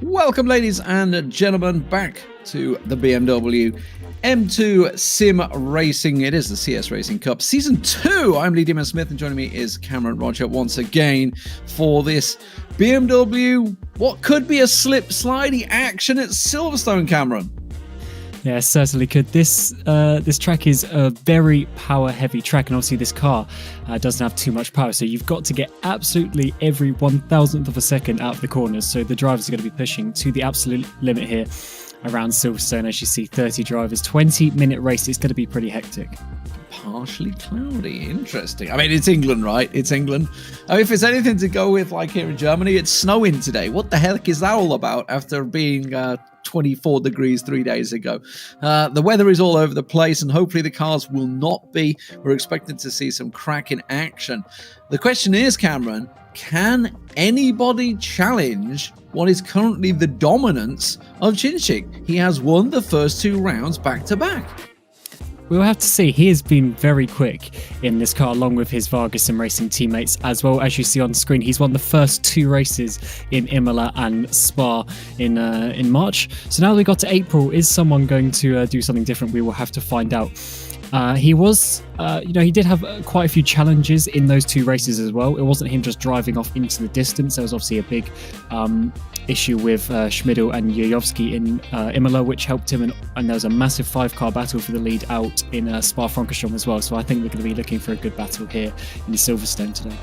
Welcome, ladies and gentlemen, back to the BMW M2 Sim Racing. It is the CS Racing Cup Season 2. I'm Lee Demon Smith, and joining me is Cameron Roger once again for this BMW, what could be a slip-slidey action at Silverstone, Cameron. Yeah, certainly could. This track is a very power-heavy track, and obviously this car doesn't have too much power, so you've got to get absolutely every 1,000th of a second out of the corners. So the drivers are going to be pushing to the absolute limit here around Silverstone. As you see, 30 drivers, 20-minute race. It's going to be pretty hectic. Partially cloudy. Interesting. I mean, it's England, right? It's England. I mean, if it's anything to go with, like here in Germany, it's snowing today. What the heck is that all about after being 24 degrees 3 days ago? The weather is all over the place, and hopefully the cars will not be. We're expecting to see some cracking action. The question is, Cameron, can anybody challenge what is currently the dominance of Chinchik? He has won the first two rounds back-to-back. We'll have to see. He has been very quick in this car, along with his Vargas and Racing teammates as well. As you see on screen, he's won the first two races in Imola and Spa in March. So now that we got to April, is someone going to do something different? We will have to find out. He did have quite a few challenges in those two races as well. It wasn't him just driving off into the distance. There was obviously a big issue with Schmidl and Yuyovsky in Imola, which helped him, and there was a massive 5-car battle for the lead out in Spa Francorchamps as well. So I think we're going to be looking for a good battle here in Silverstone today.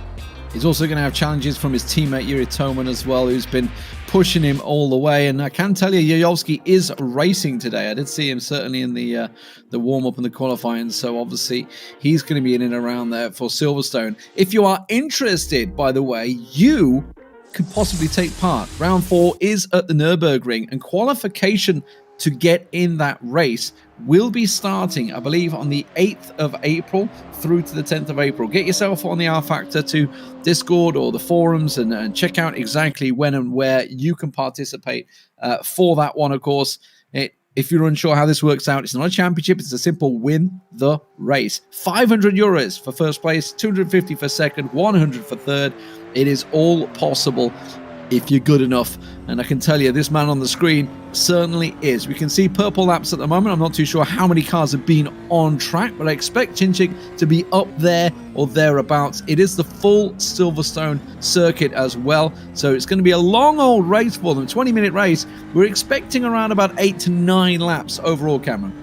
He's also going to have challenges from his teammate Yuri Toman as well, who's been pushing him all the way. And I can tell you, Yuyovsky is racing today. I did see him certainly in the warm-up and the qualifying. So obviously, he's going to be in and around there for Silverstone. If you are interested, by the way, you could possibly take part. Round 4 is at the Nürburgring, and qualification to get in that race will be starting, I believe, on the 8th of April through to the 10th of April. Get yourself on the rFactor to Discord or the forums and check out exactly when and where you can participate for that one, of course. If you're unsure how this works out, it's not a championship. It's a simple win the race. 500 euros for first place, 250 for second, 100 for third. It is all possible if you're good enough. And I can tell you, this man on the screen certainly is. We can see purple laps at the moment. I'm not too sure how many cars have been on track, but I expect Chinchik to be up there or thereabouts. It is the full Silverstone circuit as well, so it's going to be a long old race for them. 20-minute race. We're expecting around about 8 to 9 laps overall, Cameron.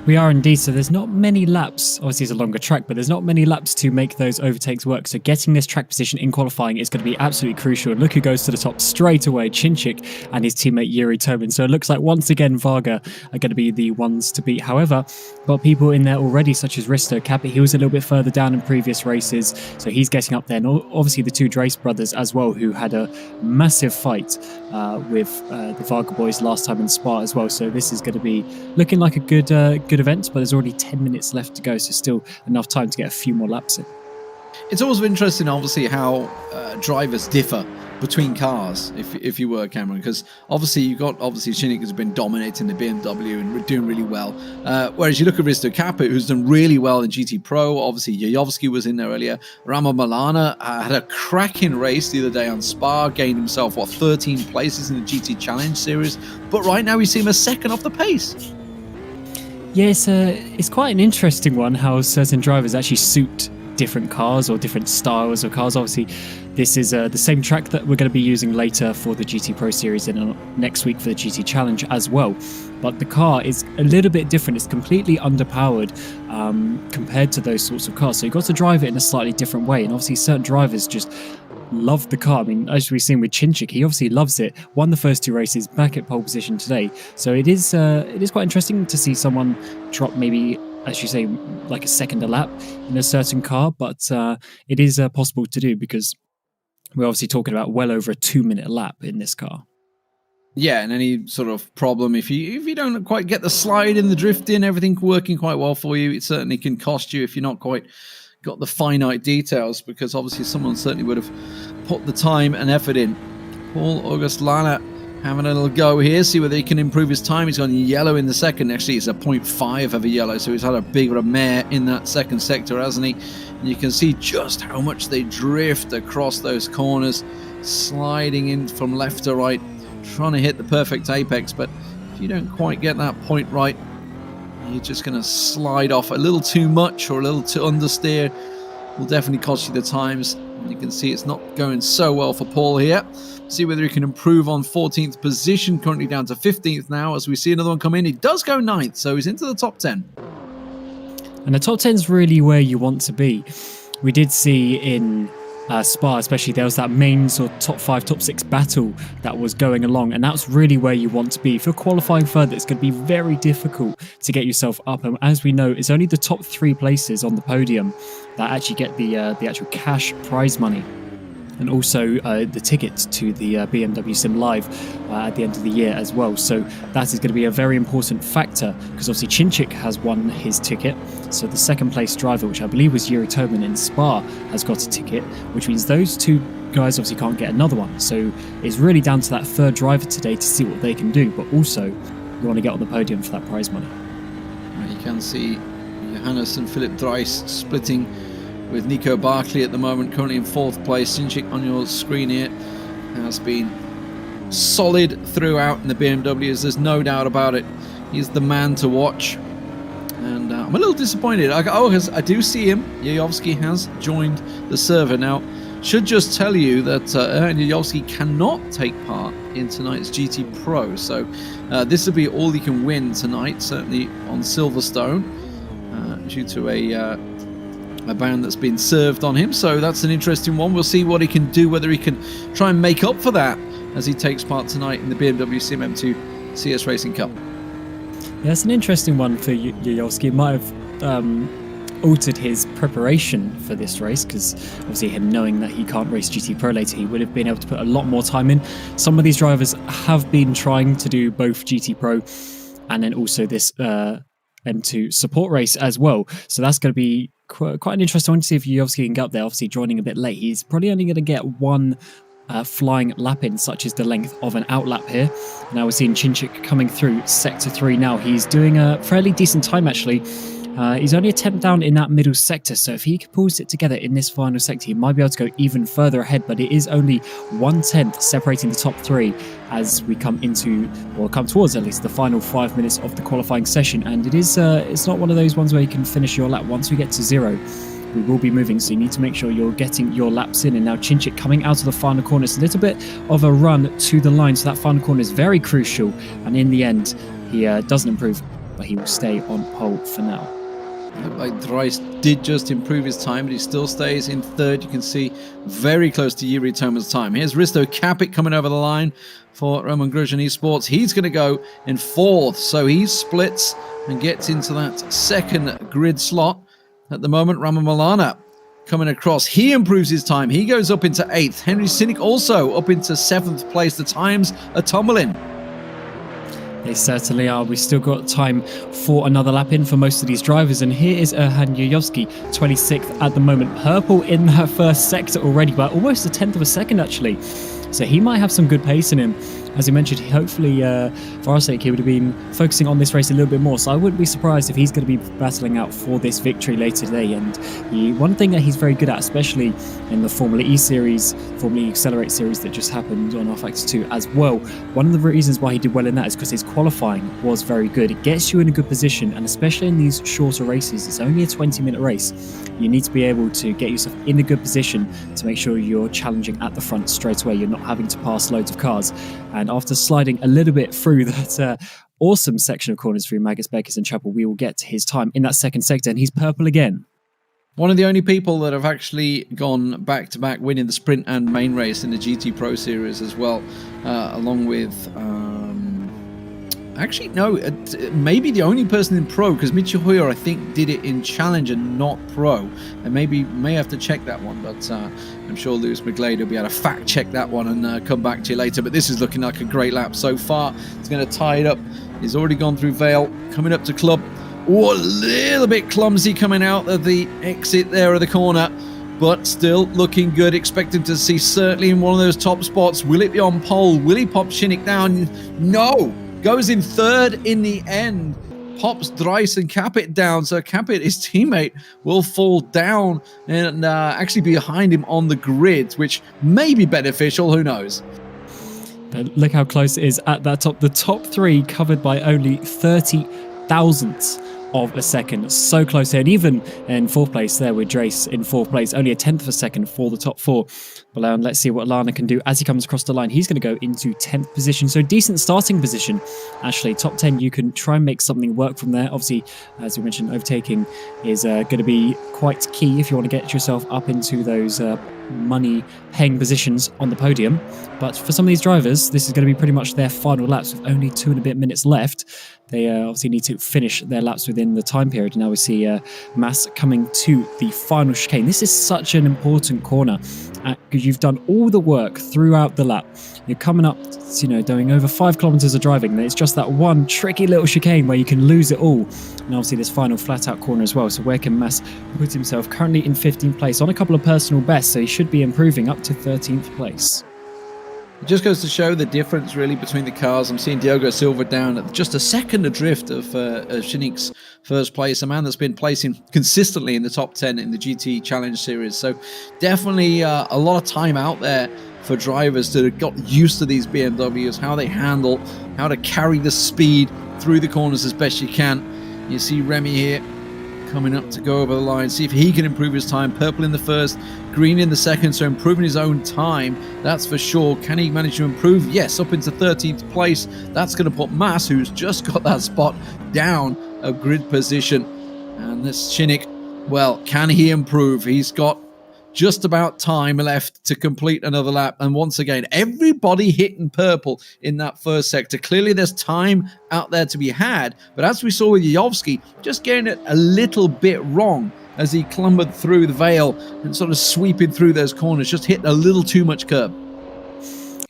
We are indeed, so there's not many laps. Obviously it's a longer track, but there's not many laps to make those overtakes work. So getting this track position in qualifying is going to be absolutely crucial. And look who goes to the top straight away, Chinchik and his teammate Yuri Toman. So it looks like once again Varga are going to be the ones to beat. However, got people in there already such as Risto Capit. He was a little bit further down in previous races, so he's getting up there. And obviously the two Drace brothers as well, who had a massive fight with the Varga boys last time in Spa as well. So this is going to be looking like a good event, but there's already 10 minutes left to go, so still enough time to get a few more laps in. It's also interesting, obviously, how drivers differ between cars, if you were, Cameron, because obviously you've got Chinchik has been dominating the BMW and doing really well, whereas you look at Risto Capit, who's done really well in GT Pro. Obviously Yuyovsky was in there earlier. Ramo Milana had a cracking race the other day on Spa, gained himself 13 places in the GT Challenge series, but right now we see him a second off the pace. Yes, it's quite an interesting one how certain drivers actually suit different cars or different styles of cars. Obviously, this is the same track that we're going to be using later for the GT Pro Series and next week for the GT Challenge as well. But the car is a little bit different. It's completely underpowered compared to those sorts of cars. So you've got to drive it in a slightly different way. And obviously, certain drivers just love the car. I mean, as we've seen with Chinchik, he obviously loves it. Won the first two races, back at pole position today. So it is quite interesting to see someone drop maybe, as you say, like a second a lap in a certain car. But it is possible to do because we're obviously talking about well over a 2-minute lap in this car. Yeah, and any sort of problem, if you don't quite get the slide in, the drift in, everything working quite well for you, it certainly can cost you if you're not quite got the finite details, because obviously someone certainly would have put the time and effort in. Paul August Lana having a little go here, see whether he can improve his time. He's gone yellow in the second. Actually, it's a 0.5 of a yellow, so he's had a big mare in that second sector, hasn't he? And you can see just how much they drift across those corners, sliding in from left to right. trying to hit the perfect apex, but if you don't quite get that point right, you're just going to slide off a little too much or a little too understeer. Will definitely cost you the times. You can see it's not going so well for Paul here. See whether he can improve on 14th position, currently down to 15th now. As we see another one come in, he does go 9th, so he's into the top 10. And the top 10 is really where you want to be. We did see in Spa, especially, there was that main sort of top 5, top 6 battle that was going along, and that's really where you want to be. If you're qualifying further, it's going to be very difficult to get yourself up. And as we know, it's only the top 3 places on the podium that actually get the actual cash prize money, and also the tickets to the BMW Sim Live at the end of the year as well. So that is going to be a very important factor, because obviously Chinchik has won his ticket. So the second place driver, which I believe was Yuri Toman in Spa, has got a ticket, which means those 2 guys obviously can't get another one. So it's really down to that third driver today to see what they can do, but also you want to get on the podium for that prize money. You can see Johannes and Philip Dreis splitting with Nico Barkley at the moment, currently in 4th place. Chinchik on your screen here has been solid throughout in the BMWs. There's no doubt about it. He's the man to watch. And I'm a little disappointed. I do see him. Yayovsky has joined the server. Now, should just tell you that Yayovsky cannot take part in tonight's GT Pro. So this will be all he can win tonight, certainly on Silverstone, due to a ban that's been served on him. So that's an interesting one. We'll see what he can do, whether he can try and make up for that as he takes part tonight in the BMW Sim M2 CS Racing Cup. Yeah, it's an interesting one for Yayovsky. It might have altered his preparation for this race, because obviously him knowing that he can't race GT Pro later, he would have been able to put a lot more time in. Some of these drivers have been trying to do both GT Pro and then also this M2 support race as well. So that's going to be quite an interesting one to see if Yayovsky can get up there. Obviously joining a bit late, he's probably only going to get one flying lap in, such as the length of an out lap here. Now we're seeing Chinchik coming through sector 3 now. He's doing a fairly decent time actually. He's only a tenth down in that middle sector, so if he pulls it together in this final sector, he might be able to go even further ahead, but it is only 1/10 separating the top 3 as we come towards at least the final 5 minutes of the qualifying session. And it is it's not one of those ones where you can finish your lap. Once we get to 0, we will be moving, so you need to make sure you're getting your laps in. And now Chinchik coming out of the final corner. It's a little bit of a run to the line, so that final corner is very crucial, and in the end he doesn't improve, but he will stay on pole for now. Like Dreis did just improve his time, but he still stays in 3rd. You can see very close to Yuri Toman's time. Here's Risto Capit coming over the line for Roman Grosjean Esports. He's going to go in 4th, so he splits and gets into that 2nd grid slot. At the moment, Rama Milana coming across. He improves his time. He goes up into 8th. Henry Sinek also up into 7th place. The times are tumbling. They certainly are. We've still got time for another lap in for most of these drivers. And here is Erhan Yayovsky, 26th at the moment. Purple in that first sector already, by almost a 10th of a second actually. So he might have some good pace in him. As you mentioned, hopefully for our sake, he would have been focusing on this race a little bit more. So I wouldn't be surprised if he's going to be battling out for this victory later today. And one thing that he's very good at, especially in the Formula E series, Formula E Accelerate series that just happened on rFactor 2 as well, one of the reasons why he did well in that is because his qualifying was very good. It gets you in a good position, and especially in these shorter races, it's only a 20-minute race. You need to be able to get yourself in a good position to make sure you're challenging at the front straight away. You're not having to pass loads of cars. And after sliding a little bit through that awesome section of corners through Magus, Beckers and Chapel, we will get to his time in that 2nd sector, and he's purple again. One of the only people that have actually gone back-to-back winning the sprint and main race in the GT Pro Series as well, along with... actually, no, maybe the only person in Pro, because Michi Hoyer, I think, did it in Challenge and not Pro. And may have to check that one, but I'm sure Lewis McGlade will be able to fact-check that one and come back to you later. But this is looking like a great lap so far. It's going to tie it up. He's already gone through Vale, coming up to Club. Oh, a little bit clumsy coming out of the exit there of the corner, but still looking good. Expecting to see certainly in one of those top spots. Will it be on pole? Will he pop Shinnick down? No! Goes in 3rd in the end. Pops Dreis and Capit down. So Capit, his teammate, will fall down and actually be behind him on the grid, which may be beneficial. Who knows? But look how close it is at that top. The top three covered by only 30 thousandths of a second. So close here. And even in fourth place there with Drace in fourth place, only a tenth of a second for the top four. But let's see what Lana can do as he comes across the line. He's going to go into 10th position. So decent starting position. Actually, top 10, you can try and make something work from there. Obviously, as we mentioned, overtaking is going to be quite key if you want to get yourself up into those money-paying positions on the podium. But for some of these drivers, this is going to be pretty much their final laps with only 2 and a bit minutes left. They obviously need to finish their laps within the time period. Now we see Mas coming to the final chicane. This is such an important corner because you've done all the work throughout the lap. You're coming up, doing over 5 kilometers of driving. It's just that one tricky little chicane where you can lose it all. And obviously this final flat-out corner as well. So where can Mas put himself? Currently in 15th place on a couple of personal bests, so he should be improving up to 13th place. It just goes to show the difference really between the cars. I'm seeing Diogo Silva down at just a second adrift of Shinik's first place, a man that's been placing consistently in the top 10 in the GT Challenge Series. So definitely a lot of time out there for drivers that have got used to these BMWs, how they handle, how to carry the speed through the corners as best you can. You see Remy here coming up to go over the line, see if he can improve his time. Purple in the first, green in the second, so improving his own time, that's for sure. Can he manage to improve? Yes, up into 13th place. That's going to put Mas, who's just got that spot, down a grid position. And this Shinnick, well, can he improve? He's got just about time left to complete another lap. And once again, everybody hitting purple in that first sector. Clearly there's time out there to be had, but as we saw with Yovski, just getting it a little bit wrong as he clambered through the veil and sort of sweeping through those corners, just hit a little too much curb.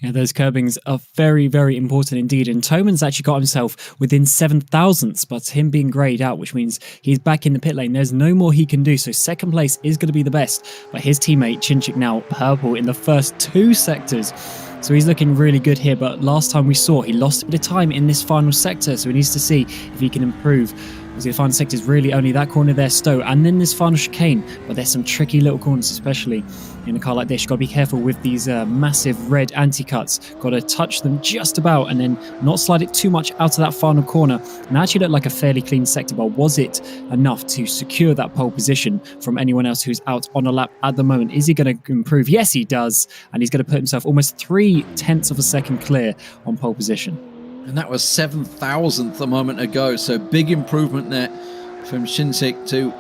Yeah, those curbings are very, very important indeed. And Toman's actually got himself within 7 thousandths, but him being greyed out, which means he's back in the pit lane. There's no more he can do. So second place is going to be the best. But his teammate, Chinchik, now purple in the first 2 sectors. So he's looking really good here. But last time we saw, he lost a bit of time in this final sector. So he needs to see if he can improve. The final sector is really only that corner there, Stowe, and then this final chicane. But there's some tricky little corners, especially in a car like this. You've got to be careful with these massive red anti-cuts. Got to touch them just about and then not slide it too much out of that final corner. And actually looked like a fairly clean sector, but was it enough to secure that pole position from anyone else who's out on a lap at the moment? Is he going to improve? Yes, he does. And he's going to put himself almost 0.3 of a second clear on pole position. And that was 7,000th a moment ago. So big improvement there from Shinsik to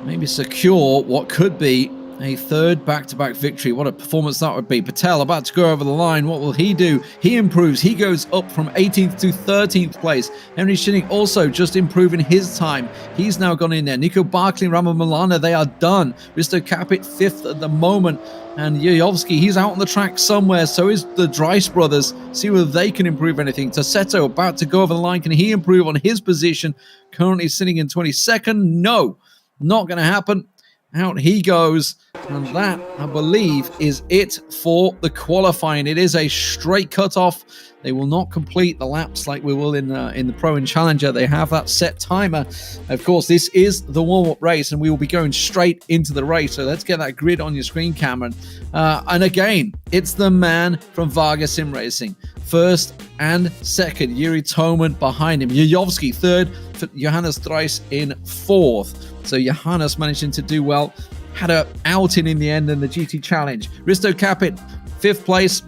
maybe secure what could be a third back-to-back victory. What a performance that would be. Patel about to go over the line. What will he do? He improves. He goes up from 18th to 13th place. Henry Shinnick also just improving his time. He's now gone in there. Nico Barkley and Ramo Milana, they are done. Risto Capit 5th at the moment. And Yuyovski, he's out on the track somewhere. So is the Dreiss brothers. See whether they can improve anything. Tassetto about to go over the line. Can he improve on his position? Currently sitting in 22nd. No, not going to happen. Out he goes. And that, I believe, is it for the qualifying. It is a straight cutoff. They will not complete the laps like we will in the Pro and Challenger. They have that set timer. Of course, this is the warm-up race, and we will be going straight into the race. So let's get that grid on your screen, Cameron. And again, it's the man from Varga Sim Racing. First and second, Yuri Toman behind him. Yuyovski third, Johannes Dreiss in fourth. So Johannes managing to do well. Had a outing in the end in the GT Challenge. Risto Capit, 5th place.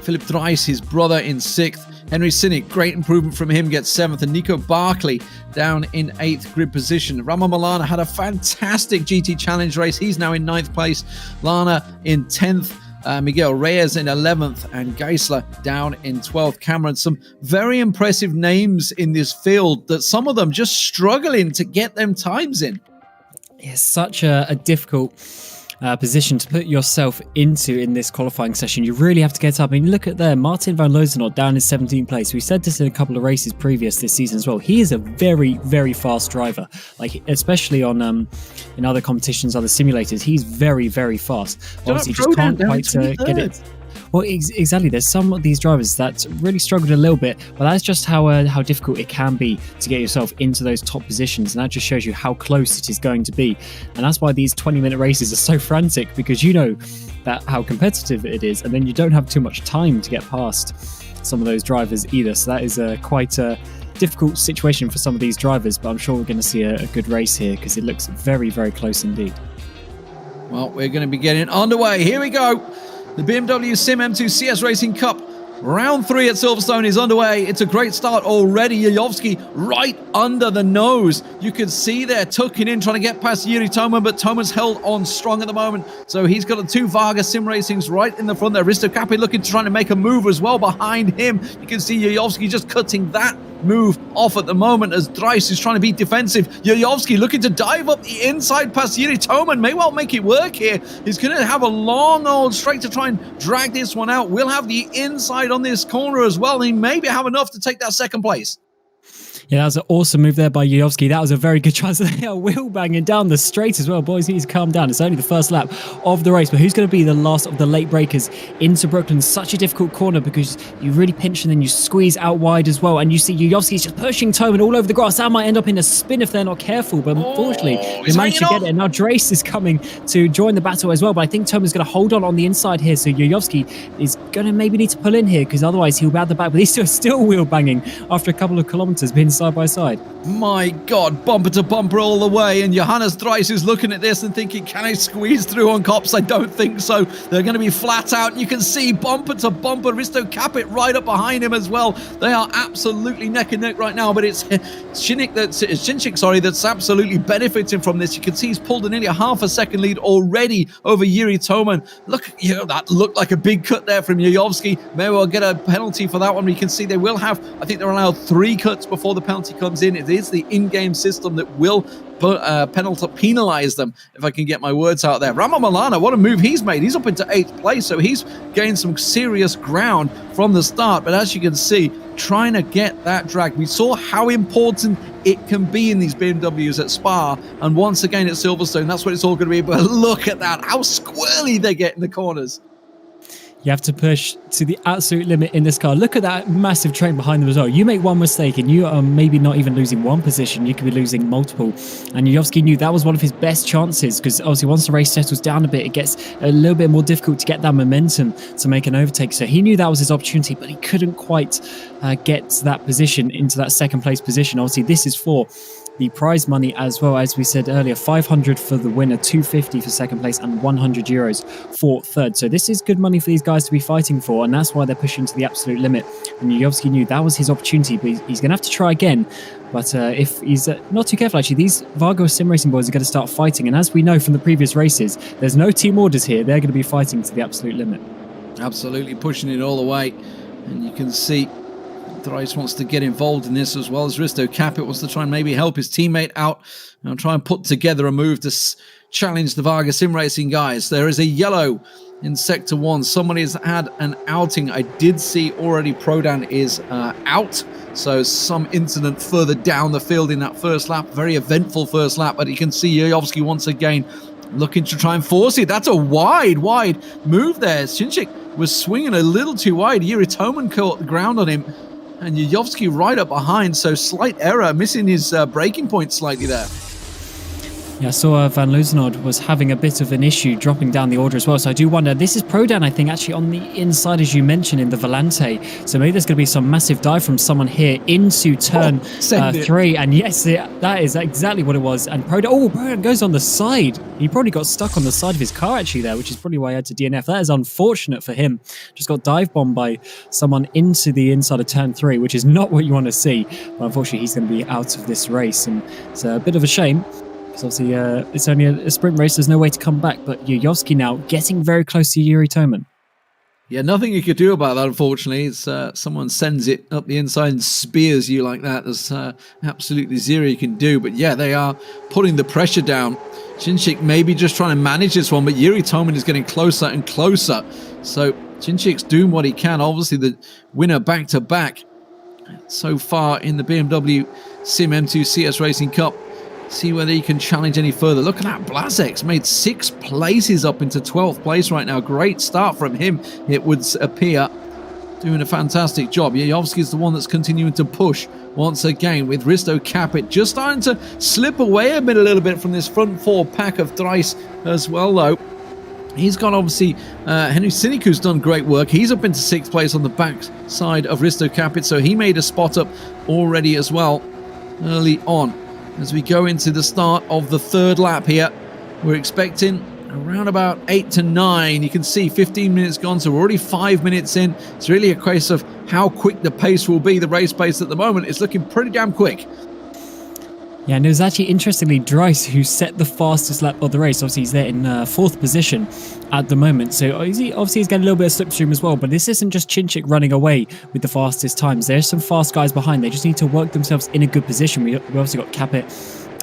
Philip Dreiss, his brother, in 6th. Henry Sinnick, great improvement from him, gets 7th. And Nico Barkley down in 8th grid position. Ramo Milana had a fantastic GT Challenge race. He's now in 9th place. Lana in 10th. Miguel Reyes in 11th. And Geisler down in 12th. Cameron, some very impressive names in this field that some of them just struggling to get them times in. It's such a difficult position to put yourself into in this qualifying session. You really have to get up. I mean, look at there, Martin van Lozenot down in 17th place. We said this in a couple of races previous this season as well. He is a very, very fast driver. Like, especially on in other competitions, other simulators, he's very, very fast. Obviously, just can't quite get it. Well, exactly. There's some of these drivers that really struggled a little bit, but that's just how difficult it can be to get yourself into those top positions, and that just shows you how close it is going to be. And that's why these 20-minute races are so frantic, because you know that how competitive it is, and then you don't have too much time to get past some of those drivers either. So that is quite a difficult situation for some of these drivers, but I'm sure we're going to see a good race here because it looks very, very close indeed. Well, we're going to be getting underway. Here we go. The BMW Sim M2 CS Racing Cup round 3 at Silverstone is underway. It's a great start already. Yayovsky right under the nose. You can see there tucking in, trying to get past Yuri Toman, but Toman's held on strong at the moment. So he's got the 2 Varga Sim Racings right in the front there. Risto Kapi looking to try to make a move as well behind him. You can see Yayovsky just cutting that move off at the moment as Dries is trying to be defensive. Yayovsky looking to dive up the inside past Yuri Toman. May well make it work here. He's going to have a long old straight to try and drag this one out. We'll have the inside on this corner as well. He maybe have enough to take that second place. Yeah, that was an awesome move there by Yayovsky. That was a very good chance. They are wheel banging down the straight as well. Boys, you need to calm down. It's only the first lap of the race, but who's going to be the last of the late breakers into Brooklyn? Such a difficult corner because you really pinch and then you squeeze out wide as well. And you see Yayovsky's just pushing Toman all over the grass. That might end up in a spin if they're not careful, but unfortunately, they managed to get it. And now Drace is coming to join the battle as well, but I think Toman's going to hold on the inside here, so Yayovsky is going to maybe need to pull in here because otherwise he'll be out the back, but he's still wheel banging after a couple of kilometers being side by side. My God, bumper to bumper all the way, and Johannes Dries is looking at this and thinking, can I squeeze through on Kops? I don't think so. They're going to be flat out. You can see bumper to bumper, Risto Capit right up behind him as well. They are absolutely neck and neck right now, but it's Shinchik that's absolutely benefiting from this. You can see he's pulled nearly a half a second lead already over Yuri Toman. Look, that looked like a big cut there from Yayovsky. May well get a penalty for that one. You can see they will have, I think they're allowed 3 cuts before the penalty comes in. It is the in-game system that will penalize them, if I can get my words out there. Rama Milana, what a move he's made. He's up into 8th place, so he's gained some serious ground from the start. But as you can see, trying to get that drag. We saw how important it can be in these BMWs at Spa, and once again at Silverstone, that's what it's all going to be. But look at that, how squirrely they get in the corners. You have to push to the absolute limit in this car. Look at that massive train behind them as well. You make one mistake and you are maybe not even losing one position. You could be losing multiple. And Yayovsky knew that was one of his best chances because obviously once the race settles down a bit, it gets a little bit more difficult to get that momentum to make an overtake. So he knew that was his opportunity, but he couldn't quite get that position into that second place position. Obviously, this is for the prize money as well, as we said earlier, 500 for the winner, 250 for second place, and 100 euros for third. So this is good money for these guys to be fighting for, and that's why they're pushing to the absolute limit. And Yayovsky knew that was his opportunity, but he's going to have to try again. But if he's not too careful, actually, these Vargo Sim Racing boys are going to start fighting. And as we know from the previous races, there's no team orders here. They're going to be fighting to the absolute limit. Absolutely pushing it all the way. And you can see Thrice wants to get involved in this as well as Risto Capit wants to try and maybe help his teammate out and try and put together a move to challenge the Varga Sim Racing guys. There is a yellow in Sector 1. Somebody has had an outing. I did see already Prodan is out. So some incident further down the field in that first lap. Very eventful first lap. But you can see Yayovsky once again looking to try and force it. That's a wide move there. Shinchik was swinging a little too wide. Yuri Toman caught the ground on him. And Yayovsky right up behind, so slight error, missing his braking point slightly there. Yeah, I saw Van Loosenhout was having a bit of an issue dropping down the order as well. So I do wonder, this is Prodan, I think, actually on the inside, as you mentioned, in the Volante. So maybe there's going to be some massive dive from someone here into turn 3. And yes, that is exactly what it was. And Prodan goes on the side. He probably got stuck on the side of his car actually there, which is probably why he had to DNF. That is unfortunate for him. Just got dive bombed by someone into the inside of turn 3, which is not what you want to see. But unfortunately, he's going to be out of this race. And it's a bit of a shame. Obviously, it's only a sprint race. There's no way to come back. But Yayovsky now getting very close to Yuri Toman. Yeah, nothing you could do about that, unfortunately. It's someone sends it up the inside and spears you like that. There's absolutely zero you can do. But yeah, they are putting the pressure down. Shinchik maybe just trying to manage this one, but Yuri Toman is getting closer and closer. So Shinchik's doing what he can. Obviously, the winner back-to-back so far in the BMW Sim M2 CS Racing Cup. see whether he can challenge any further. Look at that, Blazek's made 6 places up into 12th place right now. Great start from him, it would appear. Doing a fantastic job. Yayovsky is the one that's continuing to push once again, with Risto Capit just starting to slip away a little bit from this front 4 pack of Thrice as well, though. He's got, obviously, Henry Siniku's done great work. He's up into 6th place on the back side of Risto Capit, so he made a spot up already as well early on. As we go into the start of the 3rd lap here, we're expecting around about 8 to 9. You can see 15 minutes gone, so we're already 5 minutes in. It's really a case of how quick the pace will be. The race pace at the moment is looking pretty damn quick. Yeah, and it was actually, interestingly, Dries who set the fastest lap of the race. Obviously, he's there in 4th position at the moment. So obviously he's getting a little bit of slipstream as well. But this isn't just Chinchik running away with the fastest times. There's some fast guys behind. They just need to work themselves in a good position. We obviously got Capit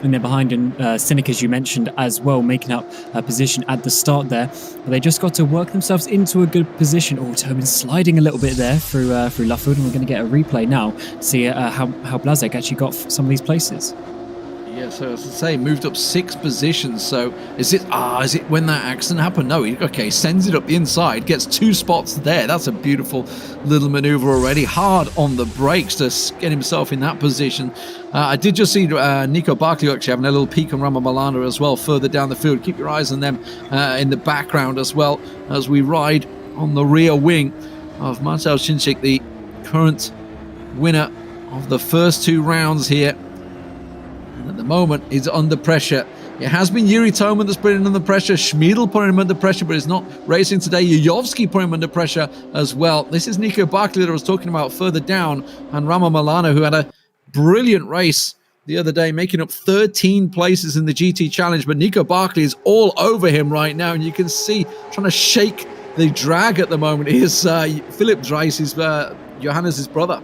in there behind, and Cynic, as you mentioned, as well, making up a position at the start there. But they just got to work themselves into a good position. Oh, Tobin's sliding a little bit there through Luffield, and we're going to get a replay now to see how Blazek actually got some of these places. Yeah, so as I say, moved up 6 positions. So is it when that accident happened? No, okay, sends it up the inside, gets 2 spots there. That's a beautiful little maneuver already. Hard on the brakes to get himself in that position. I did just see Nico Barkley actually having a little peek on Rama Milano as well, further down the field. Keep your eyes on them in the background as well, as we ride on the rear wing of Marcel Chinchik, the current winner of the first 2 rounds here. At the moment, he's under pressure. It has been Yuri Toman that's putting him under pressure. Schmiedl putting him under pressure, but he's not racing today. Yayovsky putting him under pressure as well. This is Nico Barkley that I was talking about further down, and Rama Milano, who had a brilliant race the other day, making up 13 places in the GT Challenge. But Nico Barkley is all over him right now, and you can see trying to shake the drag at the moment is Philip Dries, Johannes' brother.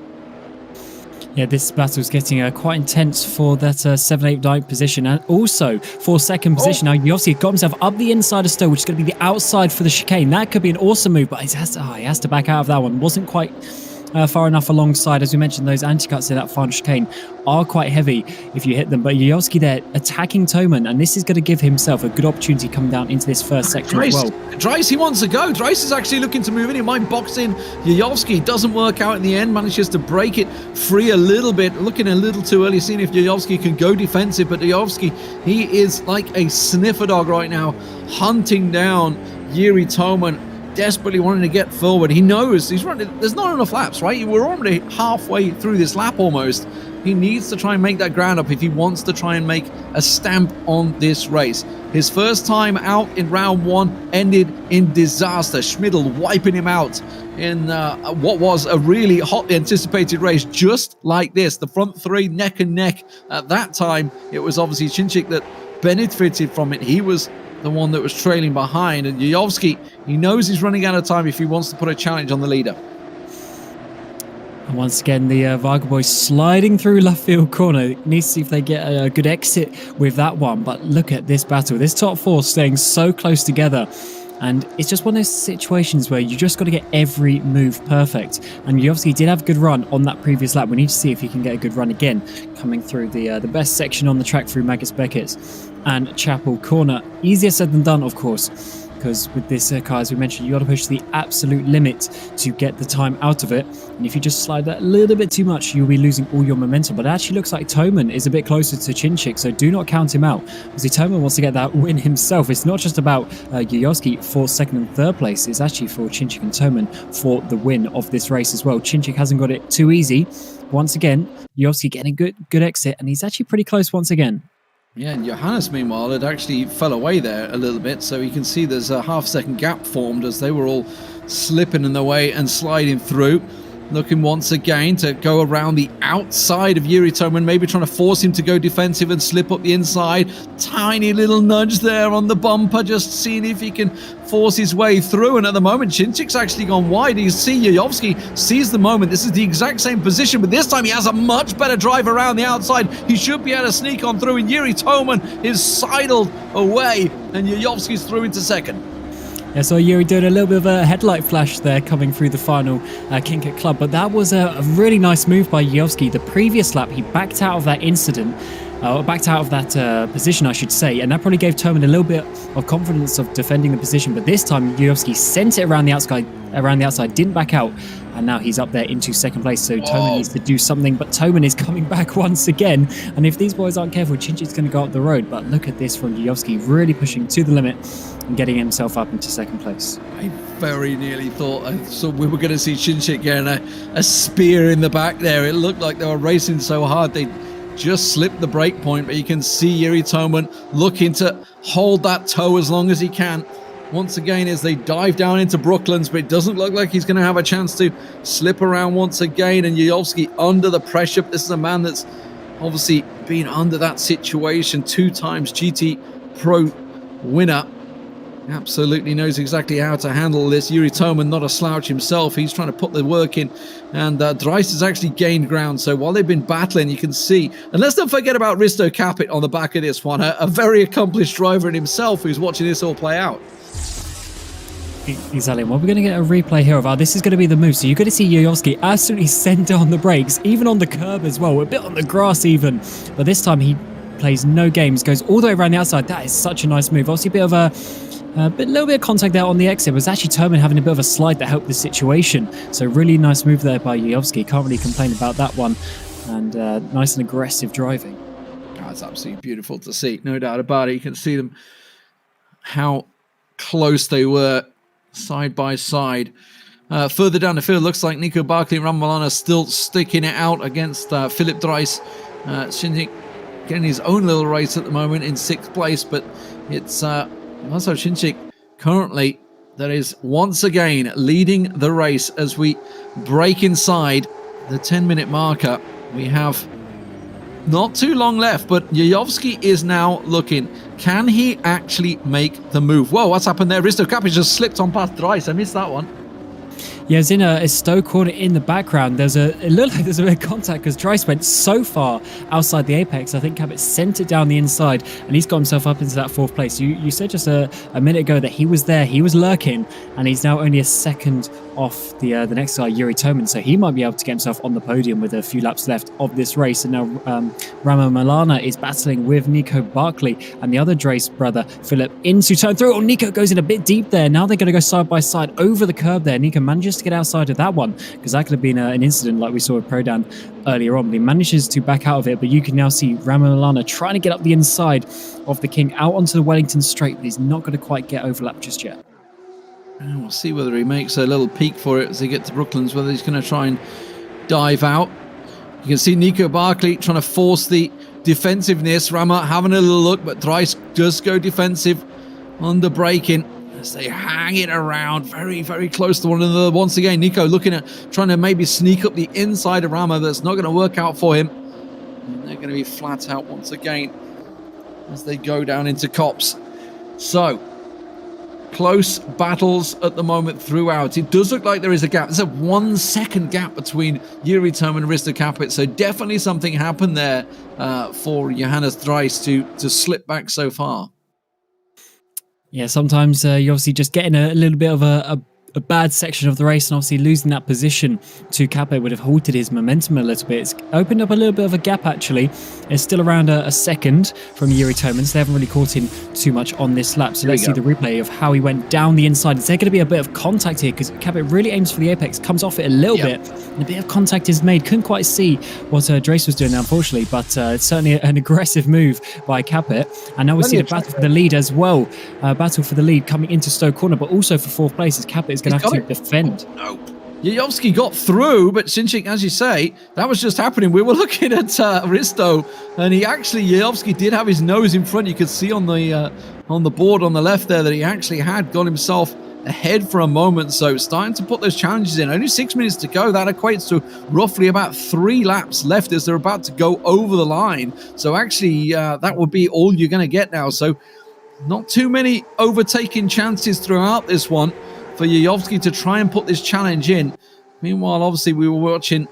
Yeah, this battle is getting quite intense for that 7, 8, 9 position, and also for 2nd position. Now, Yossi got himself up the inside of Stowe, which is going to be the outside for the chicane. That could be an awesome move, but he has to back out of that one. Wasn't quite far enough alongside. As we mentioned, those anti-cuts in that final chicane are quite heavy if you hit them. But Yossi there attacking Toman, and this is going to give himself a good opportunity coming down into this first section as well. Dries, he wants to go. Dries is actually looking to move in. He might box in Yayovsky. Doesn't work out in the end. Manages to break it free a little bit. Looking a little too early, seeing if Yayovsky can go defensive. But Yayovsky, he is like a sniffer dog right now, hunting down Yuri Toman, desperately wanting to get forward. He knows he's running. There's not enough laps, right? We're already halfway through this lap almost. He needs to try and make that ground up if he wants to try and make a stamp on this race. His first time out in round 1 ended in disaster. Schmiedl wiping him out in what was a really hotly anticipated race just like this. The front 3 neck and neck. At that time, it was obviously Chinchik that benefited from it. He was the one that was trailing behind, and Yayovsky, he knows he's running out of time if he wants to put a challenge on the leader. And once again, the Varga boys sliding through left field corner. Needs to see if they get a good exit with that one. But look at this battle. This top 4 staying so close together. And it's just one of those situations where you just got to get every move perfect. And you obviously did have a good run on that previous lap. We need to see if you can get a good run again, coming through the best section on the track through Magus Beckett's and Chapel Corner. Easier said than done, of course, because with this car, as we mentioned, you got to push the absolute limit to get the time out of it. And if you just slide that a little bit too much, you'll be losing all your momentum. But it actually looks like Toman is a bit closer to Chinchik, so do not count him out. Because Toman wants to get that win himself. It's not just about Yayovsky for 2nd and 3rd place. It's actually for Chinchik and Toman for the win of this race as well. Chinchik hasn't got it too easy. Once again, Yayovsky getting a good exit, and he's actually pretty close once again. Yeah, and Johannes, meanwhile, had actually fell away there a little bit, so you can see there's a half-second gap formed as they were all slipping in the way and sliding through. Looking once again to go around the outside of Yuri Toman, maybe trying to force him to go defensive and slip up the inside. Tiny little nudge there on the bumper, just seeing if he can force his way through. And at the moment, Chinchik's actually gone wide. You see Yayovsky sees the moment. This is the exact same position, but this time he has a much better drive around the outside. He should be able to sneak on through, and Yuri Toman is sidled away, and Yayovsky's through into 2nd. Yeah, so Yuri doing a little bit of a headlight flash there coming through the final Kinket Club, but that was a really nice move by Yayovsky. The previous lap, he backed out of that incident, backed out of that position, I should say, and that probably gave Toman a little bit of confidence of defending the position. But this time, Yujovski sent it around the outside, didn't back out, and now he's up there into second place. So Toman needs to do something, but Toman is coming back once again. And if these boys aren't careful, Chinchik's going to go up the road. But look at this from Yujovski, really pushing to the limit and getting himself up into second place. I very nearly thought we were going to see Chinchik getting a spear in the back there. It looked like they were racing so hard they just slipped the break point, but you can see Jiri Toman looking to hold that toe as long as he can. Once again, as they dive down into Brooklands, but it doesn't look like he's going to have a chance to slip around once again. And Yujovski under the pressure. This is a man that's obviously been under that situation, 2 times GT Pro winner. Absolutely knows exactly how to handle this. Jiri Toman, not a slouch himself. He's trying to put the work in. And Dries has actually gained ground. So while they've been battling, you can see. And let's not forget about Risto Capit on the back of this one. A very accomplished driver in himself who's watching this all play out. Exactly. Well, we're going to get a replay here of this is going to be the move. So you're going to see Yujovski absolutely send on the brakes, even on the curb as well, a bit on the grass even. But this time he plays no games, goes all the way around the outside. That is such a nice move. Obviously a bit of a little bit of contact there on the exit. It was actually Toman having a bit of a slide that helped the situation. So really nice move there by Yujovski. Can't really complain about that one. And nice and aggressive driving. That's absolutely beautiful to see. No doubt about it. You can see them, how close they were side by side. Further down the field, looks like Nico Barkley and Ramalana still sticking it out against Philip Dries. Chinchik getting his own little race at the moment in 6th place, but it's also Chinchik currently that is once again leading the race as we break inside the 10-minute marker. We have not too long left, but Yujovski is now looking. Can he actually make the move? Whoa, what's happened there? Risto Capit just slipped on past Dries. I missed that one. Yeah, it's in a Stowe corner in the background. It looked like there's a bit of contact because Dries went so far outside the apex. I think Capit sent it down the inside and he's got himself up into that 4th place. You said just a minute ago that he was there, he was lurking, and he's now only a second off the next guy, Jiri Toman. So he might be able to get himself on the podium with a few laps left of this race. And now Ramo Milana is battling with Nico Barkley and the other Dries brother, Philip, into turn 3. Oh, Nico goes in a bit deep there. Now they're going to go side by side over the curb there. Nico manages to get outside of that one because that could have been an incident like we saw with Prodan earlier on. But he manages to back out of it, but you can now see Ramo Milana trying to get up the inside of the King out onto the Wellington straight, but he's not going to quite get overlapped just yet. And we'll see whether he makes a little peek for it as they get to Brooklands, whether he's going to try and dive out. You can see Nico Barkley trying to force the defensiveness. Rama having a little look, but Dries does go defensive on the braking as they hang it around very, very close to one another. Once again, Nico looking at trying to maybe sneak up the inside of Rama. That's not going to work out for him. And they're going to be flat out once again as they go down into Copse. So, close battles at the moment throughout. It does look like there is a gap. There's a 1 second gap between Jiri Toman and Risto Capit. So definitely something happened there for Johannes Dries to slip back so far. Yeah, sometimes you're obviously just getting a little bit of a bad section of the race, and obviously losing that position to Capit would have halted his momentum a little bit. It's opened up a little bit of a gap actually. It's still around a second from Jiri Toman, so they haven't really caught him too much on this lap. So let's see the replay of how he went down the inside. Is there going to be a bit of contact here? Because Capit really aims for the apex, comes off it a little bit, and a bit of contact is made. Couldn't quite see what Dries was doing, unfortunately, but it's certainly an aggressive move by Capit. And now we see the battle for the lead as well. Battle for the lead coming into Stowe corner, but also for 4th place as Capit is going to have to defend. Oh, no. Yujovski got through, but Chinchik, as you say, that was just happening. We were looking at Risto, and Yujovski did have his nose in front. You could see on the board on the left there that he actually had got himself ahead for a moment. So starting to put those challenges in. Only 6 minutes to go. That equates to roughly about 3 laps left as they're about to go over the line. So actually, that would be all you're going to get now. So not too many overtaking chances throughout this one for Yujovski to try and put this challenge in. Meanwhile, obviously, we were watching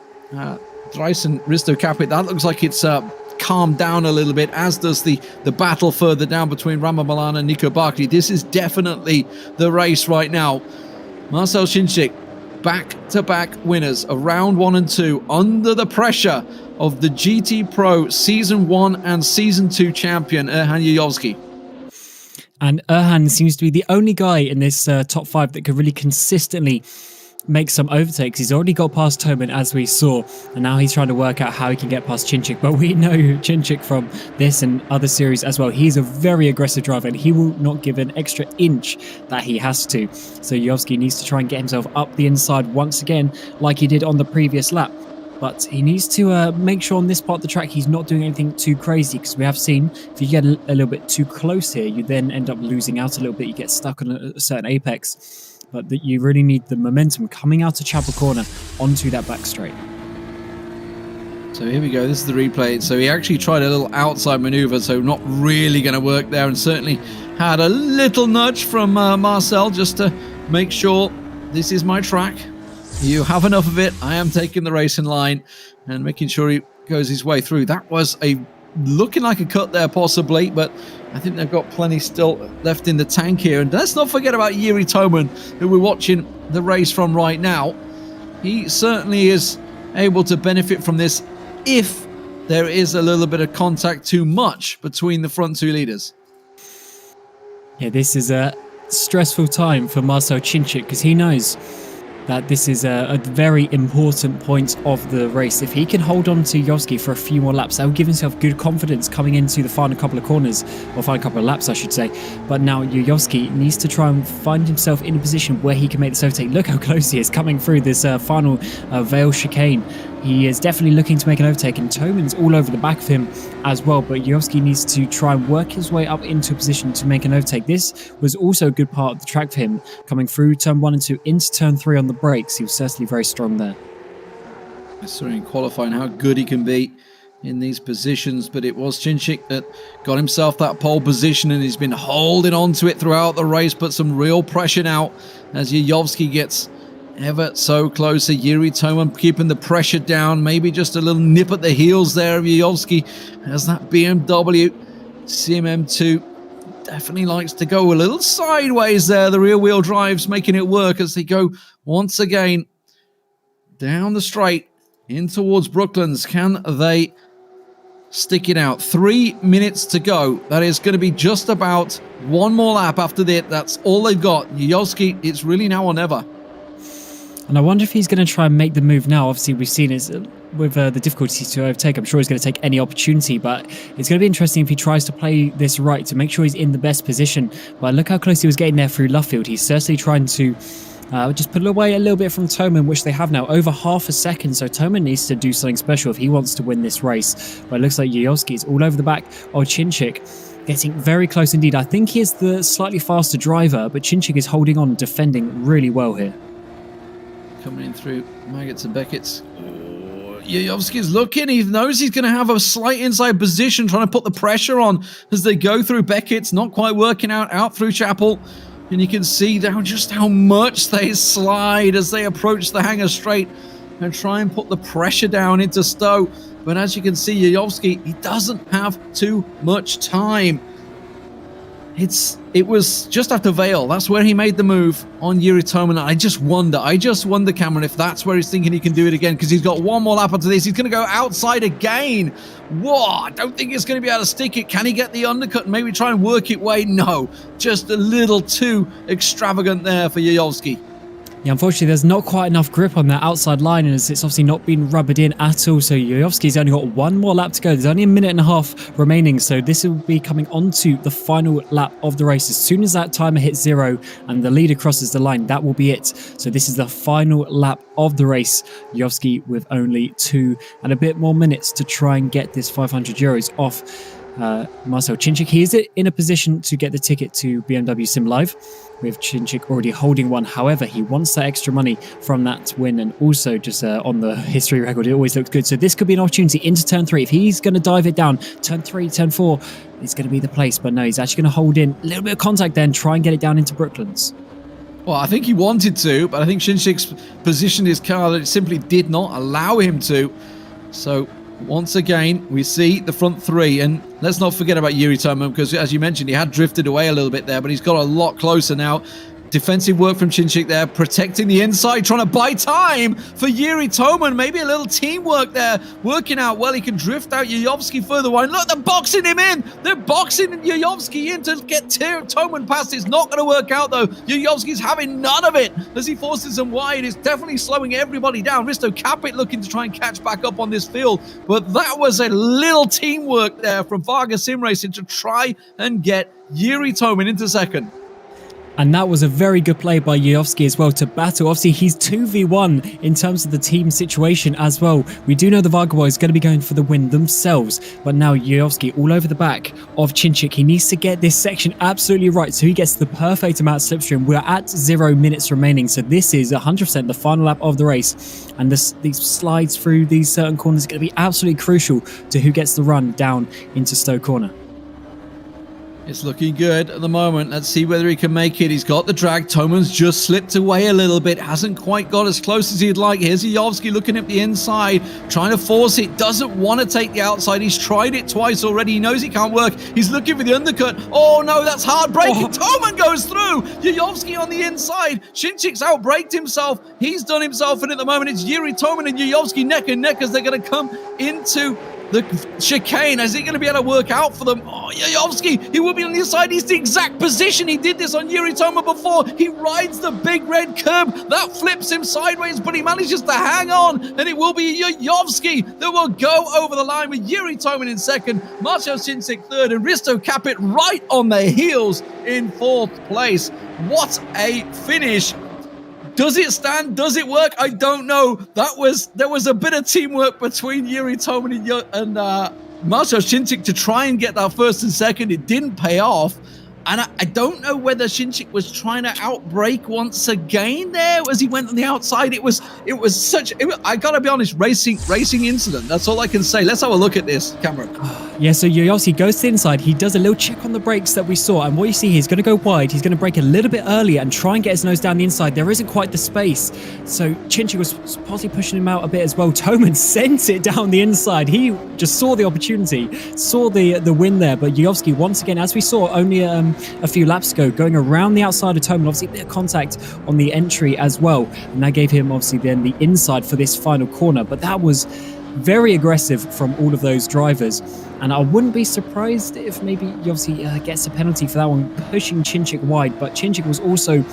Dries and Risto Capit. That looks like it's calmed down a little bit, as does the battle further down between Ramo Milana and Nico Barkley. This is definitely the race right now. Marcel Chinchik back-to-back winners of round 1 and 2 under the pressure of the GT Pro Season 1 and Season 2 champion, Erhan Yuyovski. And Erhan seems to be the only guy in this top 5 that could really consistently make some overtakes. He's already got past Toman, as we saw, and now he's trying to work out how he can get past Chinchik. But we know Chinchik from this and other series as well. He's a very aggressive driver, and he will not give an extra inch that he has to. So Yuyovski needs to try and get himself up the inside once again, like he did on the previous lap. But he needs to make sure on this part of the track he's not doing anything too crazy, because we have seen if you get a little bit too close here, you then end up losing out a little bit. You get stuck on a certain apex. But that you really need the momentum coming out of Chapel Corner onto that back straight. So here we go. This is the replay. So he actually tried a little outside maneuver, so not really going to work there, and certainly had a little nudge from Marcel just to make sure this is my track. You have enough of it. I am taking the race in line and making sure he goes his way through. That was looking like a cut there possibly, but I think they've got plenty still left in the tank here. And let's not forget about Yuri Toman, who we're watching the race from right now. He certainly is able to benefit from this if there is a little bit of contact too much between the front two leaders. Yeah, this is a stressful time for Marcel Chinchik, because he knows that this is a very important point of the race. If he can hold on to Yuyovski for a few more laps, that will give himself good confidence coming into the final couple of corners, or final couple of laps, I should say. But now Yuyovski needs to try and find himself in a position where he can make this overtake. Look how close he is coming through this final Vale chicane. He is definitely looking to make an overtake, and Toman's all over the back of him as well. But Yuyovski needs to try and work his way up into a position to make an overtake. This was also a good part of the track for him, coming through turn 1 and 2 into turn 3 on the brakes. He was certainly very strong there. I saw in qualifying how good he can be in these positions, but it was Chinchik that got himself that pole position, and he's been holding on to it throughout the race. Put some real pressure now as Yuyovski gets ever so closer. Yuri Toman keeping the pressure down. Maybe just a little nip at the heels there of Yuyovski as that BMW CMM2 definitely likes to go a little sideways there. The rear wheel drive's making it work as they go once again down the straight in towards Brooklands. Can they stick it out? 3 minutes to go. That is going to be just about one more lap after that. That's all they've got. Yuyovski, it's really now or never. And I wonder if he's going to try and make the move now. Obviously, we've seen it with the difficulties to overtake. I'm sure he's going to take any opportunity, but it's going to be interesting if he tries to play this right to make sure he's in the best position. But look how close he was getting there through Luffield. He's certainly trying to just put away a little bit from Toman, which they have now, over half a second. So Toman needs to do something special if he wants to win this race. But it looks like Yuyovski is all over the back of Chinchik, getting very close indeed. I think he is the slightly faster driver, but Chinchik is holding on, defending really well here. Coming in through Maggots and Beckett's. Yuyovski's looking. He knows he's going to have a slight inside position, trying to put the pressure on as they go through Beckett's. Not quite working out through Chapel. And you can see now just how much they slide as they approach the hangar straight and try and put the pressure down into Stowe. But as you can see, Yuyovski, he doesn't have too much time. It was just after Vale. That's where he made the move on Yuri Toman. I just wonder, Cameron, if that's where he's thinking he can do it again, because he's got one more lap after this. He's going to go outside again. Whoa, I don't think he's going to be able to stick it. Can he get the undercut and maybe try and work it way? No, just a little too extravagant there for Yuyovski. Yeah, unfortunately, there's not quite enough grip on that outside line, and it's obviously not been rubbered in at all. So Yuyovski's only got one more lap to go. There's only a minute and a half remaining, so this will be coming onto the final lap of the race. As soon as that timer hits 0 and the leader crosses the line, that will be it. So this is the final lap of the race. Yuyovski with only 2 and a bit more minutes to try and get this €500 off Marcel Chinchik. He is in a position to get the ticket to BMW Sim Live, with Chinchik already holding one. However, he wants that extra money from that win, and also just on the history record, it always looks good. So this could be an opportunity into turn 3. If he's going to dive it down, turn 3, turn 4 is going to be the place. But no, he's actually going to hold in a little bit of contact then, try and get it down into Brooklands. Well, I think he wanted to, but I think Chinchik's positioned his car that it simply did not allow him to. So once again, we see the front 3, and let's not forget about Yuri Toman, because as you mentioned, he had drifted away a little bit there, but he's got a lot closer now. Defensive work from Chinchik there, protecting the inside, trying to buy time for Yuri Toman. Maybe a little teamwork there, working out well. He can drift out Yuyovsky further wide. Look, they're boxing him in. They're boxing Yuyovsky in to get Toman past. It's not going to work out, though. Yuyovsky's having none of it as he forces him wide. It's definitely slowing everybody down. Risto Capit looking to try and catch back up on this field. But that was a little teamwork there from Varga Sim Racing to try and get Yuri Toman into second. And that was a very good play by Yuyovsky as well to battle. Obviously, he's 2v1 in terms of the team situation as well. We do know the Varga boys are going to be going for the win themselves. But now Yuyovsky all over the back of Chinchik. He needs to get this section absolutely right so he gets the perfect amount of slipstream. We're at 0 minutes remaining. So this is 100% the final lap of the race. And these slides through these certain corners are going to be absolutely crucial to who gets the run down into Stowe Corner. It's looking good at the moment. Let's see whether he can make it. He's got the drag. Toman's just slipped away a little bit. Hasn't quite got as close as he'd like. Here's Yuyovsky looking at the inside, trying to force it. Doesn't want to take the outside. He's tried it twice already. He knows it can't work. He's looking for the undercut. Oh, no, that's hard braking. Toman goes through. Yuyovsky on the inside. Chinchik's outbraked himself. He's done himself in at the moment. It's Yuri Toman and Yuyovsky neck and neck as they're going to come into the chicane. Is he going to be able to work out for them? Oh, Yuyovsky, he will be on the inside. He's the exact position. He did this on Yuri Toman before. He rides the big red curb. That flips him sideways, but he manages to hang on, and it will be Yuyovsky that will go over the line with Yuri Toman in second, Marcel Chinchik third, and Risto Capit right on their heels in fourth place. What a finish. Does it stand? Does it work? I don't know. There was a bit of teamwork between Yuri Toman and Marcel Chinchik to try and get that first and second. It didn't pay off. And I don't know whether Chinchik was trying to outbrake once again there as he went on the outside. I gotta be honest, racing incident. That's all I can say. Let's have a look at this, Cameron. Yeah, so Yuyovsky goes to the inside. He does a little check on the brakes that we saw. And what you see here, he's going to go wide. He's going to brake a little bit earlier and try and get his nose down the inside. There isn't quite the space. So Chinchik was possibly pushing him out a bit as well. Toman sent it down the inside. He just saw the opportunity, saw the win there. But Yuyovsky, once again, as we saw only a few laps ago, going around the outside of Toman, obviously a bit of contact on the entry as well. And that gave him obviously then the inside for this final corner. But that was very aggressive from all of those drivers. And I wouldn't be surprised if maybe he obviously gets a penalty for that one, pushing Chinchik wide. But Chinchik was also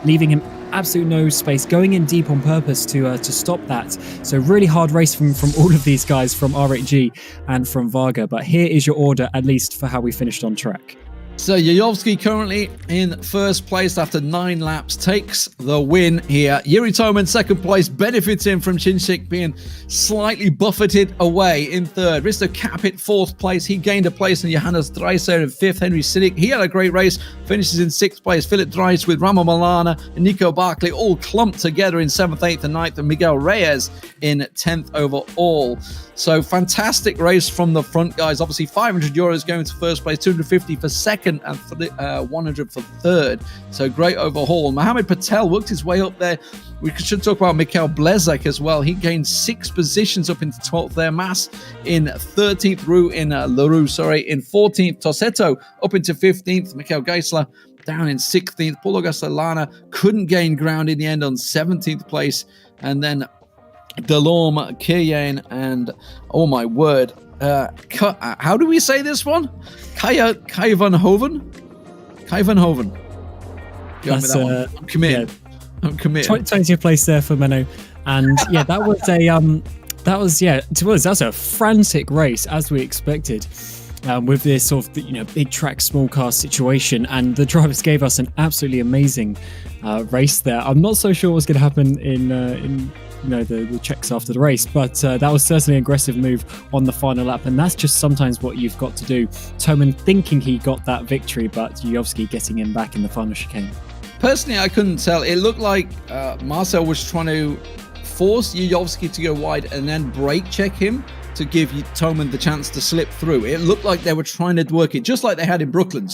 leaving him absolutely no space, going in deep on purpose to stop that. So really hard race from all of these guys, from R8G and from Varga. But here is your order, at least for how we finished on track. So Yuyovsky currently in first place after 9 laps, takes the win here. Yuri Toman second place, benefiting from Chinchik being slightly buffeted away in third. Risto Capit fourth place, he gained a place, and Johannes Dreiser in fifth. Henry Siddick, he had a great race, finishes in sixth place. Philip Dreis with Ramo Milana and Nico Barkley all clumped together in 7th, 8th and 9th, and Miguel Reyes in 10th overall. So fantastic race from the front guys. Obviously €500 going to first place, 250 for second, and 100 for third. So great overhaul. Mohamed Patel worked his way up there. We should talk about Mikhail Blezak as well. He gained 6 positions up into 12th there. Mass in 13th, in 14th. Tosetto up into 15th. Mikhail Geisler down in 16th. Paulo Gasolana couldn't gain ground in the end on 17th place. And then Delorme, Kirjan, and oh my word, how do we say this one? Kai van Hoven. That's, I'm committed. Yeah. I'm committed. 20th place there for Menno, and yeah, that was that's a frantic race as we expected. With this sort of big track, small car situation, and the drivers gave us an absolutely amazing race there. I'm not so sure what's going to happen in the checks after the race, but that was certainly an aggressive move on the final lap, and that's just sometimes what you've got to do. Toman thinking he got that victory, but Yuyovsky getting him back in the final chicane. Personally, I couldn't tell. It looked like Marcel was trying to force Yuyovsky to go wide and then brake check him to give Toman the chance to slip through. It looked like they were trying to work it, just like they had in Brooklands,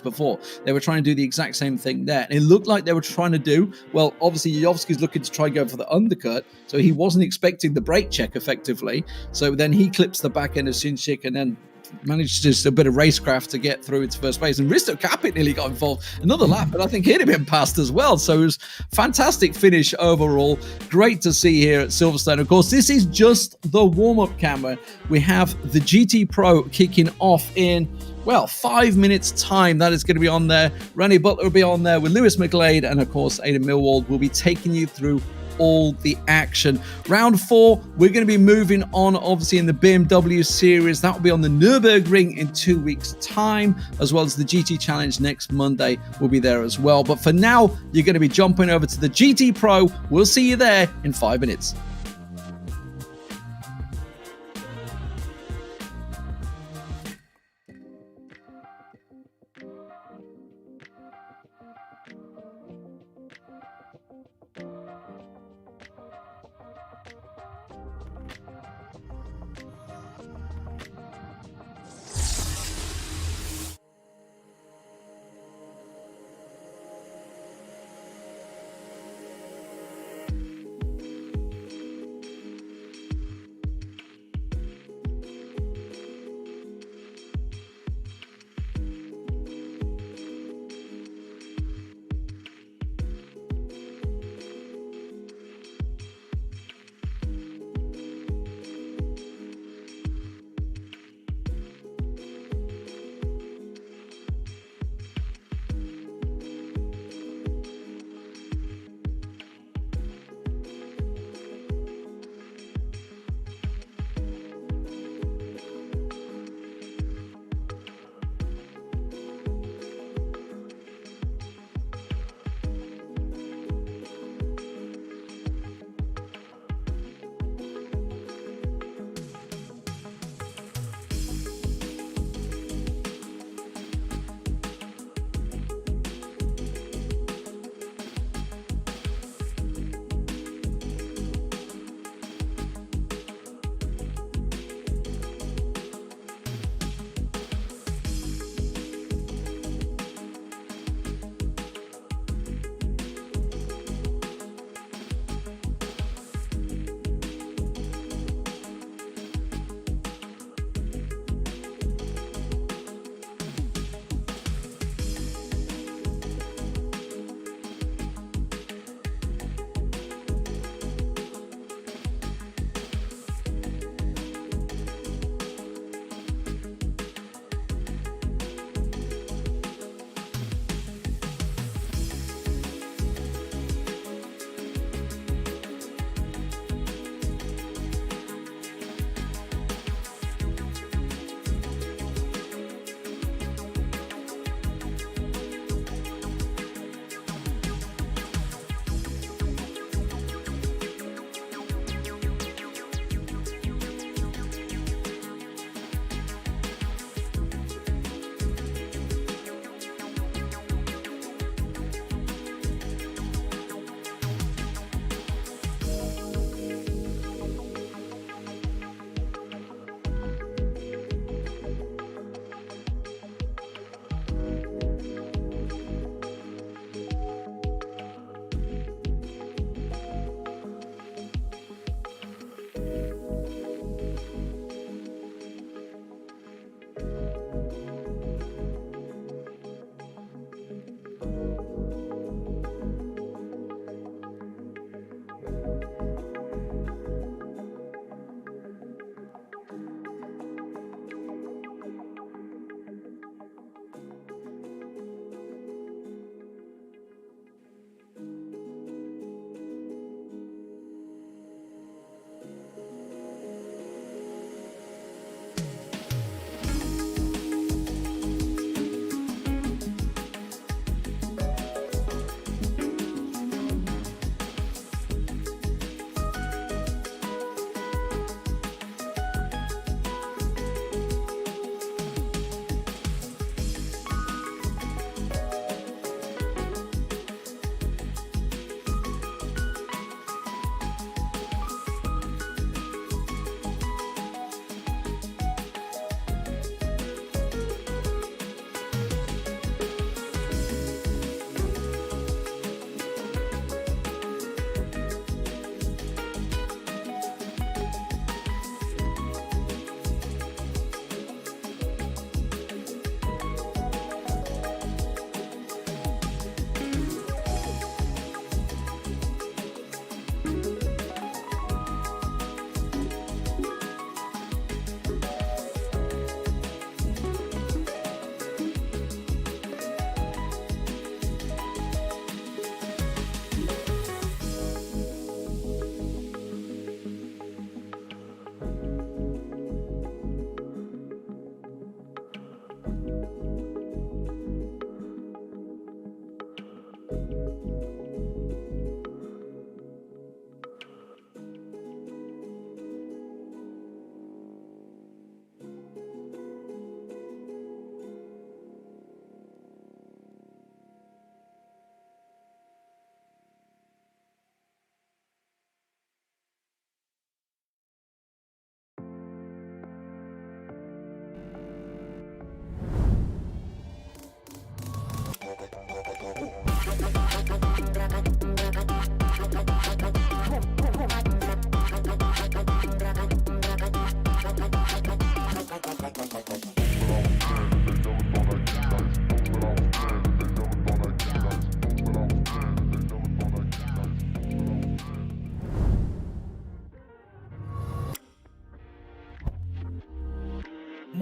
before. They were trying to do the exact same thing there. And it looked like they were trying to do, well, obviously Yuyovsky's looking to try and go for the undercut, so he wasn't expecting the brake check effectively. So then he clips the back end of Chinchik, and then managed just a bit of racecraft to get through into first place. And Risto Capit nearly got involved another lap, but I think he'd have been passed as well. So it was fantastic finish overall. Great to see here at Silverstone. Of course, this is just the warm-up camera. We have the GT Pro kicking off in, well, 5 minutes time. That is going to be on there. Randy Butler will be on there with Lewis McGlade, and of course Aidan Millwald will be taking you through all the action. Round 4, we're going to be moving on, obviously, in the BMW series. That will be on the Nürburgring in 2 weeks' time, as well as the GT Challenge next Monday will be there as well. But for now, you're going to be jumping over to the GT Pro. We'll see you there in 5 minutes.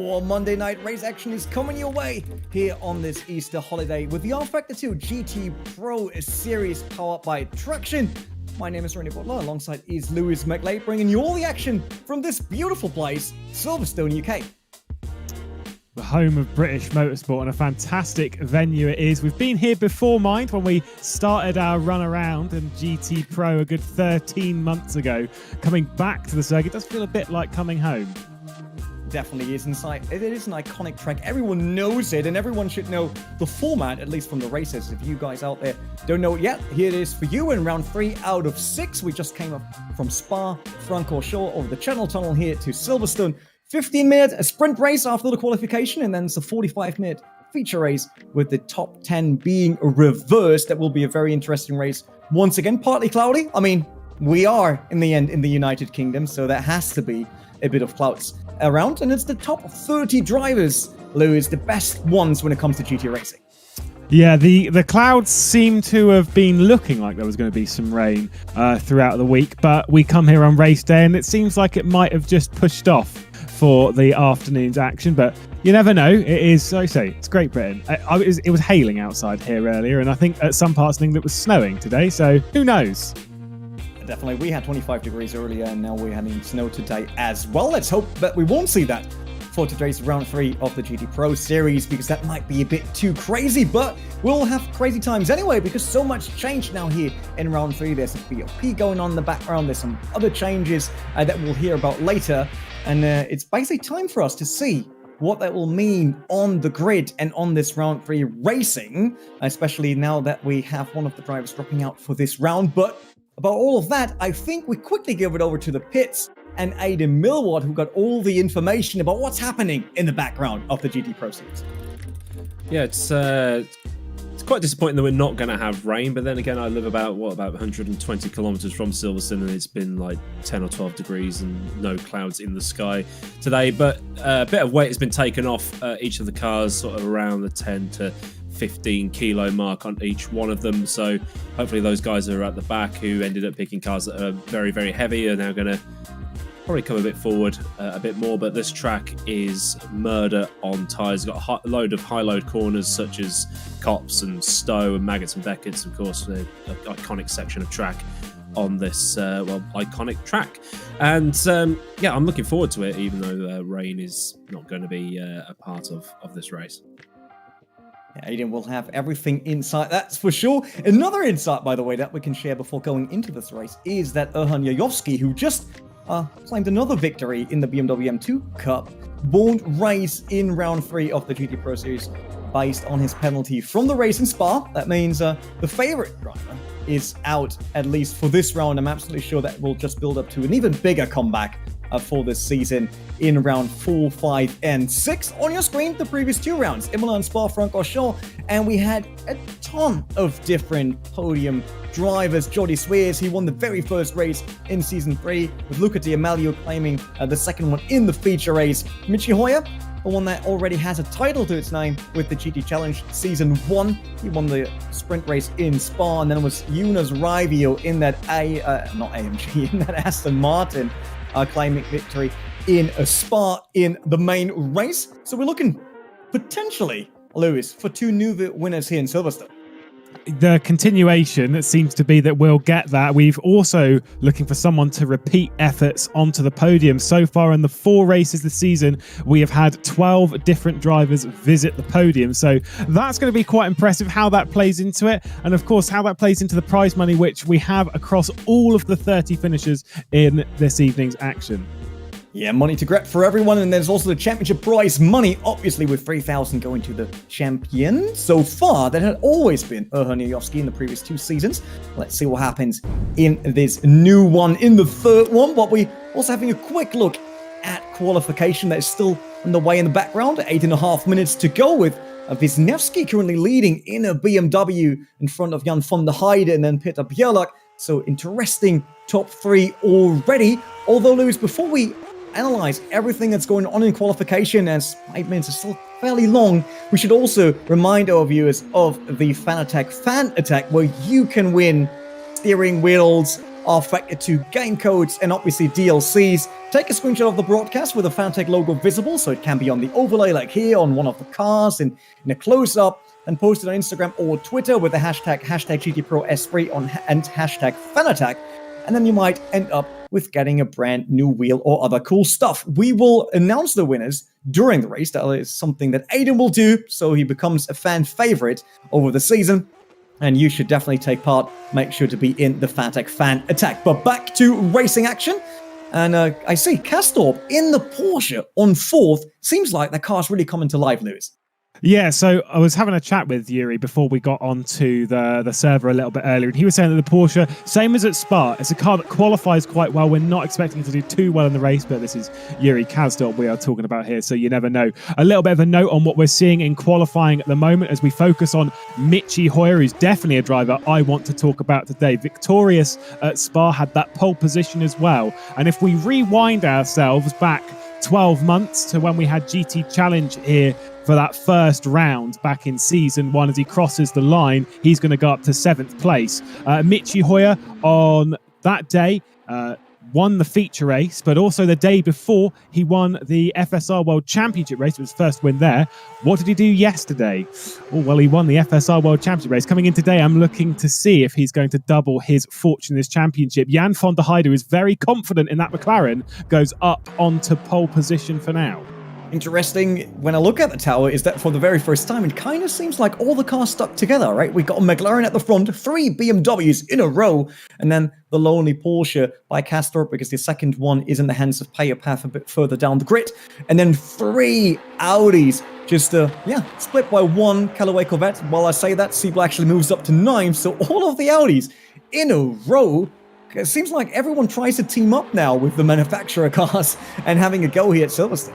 more Monday night race action is coming your way here on this Easter holiday with the rFactor 2 GT Pro Series powered by Traction. My name is Rennie Butler, alongside is Lewis McLeod, bringing you all the action from this beautiful place, Silverstone, UK. The home of British motorsport, and a fantastic venue it is. We've been here before, mind, when we started our run around and GT Pro a good 13 months ago. Coming back to the circuit does feel a bit like coming home. Definitely is inside. It is an iconic track. Everyone knows it, and everyone should know the format, at least from the races. If you guys out there don't know it yet, here it is for you in round 3 out of 6. We just came up from Spa Francorchamps over the Channel Tunnel here to Silverstone. 15-minute sprint race after the qualification, and then it's a 45-minute feature race with the top 10 being reversed. That will be a very interesting race. Once again, partly cloudy. I mean, we are in the end in the United Kingdom, so there has to be a bit of clouds around, and it's the top 30 drivers, Lewis, the best ones when it comes to GT racing. Yeah, the clouds seem to have been looking like there was going to be some rain throughout the week, but we come here on race day and it seems like it might have just pushed off for the afternoon's action, but you never know. It is, like I say, it's Great Britain. It was hailing outside here earlier, and I think at some parts it was snowing today, so who knows? Definitely, we had 25 degrees earlier, and now we're having snow today as well. Let's hope that we won't see that for today's round 3 of the GT Pro Series, because that might be a bit too crazy, but we'll have crazy times anyway, because so much change now here in round 3. There's a BOP going on in the background. There's some other changes that we'll hear about later, and it's basically time for us to see what that will mean on the grid and on this round 3 racing, especially now that we have one of the drivers dropping out for this round. But about all of that, I think we quickly give it over to the pits and Aidan Millward, who got all the information about what's happening in the background of the GT Pro Series. Yeah, it's quite disappointing that we're not going to have rain, but then again, I live about 120 kilometers from Silverstone, and it's been like 10 or 12 degrees and no clouds in the sky today. But a bit of weight has been taken off each of the cars, sort of around the 10 to 15 kilo mark on each one of them. So hopefully those guys that are at the back who ended up picking cars that are very, very heavy are now going to probably come a bit forward a bit more. But this track is murder on tyres. Got a load of high load corners such as Cops and Stowe and Maggots and Beckett's, of course, the iconic section of track on this iconic track. And yeah, I'm looking forward to it, even though rain is not going to be a part of this race. Yeah, Aidan will have everything inside, that's for sure. Another insight, by the way, that we can share before going into this race is that Erhan Yayovsky, who just claimed another victory in the BMW M2 Cup, won't race in round 3 of the GT Pro Series based on his penalty from the race in Spa. That means the favorite driver is out, at least for this round. I'm absolutely sure that will just build up to an even bigger comeback for this season in round 4, 5, and 6. On your screen, the previous 2 rounds, Imola and Spa Francorchamps, and we had a ton of different podium drivers. Jordi Swears, he won the very first race in Season 3, with Luca Amelio claiming the second one in the feature race. Michi Hoyer, the one that already has a title to its name with the GT Challenge Season 1. He won the sprint race in Spa, and then it was Jonas Raivio in that in that Aston Martin, claiming victory in a Spa in the main race. So we're looking potentially, Lewis, for 2 new winners here in Silverstone. The continuation seems to be that we'll get that. We've also looking for someone to repeat efforts onto the podium. So far in the 4 races this season, we have had 12 different drivers visit the podium. So that's going to be quite impressive how that plays into it. And of course, how that plays into the prize money, which we have across all of the 30 finishers in this evening's action. Yeah, money to grab for everyone, and there's also the championship prize money, obviously with 3,000 going to the champion. So far, that had always been Erhan Yayovsky in the previous 2 seasons. Let's see what happens in this new one, in the 3rd one. But we also having a quick look at qualification that is still underway in the background. 8.5 minutes to go, with Wisniewski currently leading in a BMW in front of Jan van der Heide and then Peter Bjerlak. So interesting top 3 already. Although, Lewis, before we analyze everything that's going on in qualification, as 8 minutes is still fairly long, we should also remind our viewers of the Fan Attack, where you can win steering wheels, rFactor to gain codes and obviously DLCs. Take a screenshot of the broadcast with the Fantech logo visible so it can be on the overlay like here on one of the cars in a close-up, and post it on Instagram or Twitter with the hashtag GTProEsprit and hashtag FanAttack, and then you might end up with getting a brand new wheel or other cool stuff. We will announce the winners during the race. That is something that Aiden will do, so he becomes a fan favorite over the season. And you should definitely take part. Make sure to be in the Fantech Fan Attack. But back to racing action. And I see Castorp in the Porsche on 4th. Seems like the car's really coming to life, Lewis. Yeah, so I was having a chat with Yuri before we got onto the server a little bit earlier, and he was saying that the Porsche, same as at Spa, it's a car that qualifies quite well. We're not expecting it to do too well in the race, but this is Yuri Kasdorp we are talking about here, so you never know. A little bit of a note on what we're seeing in qualifying at the moment as we focus on Michi Hoyer, who's definitely a driver I want to talk about today. Victorious at Spa, had that pole position as well. And if we rewind ourselves back 12 months to when we had GT Challenge here for that first round back in season 1, as he crosses the line, he's going to go up to 7th place. Michi Hoyer on that day won the feature race, but also the day before he won the FSR World Championship race. It was his first win there. What did he do yesterday? Oh, well, he won the FSR World Championship race. Coming in today, I'm looking to see if he's going to double his fortune in this championship. Jan van der Heide is very confident in that McLaren, goes up onto pole position for now. Interesting, when I look at the tower, is that for the very first time, it kind of seems like all the cars stuck together, right? We got a McLaren at the front, 3 BMWs in a row, and then the lonely Porsche by Castorp, because the second one is in the hands of Path a bit further down the grid, and then 3 Audis, just, split by 1 Callaway Corvette. While I say that, Siebel actually moves up to 9, so all of the Audis in a row. It seems like everyone tries to team up now with the manufacturer cars and having a go here at Silverstone.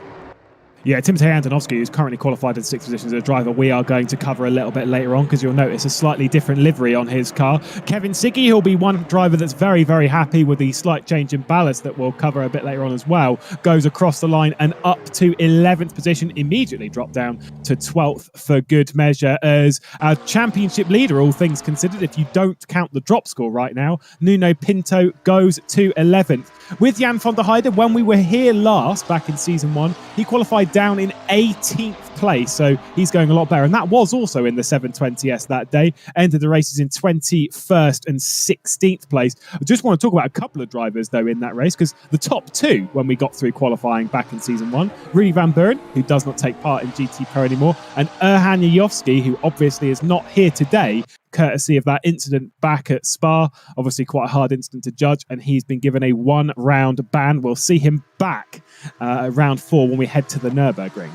Yeah, Timotej Antonovsky, who's currently qualified in 6th position as a driver, we are going to cover a little bit later on because you'll notice a slightly different livery on his car. Kevin Siggy, he'll be one driver that's very, very happy with the slight change in ballast that we'll cover a bit later on as well. Goes across the line and up to 11th position, immediately dropped down to 12th for good measure as our championship leader, all things considered, if you don't count the drop score right now. Nuno Pinto goes to 11th. With Jan van der Heide, when we were here last, back in season 1, he qualified down in 18th place, so he's going a lot better, and that was also in the 720S that day. Ended the races in 21st and 16th place. I just want to talk about a couple of drivers though in that race, because the top 2 when we got through qualifying back in season 1, Rudy Van Buren, who does not take part in GT Pro anymore, and Erhan Yayovsky, who obviously is not here today courtesy of that incident back at Spa. Obviously quite a hard incident to judge, and he's been given a 1-round ban. We'll see him back round 4 when we head to the Nürburgring.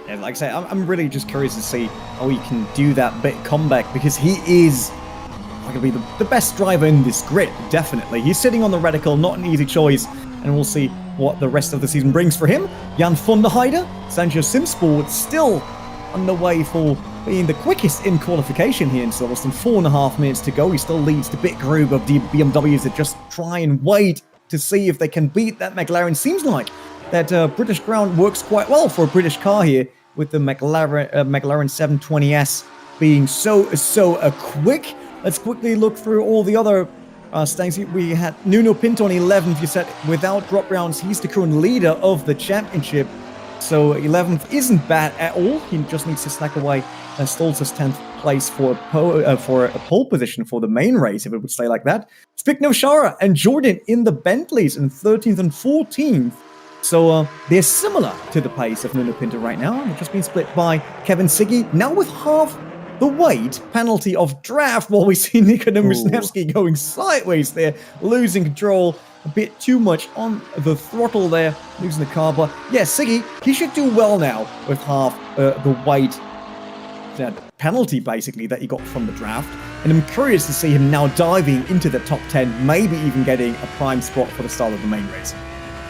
Yeah, like I say, I'm really just curious to see how he can do that bit comeback, because he is going to be the best driver in this grid, definitely. He's sitting on the radical, not an easy choice, and we'll see what the rest of the season brings for him. Jan van der Heide, Sancho Simsport, still on the way for being the quickest in qualification here in Silverstone. 4.5 minutes to go. He still leads the big group of the BMWs that just try and wait to see if they can beat that McLaren. Seems like that British ground works quite well for a British car here, with the McLaren 720S being so quick. Let's quickly look through all the other standings. We had Nuno Pinto on 11th. You said without drop rounds, he's the current leader of the championship. So 11th isn't bad at all. He just needs to snack away Stolz's 10th place for a pole position for the main race, if it would stay like that. Spigno Shara and Jordan in the Bentleys in 13th and 14th. So they're similar to the pace of Nuno Pinto right now. They've just been split by Kevin Siggy, now with half the weight penalty of draft, while we see Nico Wisniewski going sideways there, losing control a bit too much on the throttle there, losing the car. But yeah, Siggy, he should do well now with half the weight penalty, basically, that he got from the draft. And I'm curious to see him now diving into the top 10, maybe even getting a prime spot for the start of the main race.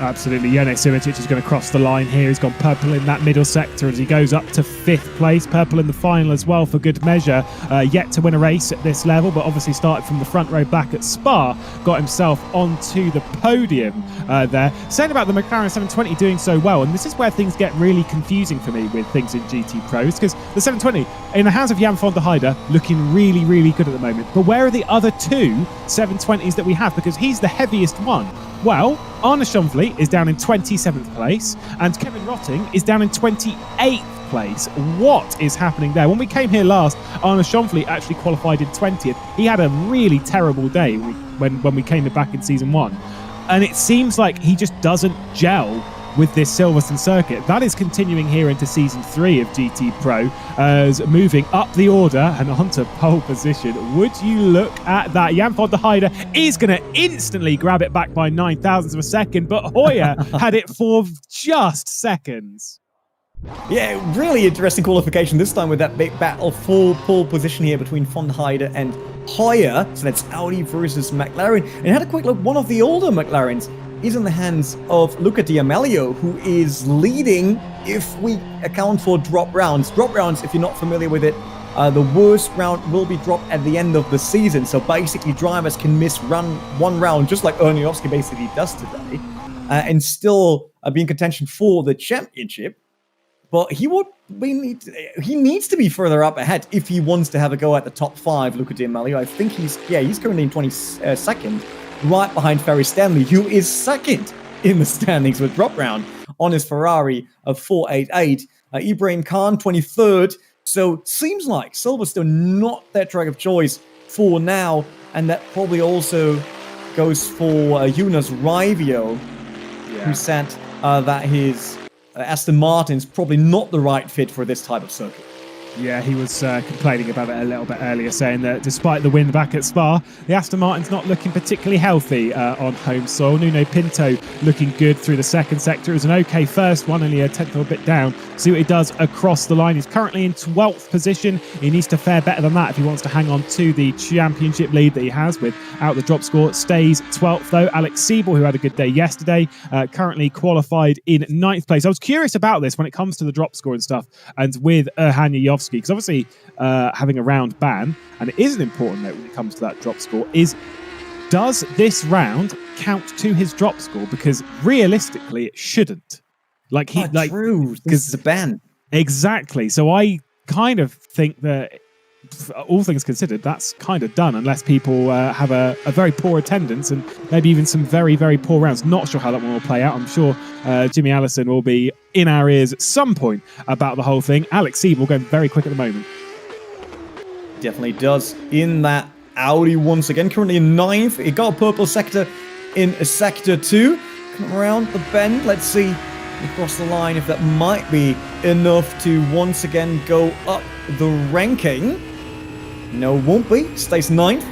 Absolutely. Jone Simičić is going to cross the line here. He's gone purple in that middle sector as he goes up to 5th place. Purple in the final as well for good measure. Yet to win a race at this level, but obviously started from the front row back at Spa. Got himself onto the podium there. Saying about the McLaren 720 doing so well, and this is where things get really confusing for me with things in GT Pros, because the 720 in the hands of Jan van der Heide looking really, really good at the moment. But where are the other two 720s that we have? Because he's the heaviest one. Well, Arne Schonfleet is down in 27th place and Kevin Rotting is down in 28th place. What is happening there? When we came here last, Arne Schonfleet actually qualified in 20th. He had a really terrible day when we came back in season 1. And it seems like he just doesn't gel with this Silverstone circuit. That is continuing here into season 3 of GT Pro, as moving up the order and onto pole position. Would you look at that? Jan van der Heide is going to instantly grab it back by 9 thousandths of a second, but Hoyer had it for just seconds. Yeah, really interesting qualification this time with that big battle for pole position here between van der Heide and Hoyer. So that's Audi versus McLaren. And had a quick look, one of the older McLarens is in the hands of Luca di Amelio, who is leading if we account for drop rounds. Drop rounds, if you're not familiar with it, the worst round will be dropped at the end of the season. So basically drivers can miss one round, just like Ernie Jovski basically does today, and still be in contention for the championship. But he needs to be further up ahead if he wants to have a go at the top 5, Luca di Amelio. I think he's currently in 22nd. Right behind Ferris Stanley, who is 2nd in the standings with drop round on his Ferrari of 488. Ibrahim Khan, 23rd. So seems like Silverstone not their track of choice for now. And that probably also goes for Jonas Raivio, who said that his Aston Martin's probably not the right fit for this type of circuit. Yeah, he was complaining about it a little bit earlier, saying that despite the win back at Spa, the Aston Martin's not looking particularly healthy on home soil. Nuno Pinto looking good through the second sector. It was an okay first one, only a tenth of a bit down. See what he does across the line. He's currently in 12th position. He needs to fare better than that if he wants to hang on to the championship lead that he has without the drop score. Stays 12th though. Alex Siebel, who had a good day yesterday, currently qualified in 9th place. I was curious about this when it comes to the drop score and stuff, and with Erhan Yayovski, because obviously having a round ban, and it is an important note when it comes to that drop score, is does this round count to his drop score? Because realistically it shouldn't. True, because it's a ban. Exactly. So I kind of think that, all things considered, that's kind of done, unless people have a very poor attendance and maybe even some very, very poor rounds. Not sure how that one will play out. I'm sure Jimmy Allison will be in our ears at some point about the whole thing. Alex Siebel going very quick at the moment. Definitely does in that Audi once again. Currently in 9th. He got a purple sector in sector 2. Come around the bend. Let's see across the line if that might be enough to once again go up the ranking. No, won't be. Stays 9th.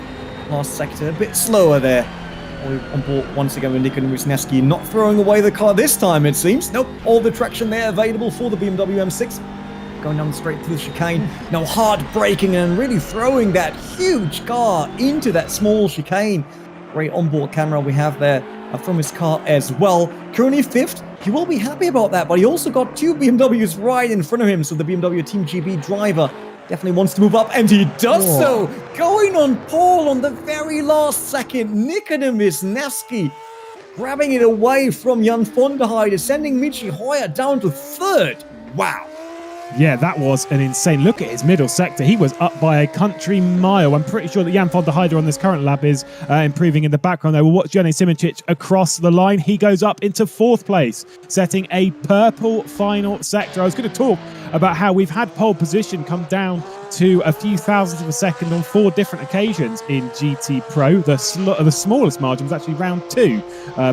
Last sector, a bit slower there. On board once again with Nico Wisniewski, not throwing away the car this time, it seems. Nope, all the traction there available for the BMW M6. Going down straight through the chicane. Now hard braking and really throwing that huge car into that small chicane. Great onboard camera we have there from his car as well. Currently 5th. He will be happy about that, but he also got 2 BMWs right in front of him, so the BMW Team GB driver definitely wants to move up, and he does so. Going on pole on the very last second. Nico Wisniewski grabbing it away from Jan van der Heide, sending Michi Hoyer down to 3rd. Wow. Yeah, that was an insane look at his middle sector. He was up by a country mile. I'm pretty sure that Jan van der Heide on this current lap is improving in the background there. We'll watch Jone Simičić across the line. He goes up into 4th place, setting a purple final sector. I was going to talk about how we've had pole position come down to a few thousandths of a second on 4 different occasions in GT Pro. The smallest margin was actually round 2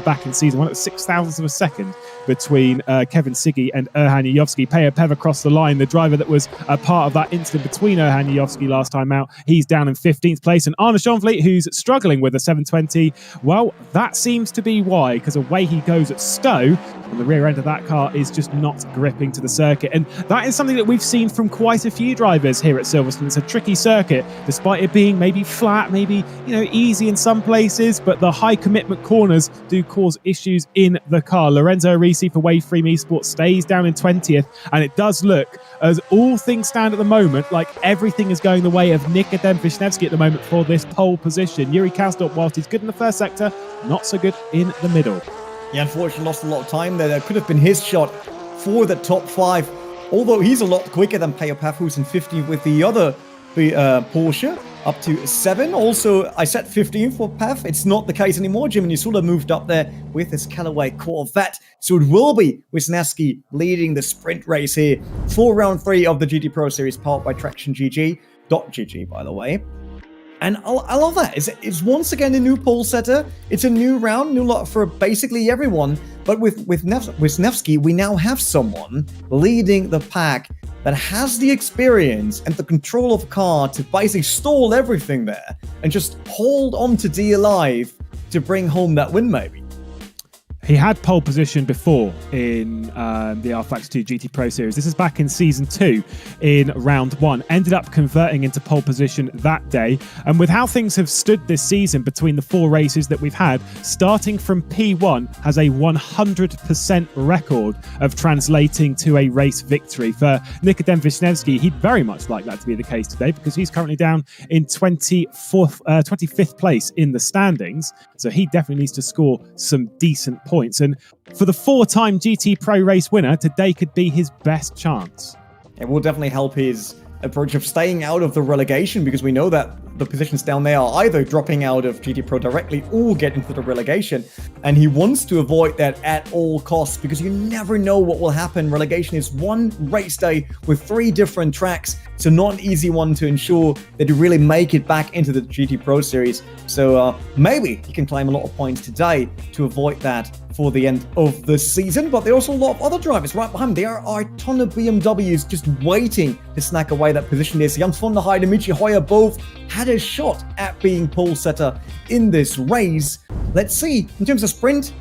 back in season 1. It was 6 thousandths of a second between Kevin Siggy and Erhan Yayovski. Pev across the line, the driver that was a part of that incident between Erhan Yayovski last time out. He's down in 15th place. And Arne Schonfleet, who's struggling with a 720, well, that seems to be why, because away he goes at Stowe. and the rear end of that car is just not gripping to the circuit. And that is something that we've seen from quite a few drivers here at Silverstone. It's a tricky circuit, despite it being maybe flat, maybe easy in some places, but the high commitment corners do cause issues in the car. Lorenzo Arisi for Wave Freem Esports stays down in 20th, and it does look, as all things stand at the moment, like everything is going the way of Nikodem Wisniewski at the moment for this pole position. Yuri Kasdorp, whilst he's good in the first sector, not so good in the middle. He unfortunately lost a lot of time there. That could have been his shot for the top 5, although he's a lot quicker than Peo Paf, who's in 15th with the other Porsche, up to 7. Also, I set 15 for Paf. It's not the case anymore. Jim Nisula moved up there with his Callaway Corvette. So it will be Wisniewski leading the sprint race here for round 3 of the GT Pro Series, powered by Traction GG, by the way. And I love that. It's once again a new pole setter. It's a new round, new lot for basically everyone. But with Wisniewski, we now have someone leading the pack that has the experience and the control of the car to basically stall everything there and just hold on to D alive to bring home that win, maybe. He had pole position before in the rFactor 2 GT Pro Series. This is back in Season 2 in Round 1. Ended up converting into pole position that day. And with how things have stood this season between the 4 races that we've had, starting from P1 has a 100% record of translating to a race victory. For Nikodem Wisniewski, he'd very much like that to be the case today, because he's currently down in 25th place in the standings. So he definitely needs to score some decent points. And for the 4-time GT Pro race winner, today could be his best chance. It will definitely help his approach of staying out of the relegation, because we know that the positions down there are either dropping out of GT Pro directly or get into the relegation. And he wants to avoid that at all costs, because you never know what will happen. Relegation is one race day with 3 different tracks. So not an easy one to ensure that you really make it back into the GT Pro Series. So maybe he can claim a lot of points today to avoid that for the end of the season. But there are also a lot of other drivers right behind him. There are a ton of BMWs just waiting to snack away that position there. So Jan van der Heijden, Michi Hoyer both had a shot at being pole setter in this race. Let's see, in terms of sprint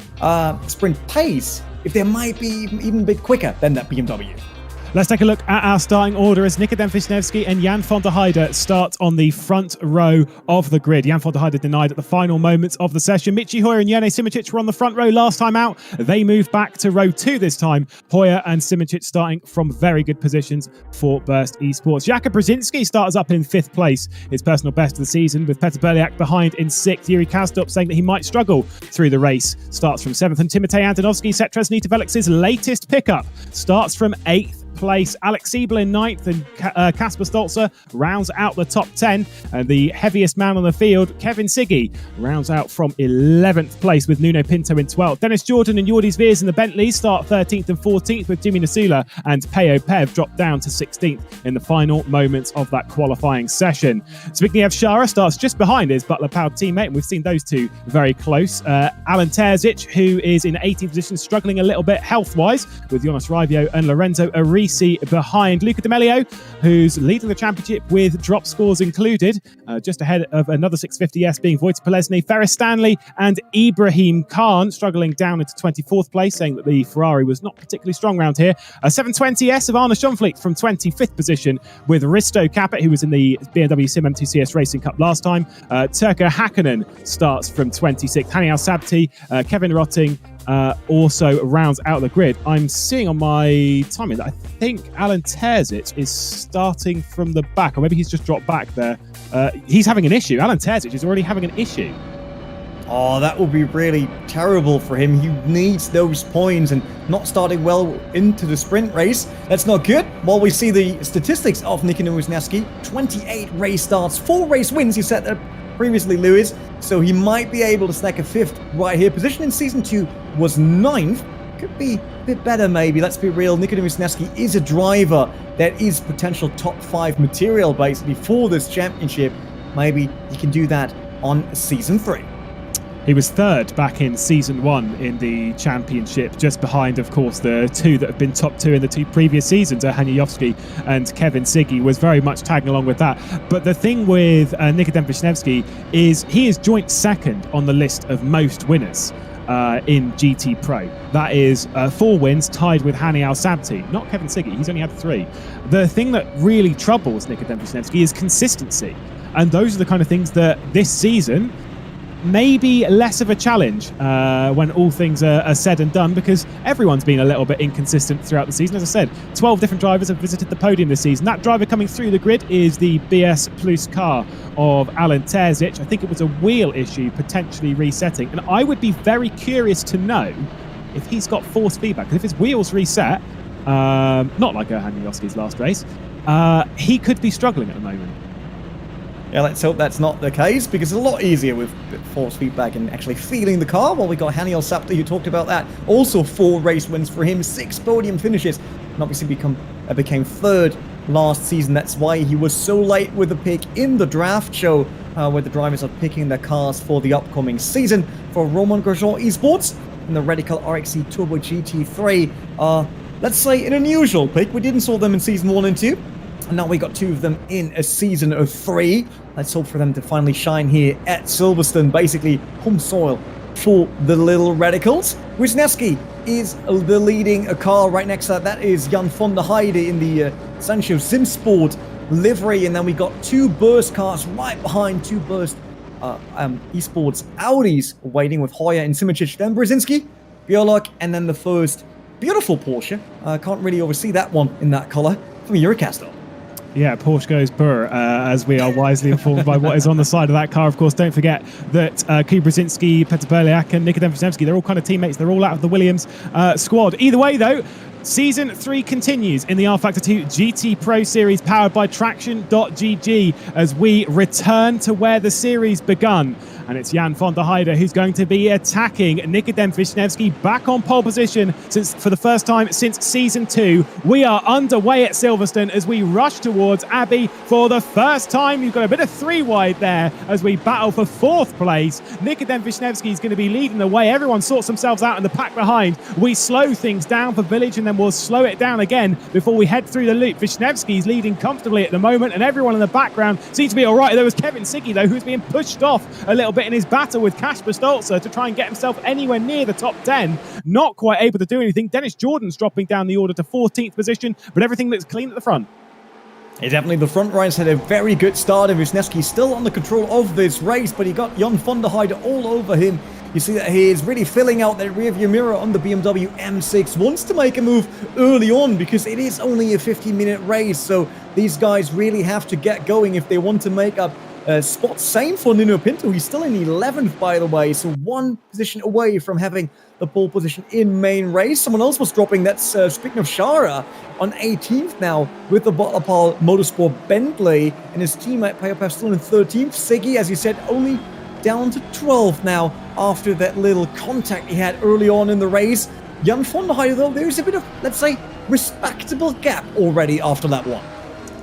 pace, if they might be even a bit quicker than that BMW. Let's take a look at our starting order as Nikodem Wisniewski and Jan van der Heijden start on the front row of the grid. Jan van der Heijden denied at the final moments of the session. Michi Hoyer and Jene Simoncic were on the front row last time out. They moved back to row 2 this time. Hoyer and Simoncic starting from very good positions for Burst Esports. Jakub Brzezinski starts up in 5th place, his personal best of the season, with Petr Berliak behind in 6th. Yuri Kasdorp saying that he might struggle through the race, starts from 7th. And Timotej Antonovski, Setras Nitavelix's latest pickup, starts from 8th place. Alex Siebel in 9th, and Kasper Stolzer rounds out the top 10. And the heaviest man on the field, Kevin Siggy, rounds out from 11th place with Nuno Pinto in 12th. Dennis Jordan and Jordi Sveers in the Bentleys start 13th and 14th, with Jimmy Nasula and Peo Pev drop down to 16th in the final moments of that qualifying session. Zbigniew Szara starts just behind his Butler-powered teammate, and we've seen those two very close. Alan Terzic, who is in 18th position, struggling a little bit health-wise, with Jonas Raivio and Lorenzo Arisi behind. Luca D'Amelio, who's leading the championship with drop scores included, just ahead of another 650S being Wojciech Polesny. Ferris Stanley and Ibrahim Khan struggling down into 24th place, saying that the Ferrari was not particularly strong round here. A 720S of Arne Schonfleet from 25th position, with Risto Capet, who was in the BMW Sim M2CS Racing Cup last time. Turko Hakkinen starts from 26th. Hani Al-Sabti, Kevin Rotting also rounds out the grid. I'm seeing on my timing that I think Alan Terzic is starting from the back, or maybe he's just dropped back there. He's having an issue. Alan Terzic is already having an issue. Oh, that would be really terrible for him. He needs those points, and not starting well into the sprint race. That's not good. While we see the statistics of Nikodem Wisniewski, 28 race starts, 4 race wins. You said that previously, Lewis. So he might be able to snack a 5th right here. Position in Season 2 was 9th. Could be a bit better, maybe. Let's be real. Nikodem Wisniewski is a driver that is potential top 5 material, basically, for this championship. Maybe he can do that on Season 3. He was 3rd back in Season 1 in the championship, just behind, of course, the 2 that have been top 2 in the 2 previous seasons. Hani Jovski and Kevin Siggy was very much tagging along with that. But the thing with Nikodem Wisniewski is he is joint 2nd on the list of most winners. in GT Pro. That is 4 wins, tied with Hani Al-Sabti, not Kevin Siggy. He's only had 3. The thing that really troubles Nikodem Wisniewski is consistency. And those are the kind of things that this season may be less of a challenge when all things are said and done, because everyone's been a little bit inconsistent throughout the season. As I said, 12 different drivers have visited the podium this season. That driver coming through the grid is the BS Plus car of Alan Terzic. I think it was a wheel issue potentially resetting, and I would be very curious to know if he's got force feedback. Because if his wheels reset, not like Erhan Wisniewski's last race, he could be struggling at the moment. Yeah, let's hope that's not the case, because it's a lot easier with force feedback and actually feeling the car. Well, we got Hani Al-Sabti, who talked about that. Also 4 race wins for him, 6 podium finishes, and obviously became 3rd last season. That's why he was so late with the pick in the draft show, where the drivers are picking their cars for the upcoming season. For Romain Grosjean Esports and the Radical RXC Turbo GT3, let's say an unusual pick. We didn't saw them in season 1 and 2. And now we got 2 of them in a season of 3. Let's hope for them to finally shine here at Silverstone, basically home soil for the little radicals. Wisniewski is the leading car. Right next to that, that is Jan van der Heide in the Sancho Simsport livery. And then we got 2 burst cars right behind, 2 burst esports Audis waiting with Hoyer and Simicic. Then Brzezinski, Biolog, and then the first beautiful Porsche. Can't really oversee that one in that color from Eurocastle. Yeah, Porsche goes burr, as we are wisely informed by what is on the side of that car. Of course, don't forget that Kuba Brzezinski, Petr Berliak and Nikodem Wisniewski, they're all kind of teammates. They're all out of the Williams squad. Either way, though, Season 3 continues in the rFactor 2 GT Pro Series, powered by Traction.gg, as we return to where the series begun. And it's Jan van der Heide who's going to be attacking Nikodem Wisniewski, back on pole position for the first time since Season 2. We are underway at Silverstone as we rush towards Abbey for the first time. You've got a bit of 3 wide there as we battle for 4th place. Nikodem Wisniewski is going to be leading the way. Everyone sorts themselves out in the pack behind. We slow things down for Village, and then we'll slow it down again before we head through the loop. Wisniewski is leading comfortably at the moment, and everyone in the background seems to be all right. There was Kevin Siggy, though, who's being pushed off a little bit in his battle with Kasper Stolzer to try and get himself anywhere near the top 10. Not quite able to do anything. Dennis Jordan's dropping down the order to 14th position, but everything looks clean at the front. Yeah, definitely the front runners had a very good start, and Wisniewski still on the control of this race, but he got Jan van der Heide all over him. You see that he is really filling out that rearview mirror on the BMW M6. Wants to make a move early on because it is only a 50-minute race, so these guys really have to get going if they want to make up spot. Same for Nuno Pinto. He's still in 11th, by the way, so 1 position away from having the pole position in main race. Someone else was dropping. That's speaking of Shara, on 18th now with the Butlerpal Motorsport Bentley, and his teammate Payopef still in 13th. Siggy, as you said, only down to 12th now after that little contact he had early on in the race. Jan van der Heide, though, there's a bit of, let's say, respectable gap already after that one.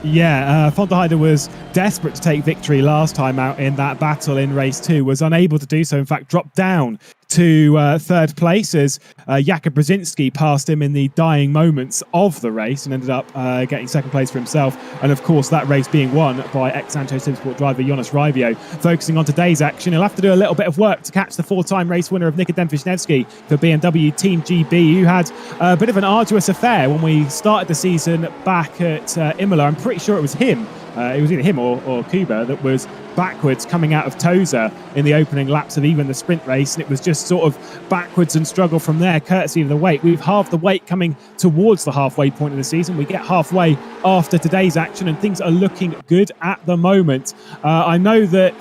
Yeah, van der Heide was desperate to take victory last time out in that battle in race 2, was unable to do so, in fact dropped down to 3rd place as Jakub Brzezinski passed him in the dying moments of the race and ended up getting 2nd place for himself. And of course that race being won by ex-Sancho Simsport driver Jonas Raivio. Focusing on today's action, he'll have to do a little bit of work to catch the 4-time race winner of Nikodem Wisniewski for BMW Team GB, who had a bit of an arduous affair when we started the season back at Imola. I'm pretty sure it was him. It was either him or Kuba that was backwards coming out of Tosa in the opening laps of even the sprint race, and it was just sort of backwards and struggle from there, courtesy of the weight. We've halved the weight coming towards the halfway point of the season. We get halfway after today's action, and things are looking good at the moment. I know that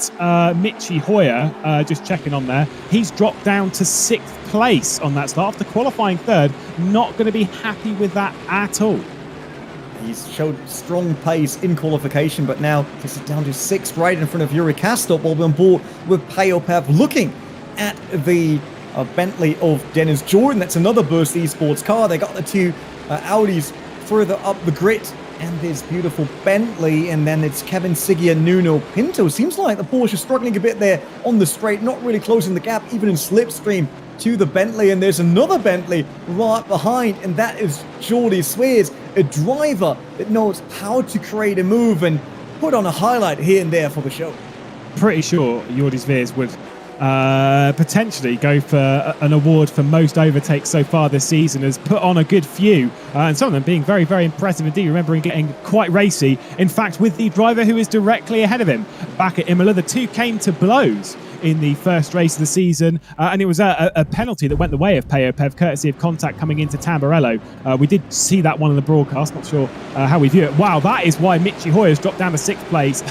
Michi Hoyer, just checking on there, he's dropped down to 6th place on that start after qualifying 3rd. Not going to be happy with that at all. He's showed strong pace in qualification, but now this is down to 6th, right in front of Yuri Kastor. While we're on board with Payopef, looking at the Bentley of Dennis Jordan. That's another Burst Esports car. They got the 2 Audis further up the grid, and this beautiful Bentley, and then it's Kevin Siggy and Nuno Pinto. Seems like the Porsche is struggling a bit there on the straight, not really closing the gap, even in slipstream to the Bentley. And there's another Bentley right behind, and that is Jordi Swears, a driver that knows how to create a move and put on a highlight here and there for the show. Pretty sure Jordi Swears would potentially go for an award for most overtakes so far this season, has put on a good few, and some of them being very, very impressive indeed. Remember him getting quite racy. In fact, with the driver who is directly ahead of him back at Imola, the two came to blows in the first race of the season, and it was a penalty that went the way of Peo Pev, courtesy of contact coming into Tamburello. We did see that one in the broadcast, not sure how we view it. Wow, that is why Michi Hoyer's dropped down to 6th place.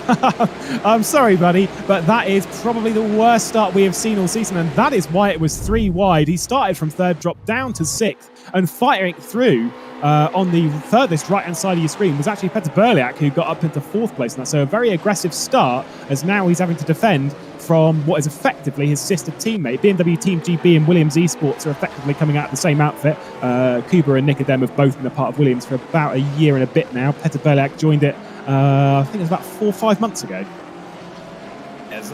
I'm sorry, buddy, but that is probably the worst start we have seen all season, and that is why it was 3 wide. He started from 3rd, dropped down to 6th, and fighting through on the furthest right-hand side of your screen was actually Petr Berliak, who got up into 4th place. And that's a very aggressive start, as now he's having to defend from what is effectively his sister teammate. BMW Team GB and Williams Esports are effectively coming out of the same outfit. Kuba and Nicodem have both been a part of Williams for about a year and a bit now. Petr Berliak joined it, I think it was about 4 or 5 months ago.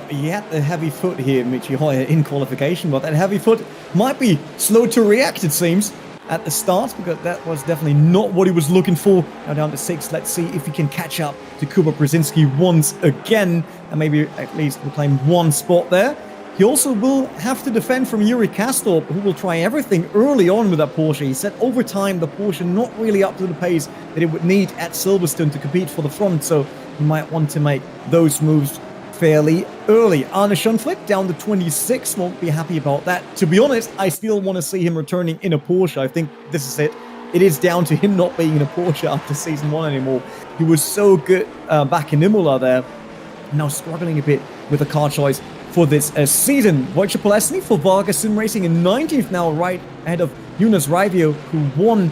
He had the heavy foot here, Michi Hoyer, in qualification, but that heavy foot might be slow to react, it seems, at the start, because that was definitely not what he was looking for. Now down to 6th, let's see if he can catch up to Kuba Brzezinski once again, and maybe at least reclaim 1 spot there. He also will have to defend from Yuri Kastorp, who will try everything early on with that Porsche. He said over time the Porsche not really up to the pace that it would need at Silverstone to compete for the front, so he might want to make those moves fairly early. Arne Schonflick down to 26, won't be happy about that. To be honest, I still want to see him returning in a Porsche. I think this is it. It is down to him not being in a Porsche after season 1 anymore. He was so good back in Imola there. Now struggling a bit with the car choice for this season. Wojciech Polesny for Varga Sim Racing in 19th now, right ahead of Jonas Raivio, who won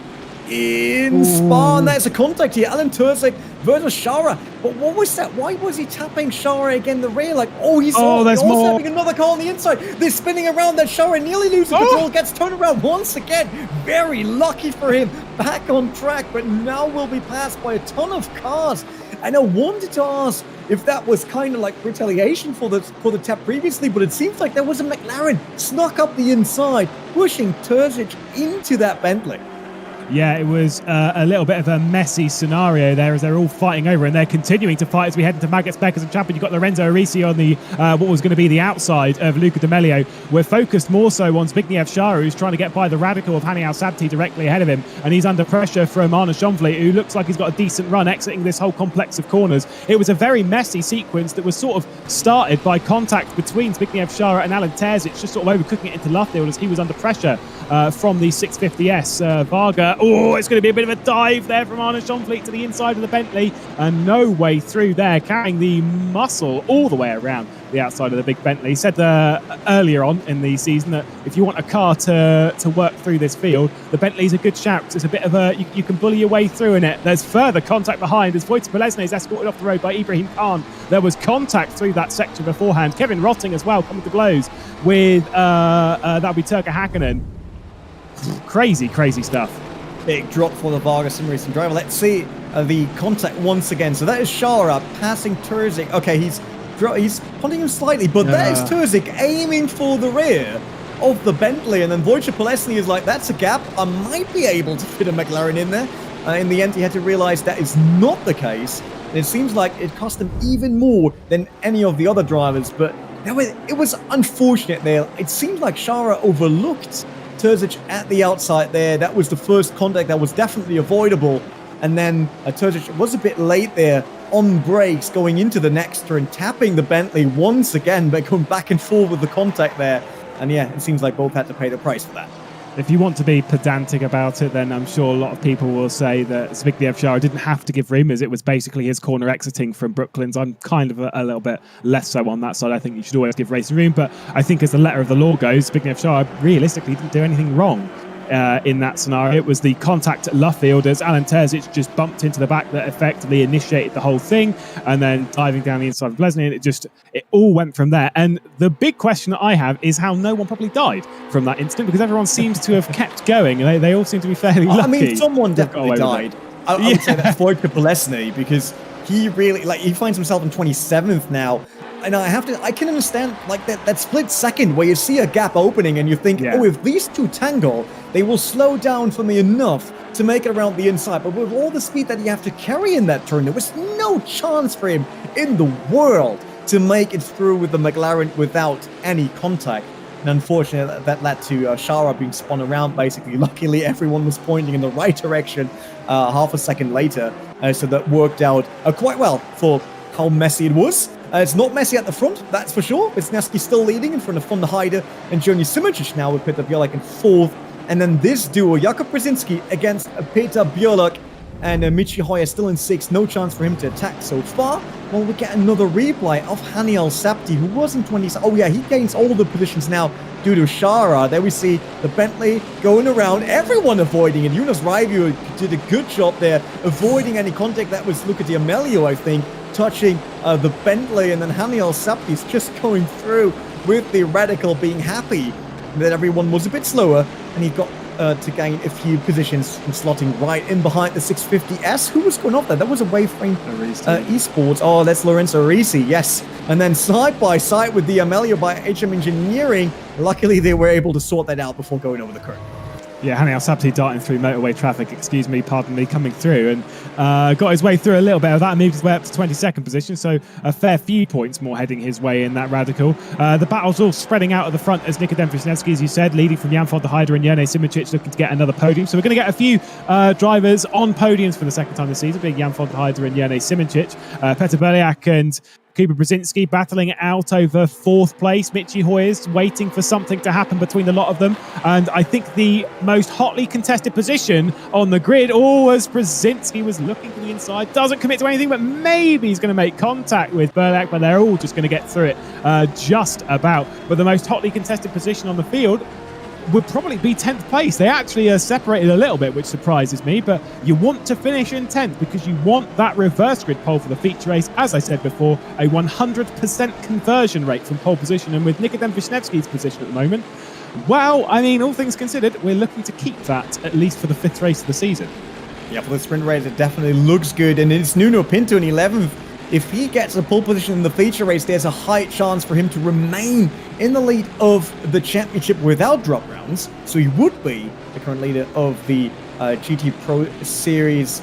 in Spa, and there's a contact here. Alan Turzak versus Shara. But what was that? Why was he tapping Shara again the rear? Like, he's also having another car on the inside. They're spinning around that Shara, nearly losing control, gets turned around once again. Very lucky for him. Back on track, but now will be passed by a ton of cars. And I wanted to ask if that was kind of like retaliation for the tap previously, but it seems like there was a McLaren snuck up the inside, pushing Turzic into that Bentley. Yeah, it was a little bit of a messy scenario there as they're all fighting over, and they're continuing to fight as we head into Maggots Beckers and Champion. You've got Lorenzo Arisi on the what was going to be the outside of Luca D'Amelio. We're focused more so on Zbigniew Shara, who's trying to get by the Radical of Hani Al-Sabti directly ahead of him, and he's under pressure from Arne Schonfliet, who looks like he's got a decent run exiting this whole complex of corners. It was a very messy sequence that was sort of started by contact between Zbigniew Shara and Alan Terzic, just sort of overcooking it into Luffield as he was under pressure from the 650S. Varga, it's going to be a bit of a dive there from Arne Schonfliet to the inside of the Bentley, and no way through there, carrying the muscle all the way around the outside of the big Bentley. He said earlier on in the season that if you want a car to work through this field, the Bentley's a good shout, because it's a bit of a, you can bully your way through in it. There's further contact behind as Wojciech Polesny is escorted off the road by Ibrahim Khan. There was contact through that section beforehand. Kevin Rotting as well coming to blows with, that'll be Turka Hakkinen. Crazy stuff. Big drop for the Varga Sim Racing driver. Let's see the contact once again. So that is Shara passing Turzik. Okay, he's punting him slightly, but that is Turzik aiming for the rear of the Bentley, and then Wojciech Polesny is like, that's a gap. I might be able to fit a McLaren in there. In the end, he had to realize that is not the case. And it seems like it cost him even more than any of the other drivers, but it was unfortunate there. It seemed like Shara overlooked Turzic at the outside there. That was the first contact that was definitely avoidable. And then Turzic was a bit late there on brakes going into the next turn, tapping the Bentley once again, but going back and forth with the contact there. And yeah, it seems like both had to pay the price for that. If you want to be pedantic about it, then I'm sure a lot of people will say that Zbigniew Shara didn't have to give room, as it was basically his corner exiting from Brooklands. I'm kind of a little bit less so on that side. I think you should always give racing room, but I think as the letter of the law goes, Zbigniew Shara realistically didn't do anything wrong in that scenario. It was the contact at Luffield as Alan Terzic just bumped into the back that effectively initiated the whole thing, and then diving down the inside of Lesney, and it all went from there. And the big question that I have is how no one probably died from that incident, because everyone seems to have kept going. They all seem to be fairly lucky. I mean, someone definitely died. I would say that's Wojciech Polesny, because he really, he finds himself in 27th now. And I can understand that split second where you see a gap opening and you think, if these two tangle, they will slow down for me enough to make it around the inside. But with all the speed that you have to carry in that turn, there was no chance for him in the world to make it through with the McLaren without any contact. And unfortunately, that led to Shara being spun around, basically. Luckily, everyone was pointing in the right direction half a second later. So that worked out quite well for how messy it was. It's not messy at the front, that's for sure. Wisniewski still leading in front of Von der Heide and Joni Simoncic now with Peter Biolak in 4th. And then this duo, Jakub Brzezinski against Peter Biolak, and Michi Hoyer still in 6th. No chance for him to attack so far. Well, we get another replay of Haniel Sapti, who was in 20th. Oh yeah, he gains all the positions now due to Shara. There we see the Bentley going around, everyone avoiding it. Jonas Raivio did a good job there, avoiding any contact. That was Luca Di Amelio, I think, touching the Bentley, and then Haniel Sapti is just going through with the Radical, being happy that everyone was a bit slower, and he got to gain a few positions and slotting right in behind the 650S. Who was going off there? That was a Waveframe Esports. Oh, that's Lorenzo Risi, yes. And then side by side with the Amelio by HM Engineering. Luckily, they were able to sort that out before going over the curb. Yeah, Haniel Sapti darting through motorway traffic, pardon me, coming through, and got his way through a little bit of that and moved his way up to 22nd position, so a fair few points more heading his way in that Radical. The battle's all spreading out at the front as Nikodem Wisniewski, as you said, leading from Jan von der Heide and Jone Simoncic, looking to get another podium. So we're going to get a few drivers on podiums for the second time this season, being Jan von der Heide and Jone Simoncic. Peter Berliak and Kuba Brzezinski battling it out over 4th place. Michi Hoyer's waiting for something to happen between the lot of them. And I think the most hotly contested position on the grid, as Brzezinski was looking to the inside, doesn't commit to anything, but maybe he's going to make contact with Berliak, but they're all just going to get through it just about. But the most hotly contested position on the field would probably be 10th place. They actually are separated a little bit, which surprises me, but you want to finish in 10th because you want that reverse grid pole for the feature race. As I said before, a 100% conversion rate from pole position, and with Nikodem Wisniewski's position at the moment, well, I mean, all things considered, we're looking to keep that at least for the 5th race of the season. Yeah, for the sprint race, it definitely looks good, and it's Nuno Pinto in 11th. If he gets a pole position in the feature race, there's a high chance for him to remain in the lead of the championship without drop rounds. So he would be the current leader of the GT Pro Series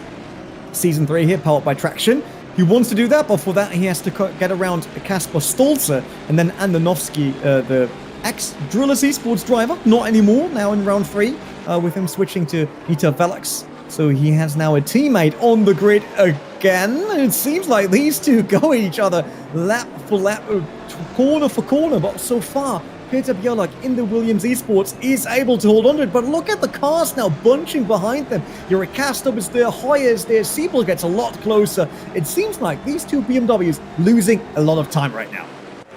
Season 3 here, powered by Traction. He wants to do that, but for that he has to get around Kasper Stolze and then Andonovski, the ex-Drillers Esports driver, not anymore, now in round 3, with him switching to Nita Velux. So he has now a teammate on the grid again. It seems like these two go at each other lap for lap, corner for corner. But so far, Peter Biolak in the Williams Esports is able to hold on to it. But look at the cars now bunching behind them. Yuri Kastrup is there, Hoyer is there, Siebel gets a lot closer. It seems like these two BMWs losing a lot of time right now.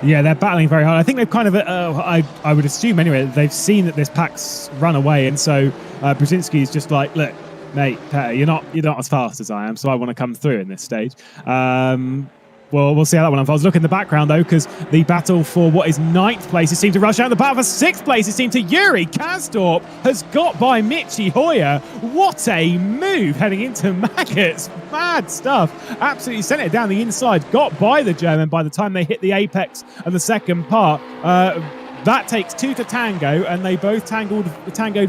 Yeah, they're battling very hard. I think they've kind of, I would assume anyway, they've seen that this pack's run away. And so Brzezinski is just like, look, mate, you're not as fast as I am, so I want to come through in this stage. Well, we'll see how that one unfolds. Look in the background, though, because the battle for what is 9th place, it seemed to rush out. The battle for 6th place, it seemed to Yuri Kastorp has got by Michi Hoyer. What a move heading into Maggots. Mad stuff. Absolutely sent it down the inside. Got by the German by the time they hit the apex of the second part. That takes 2 to tango, and they both tangoed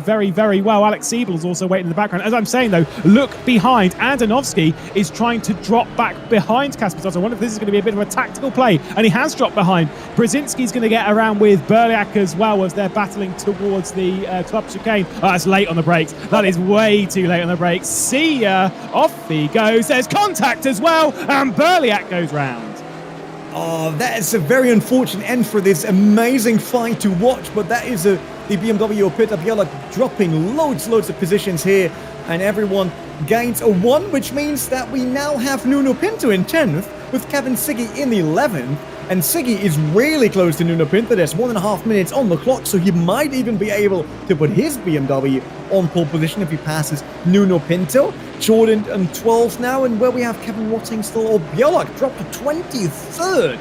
very, very well. Alex Siebel is also waiting in the background. As I'm saying, though, look behind. Andonovski is trying to drop back behind Kasper Stolze. I wonder if this is going to be a bit of a tactical play, and he has dropped behind. Brzezinski's going to get around with Berliak as well as they're battling towards the club chicane. Oh, that's late on the brakes. That is way too late on the brakes. See ya. Off he goes. There's contact as well, and Berliak goes round. Oh, that is a very unfortunate end for this amazing fight to watch, but that is the BMW of Peter Biolak dropping loads of positions here, and everyone gains a 1, which means that we now have Nuno Pinto in 10th, with Kevin Siggy in 11th, and Siggy is really close to Nuno Pinto. There's 1.5 minutes on the clock, so he might even be able to put his BMW on pole position if he passes Nuno Pinto. Jordan on 12th now, and where we have Kevin Watting still, or Biolak dropped to 23rd.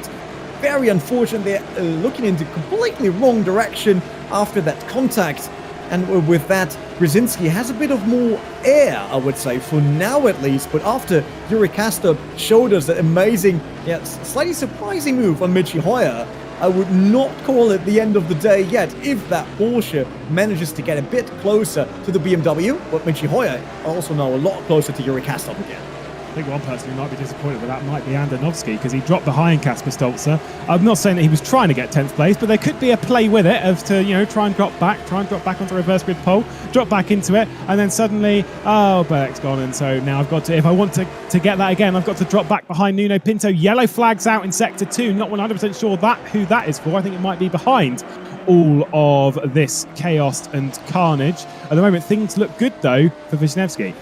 Very unfortunate. They're looking into completely wrong direction after that contact. And with that, Brzezinski has a bit of more air, I would say, for now at least. But after Yuri Kastorp showed us that amazing, slightly surprising move on Michi Hoyer, I would not call it the end of the day yet if that Porsche manages to get a bit closer to the BMW. But Michi Hoyer also now a lot closer to Yuri Kastorp again. I think one person who might be disappointed with that might be Andonovski, because he dropped behind Kasper Stolzer. I'm not saying that he was trying to get 10th place, but there could be a play with it of to, try and drop back onto reverse grid pole, drop back into it, and then suddenly, Berg's gone, and so now I've got to, if I want to get that again, I've got to drop back behind Nuno Pinto. Yellow flags out in sector 2, not 100% sure who that is for. I think it might be behind all of this chaos and carnage. At the moment, things look good though for Wisniewski.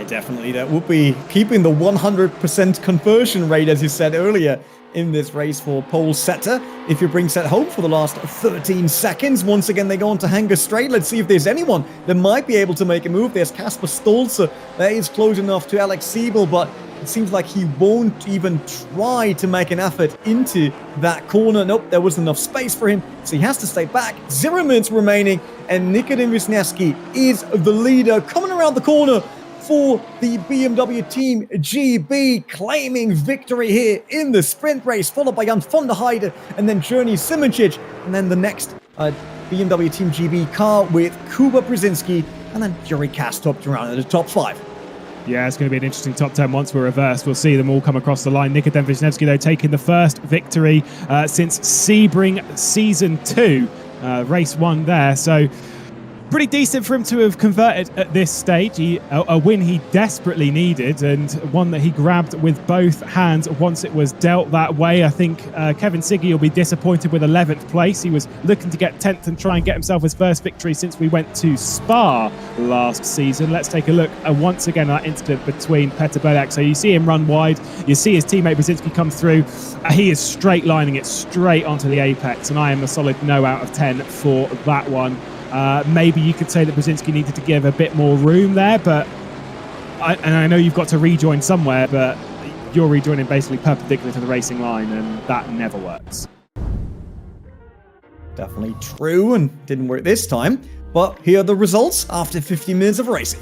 Definitely, that would be keeping the 100% conversion rate, as you said earlier, in this race for pole setter. If you bring set home for the last 13 seconds, once again they go on to Hanger Straight. Let's see if there's anyone that might be able to make a move. There's Kasper Stolzer. That is close enough to Alex Siebel, but it seems like he won't even try to make an effort into that corner. Nope, there wasn't enough space for him, so he has to stay back. 0 minutes remaining, and Nikodem Wisniewski is the leader coming around the corner for the BMW Team GB, claiming victory here in the sprint race, followed by Jan van der Heide and then Journey Simoncic, and then the next BMW Team GB car with Kuba Brzezinski and then Yuri Kastrup to round in the top 5. Yeah, it's going to be an interesting top 10 once we're reversed. We'll see them all come across the line. Nikodem Wisniewski, though, taking the first victory since Sebring Season 2. Race 1 there, so pretty decent for him to have converted at this stage. A win he desperately needed, and one that he grabbed with both hands once it was dealt that way. I think Kevin Siggy will be disappointed with 11th place. He was looking to get 10th and try and get himself his first victory since we went to Spa last season. Let's take a look once again at that incident between Peter Boliak. So you see him run wide, you see his teammate Brzezinski come through. He is straight lining it straight onto the apex, and I am a solid no out of 10 for that one. Maybe you could say that Brzezinski needed to give a bit more room there, but I know you've got to rejoin somewhere, but you're rejoining basically perpendicular to the racing line, and that never works. Definitely true, and didn't work this time. But here are the results after 50 minutes of racing.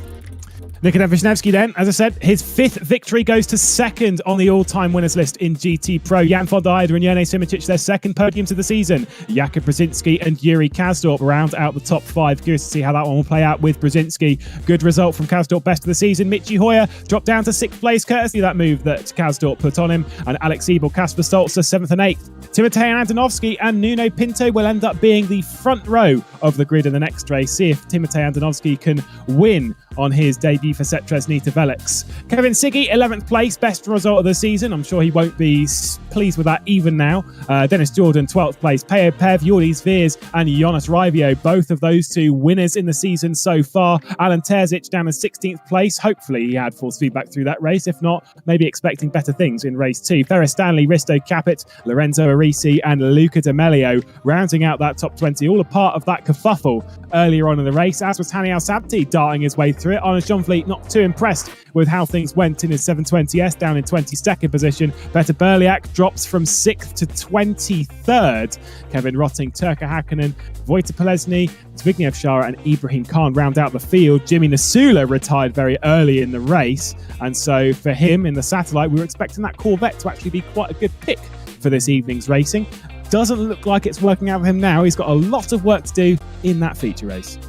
Nikodem Wisniewski then, as I said, his 5th victory goes to 2nd on the all-time winners list in GT Pro. Jan van der Heide and Jone Simoncic, their 2nd podiums of the season. Jakub Brzezinski and Yuri Kastrup round out the top 5. Curious to see how that one will play out with Brzezinski. Good result from Kastrup, best of the season. Michi Hoyer dropped down to 6th place, courtesy of that move that Kastrup put on him. And Alex Siebel, Kasper Stolzer, 7th and 8th. Timotej Andonovski and Nuno Pinto will end up being the front row of the grid in the next race. See if Timotej Andonovski can win on his debut for Cetres Nita Velix. Kevin Siggy, 11th place, best result of the season. I'm sure he won't be pleased with that even now. Dennis Jordan, 12th place. Peo Pev, Yordis Veers and Jonas Raivio, both of those two winners in the season so far. Alan Terzic down in 16th place. Hopefully he had full speed back through that race. If not, maybe expecting better things in race 2. Ferris Stanley, Risto Capit, Lorenzo Arisi and Luca D'Amelio rounding out that top 20, all a part of that kerfuffle earlier on in the race, as was Hani Al-Sabti darting his way through it. Arnold Jeanvliet not too impressed with how things went in his 720S, down in 22nd position. Peter Boliak drops from 6th to 23rd. Kevin Rotting, Turka Hakkinen, Wojtek Polesny, Zbigniew Szara and Ibrahim Khan round out the field. Jimmy Nasula retired very early in the race, and so for him in the satellite, we were expecting that Corvette to actually be quite a good pick for this evening's racing. Doesn't look like it's working out for him now. He's got a lot of work to do in that feature race.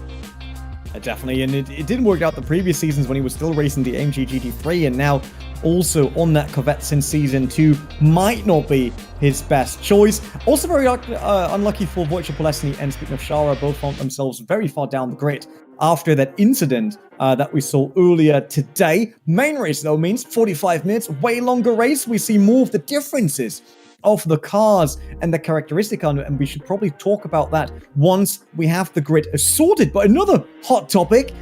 Definitely, and it didn't work out the previous seasons when he was still racing the AMG GT3, and now also on that Corvette since Season 2 might not be his best choice. Also very unlucky for Wojciech Polesny and Zbigniew Szara, both found themselves very far down the grid after that incident that we saw earlier today. Main race, though, means 45 minutes, way longer race. We see more of the differences of the cars and the characteristic, and we should probably talk about that once we have the grid sorted. But another hot topic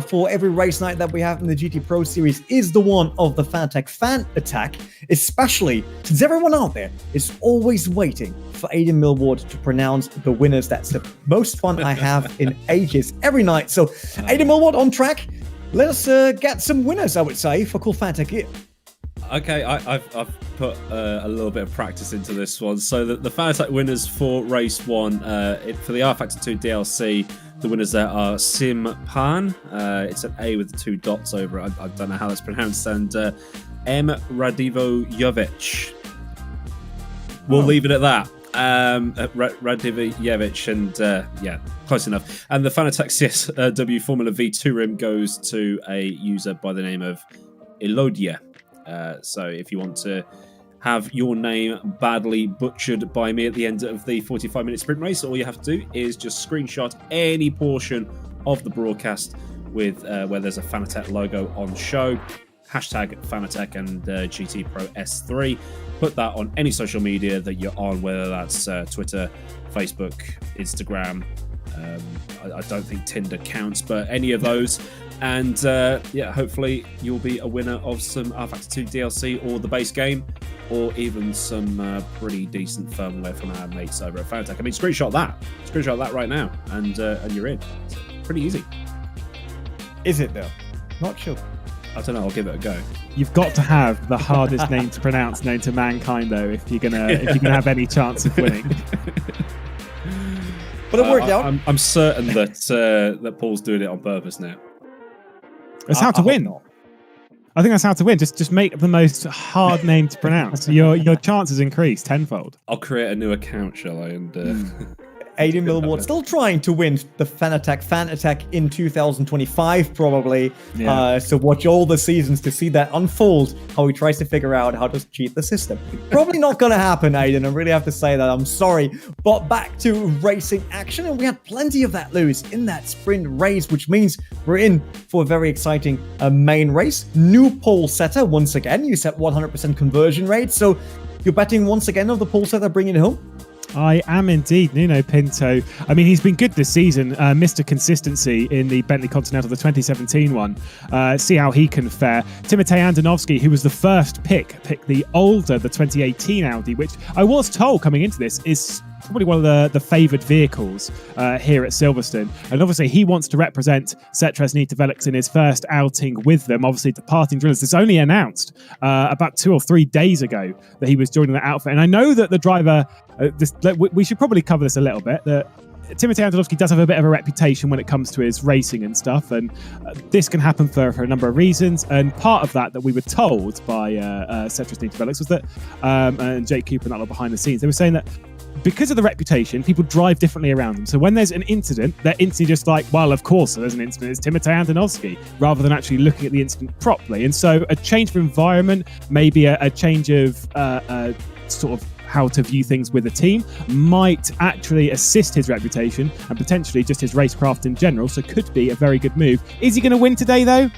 for every race night that we have in the GT Pro Series is the one of the Fanatec fan attack, especially since everyone out there is always waiting for Aidan Millward to pronounce the winners. That's the most fun I have in ages every night. So Aidan Millward on track. Let us get some winners, I would say, for Cool Fanatec here. Okay, I've put a little bit of practice into this one. So the Fanatec winners for race 1, for the rFactor 2 DLC, the winners there are Sim Pan. It's an A with 2 dots over it. I don't know how that's pronounced. And M. Radivojevic. We'll leave it at that. Radivojevic, and yeah, close enough. And the Fanatec CSW Formula V Touring goes to a user by the name of Elodia. So if you want to have your name badly butchered by me at the end of the 45-minute sprint race, all you have to do is just screenshot any portion of the broadcast with where there's a Fanatec logo on show, hashtag Fanatec and GT Pro S3. Put that on any social media that you're on, whether that's Twitter, Facebook, Instagram. I don't think Tinder counts, but any of those. And hopefully you'll be a winner of some rFactor 2 DLC or the base game, or even some pretty decent firmware from our mates over at Fanatec. I mean, screenshot that right now, and you're in. It's pretty easy. Is it though? Not sure. I don't know. I'll give it a go. You've got to have the hardest name to pronounce known to mankind, though, if you're gonna have any chance of winning. But it worked out. I'm certain that Paul's doing it on purpose now. That's how to win. I think that's how to win. Just make the most hard name to pronounce. Your chances increase tenfold. I'll create a new account, shall I? And Aiden Millward still trying to win the Fanatec in 2025, probably. Yeah. So watch all the seasons to see that unfold, how he tries to figure out how to cheat the system. Probably not going to happen, Aiden. I really have to say that. I'm sorry. But back to racing action, and we had plenty of that loose in that sprint race, which means we're in for a very exciting main race. New pole setter once again. You set 100% conversion rate, so you're betting once again of the pole setter bringing it home? I am indeed. Nuno Pinto. I mean, he's been good this season. Mr. Consistency in the Bentley Continental, the 2017 one. See how he can fare. Timotej Andonovski, who was the first picked the older, the 2018 Audi, which I was told coming into this is probably one of the favoured vehicles here at Silverstone. And obviously he wants to represent Cetres Nita Velix in his first outing with them, obviously departing drillers. It's only announced about 2 or 3 days ago that he was joining that outfit. And I know that the driver, we should probably cover this a little bit, that Timotej Andonovski does have a bit of a reputation when it comes to his racing and stuff, and this can happen for a number of reasons. And part of that we were told by Cetres Nita Velix was that, and Jake Cooper and that lot behind the scenes, they were saying that because of the reputation, people drive differently around them. So when there's an incident, they're instantly just like, well, of course there's an incident, it's Timotej Andonovski, rather than actually looking at the incident properly. And so a change of environment, maybe a change of sort of how to view things with a team might actually assist his reputation and potentially just his racecraft in general. So could be a very good move. Is he going to win today, though?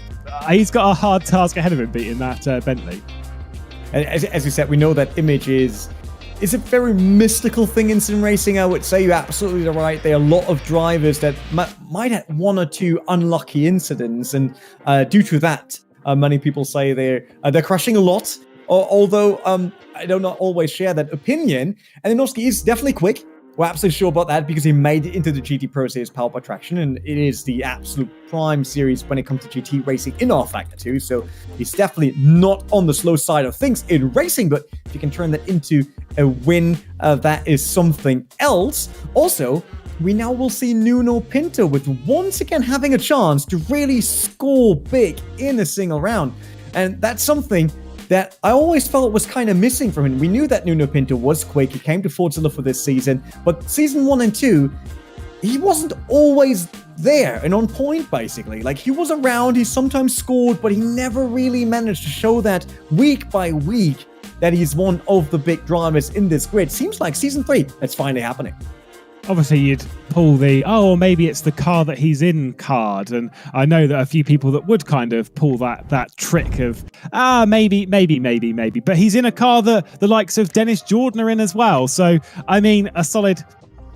He's got a hard task ahead of him beating that Bentley. And as you said, we know that image is a very mystical thing in sim racing, I would say. You're absolutely right. There are a lot of drivers that might have 1 or 2 unlucky incidents, and due to that, many people say they're crashing a lot. Although I do not always share that opinion. And Andonovski is definitely quick. We're absolutely sure about that because he made it into the GT Pro Series Powered by Traction, and it is the absolute prime series when it comes to GT racing in rFactor 2. So he's definitely not on the slow side of things in racing, but if you can turn that into a win, that is something else. Also, we now will see Nuno Pinto with once again having a chance to really score big in a single round. And that's something that I always felt was kind of missing from him. We knew that Nuno Pinto was quick. He came to Forza for this season, but season 1 and 2, he wasn't always there and on point, basically. Like, he was around, he sometimes scored, but he never really managed to show that week by week that he's one of the big drivers in this grid. Seems like season 3, that's finally happening. Obviously, you'd pull maybe it's the car that he's in card. And I know that a few people that would kind of pull that trick of, maybe. But he's in a car that the likes of Dennis Jordan are in as well. So, I mean,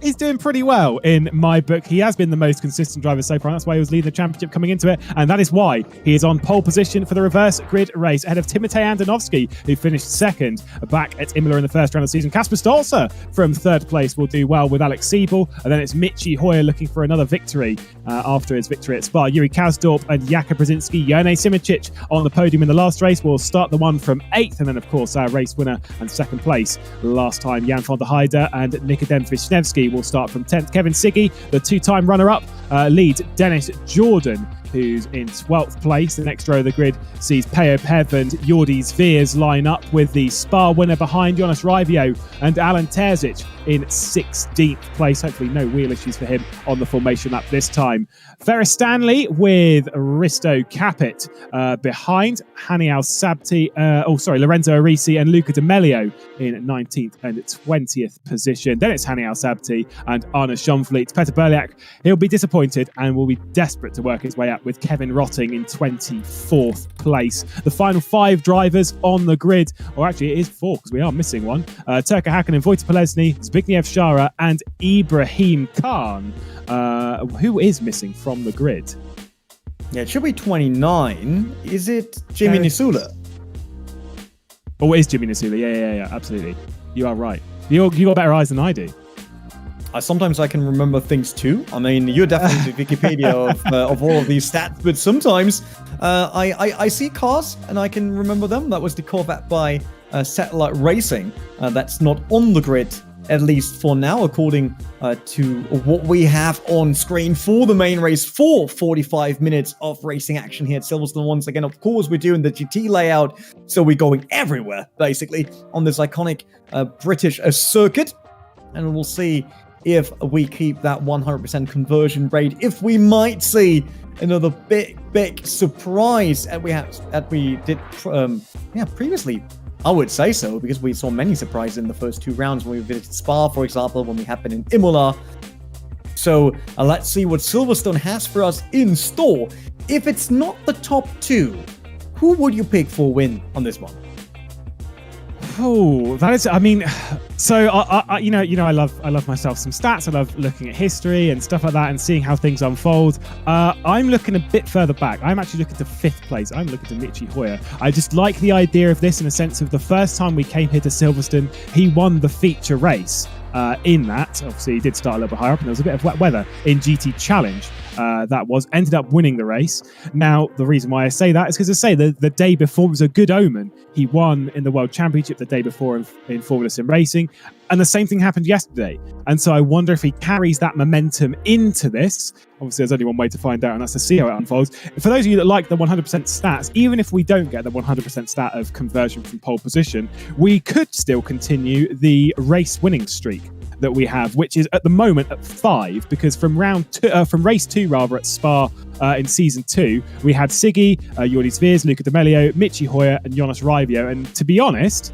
he's doing pretty well in my book. He has been the most consistent driver so far, and that's why he was leading the championship coming into it. And that is why he is on pole position for the reverse grid race ahead of Timotej Andonovski, who finished second back at Imola in the first round of the season. Kasper Stolzer from third place will do well with Alex Siebel. And then it's Michi Hoyer looking for another victory after his victory at Spa. Yuri Kazdorp and Jaka Brzezinski, Jone Simicic on the podium in the last race. We'll start the one from 8th. And then, of course, our race winner and second place last time, Jan van der Heide and Nikodem Wisniewski will start from 10th. Kevin Siggy, the 2-time runner-up, leads Dennis Jordan who's in 12th place. The next row of the grid sees Peo Pev and Jordi Veers line up with the Spa winner behind Jonas Raivio and Alan Terzic in 16th place. Hopefully no wheel issues for him on the formation lap this time. Ferris Stanley with Risto Capit behind Haniel Sabti, Lorenzo Arisi and Luca D'Amelio in 19th and 20th position. Then it's Haniel Sabti and Arne Schonfleet. Peter Berliak, he'll be disappointed and will be desperate to work his way up with Kevin Rotting in 24th place. The final 5 drivers on the grid, or actually it is 4 because we are missing one. Turka Hakkinen, Wojtek Polesny, Zbigniew Shara and Ibrahim Khan, who is missing from the grid. Yeah, it should be 29. Is it Jimmy Nisula? Oh, it is Jimmy Nisula. Yeah, absolutely. You are right. You got better eyes than I do. Sometimes I can remember things too. I mean, you're definitely the Wikipedia of all of these stats, but sometimes I see cars and I can remember them. That was the Corvette by Satellite Racing. That's not on the grid, at least for now, according to what we have on screen for the main race for 45 minutes of racing action here at Silverstone. Once again, of course, we're doing the GT layout, so we're going everywhere, basically, on this iconic British circuit. And we'll see if we keep that 100% conversion rate, if we might see another big surprise that we did previously. I would say so, because we saw many surprises in the first 2 rounds when we visited Spa, for example, when we have been in Imola. So let's see what Silverstone has for us in store. If it's not the top 2, who would you pick for a win on this one? Oh, that is. I mean, so I love myself some stats. I love looking at history and stuff like that and seeing how things unfold. I'm looking a bit further back. I'm actually looking to 5th place. I'm looking to Michi Hoyer. I just like the idea of this in a sense of the first time we came here to Silverstone, he won the feature race. In that, obviously, he did start a little bit higher up, and there was a bit of wet weather in GT Challenge. Ended up winning the race. Now, the reason why I say that is because I say the day before was a good omen. He won in the World Championship the day before in Formula Sim Racing, and the same thing happened yesterday. And so I wonder if he carries that momentum into this. Obviously, there's only one way to find out, and that's to see how it unfolds. For those of you that like the 100% stats, even if we don't get the 100% stat of conversion from pole position, we could still continue the race winning streak that we have, which is at the moment at 5, because from race 2 at Spa in season 2, we had Siggy, Jordi Veers, Luca D'Amelio, Michi Hoyer, and Jonas Raivio. And to be honest,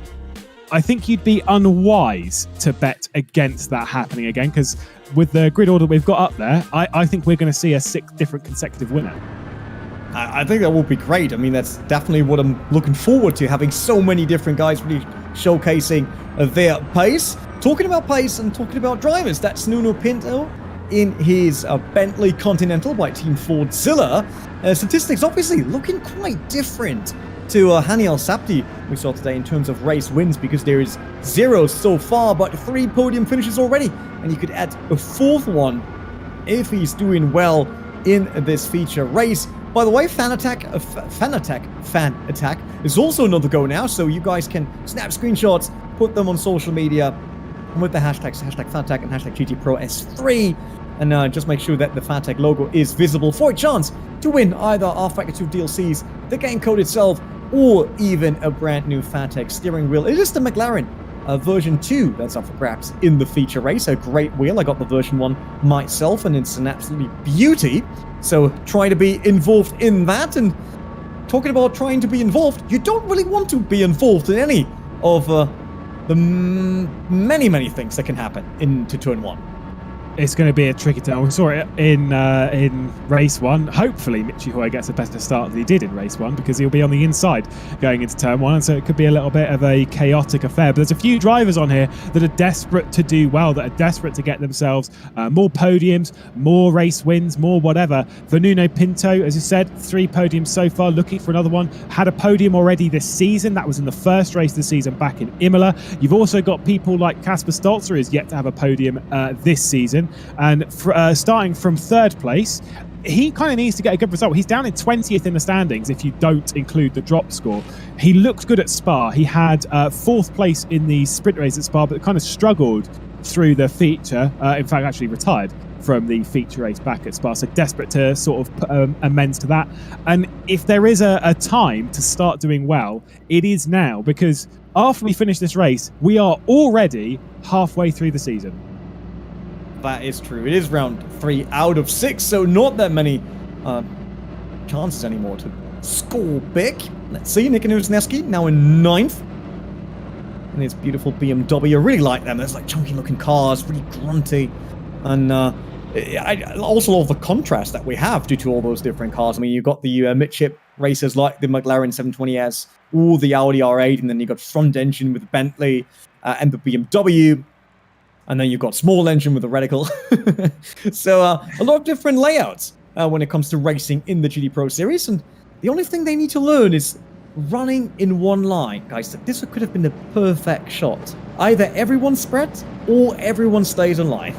I think you'd be unwise to bet against that happening again, because with the grid order we've got up there, I think we're going to see a 6 different consecutive winner. I think that would be great. I mean, that's definitely what I'm looking forward to, having so many different guys really showcasing their pace. Talking about pace and talking about drivers, that's Nuno Pinto in his Bentley Continental by Team Fordzilla. Statistics obviously looking quite different to Haniel Sabti we saw today in terms of race wins, because there is 0 so far, but 3 podium finishes already, and you could add a 4th one if he's doing well in this feature race. By the way, Fan Attack is also another go now, so you guys can snap screenshots, put them on social media, and with the hashtags, #FanAttack and #GTProS3, and just make sure that the FanAttack logo is visible for a chance to win either rFactor 2 DLCs, the game code itself, or even a brand new FanAttack steering wheel. It is the McLaren version 2 that's up for grabs in the feature race. A great wheel. I got the version 1 myself, and it's an absolutely beauty. So try to be involved in that. And talking about trying to be involved, you don't really want to be involved in any of the many things that can happen into turn 1. It's going to be a tricky turn. We saw it in race 1. Hopefully, Michi Hoyer gets a better start than he did in race 1, because he'll be on the inside going into turn 1, and so it could be a little bit of a chaotic affair. But there's a few drivers on here that are desperate to do well, that are desperate to get themselves more podiums, more race wins, more whatever. For Nuno Pinto, as you said, 3 podiums so far, looking for another one. Had a podium already this season. That was in the first race of the season back in Imola. You've also got people like Kasper Stolzer, who's yet to have a podium this season. And starting from 3rd place, he kind of needs to get a good result. He's down in 20th in the standings if you don't include the drop score. He looked good at Spa. He had 4th place in the sprint race at Spa, but kind of struggled through the feature. In fact, actually retired from the feature race back at Spa. So desperate to sort of put amends to that. And if there is a time to start doing well, it is now, because after we finish this race, we are already halfway through the season. That is true. It is round 3 out of 6, so not that many chances anymore to score big. Let's see, Nick Nosneski now in 9th. And his beautiful BMW. I really like them. There's like chunky looking cars, really grunty. And I also love the contrast that we have due to all those different cars. I mean, you've got the midship racers like the McLaren 720S or the Audi R8, and then you've got front engine with the Bentley and the BMW. And then you've got small engine with the radical. So a lot of different layouts when it comes to racing in the GT Pro Series. And the only thing they need to learn is running in one line. Guys, this could have been the perfect shot. Either everyone spreads or everyone stays in line.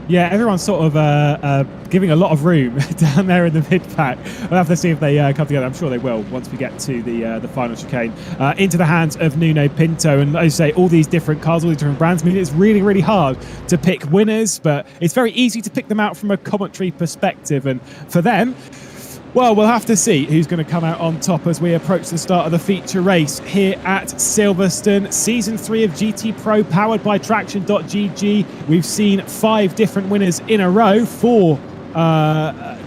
Yeah, everyone's sort of giving a lot of room down there in the mid-pack. We'll have to see if they come together. I'm sure they will once we get to the final chicane. Into the hands of Nuno Pinto. And as you say, all these different cars, all these different brands. I mean, it's really, really hard to pick winners, but it's very easy to pick them out from a commentary perspective. And for them, well, we'll have to see who's going to come out on top as we approach the start of the feature race here at Silverstone. Season 3 of GT Pro, powered by Traction.gg. We've seen 5 different winners in a row for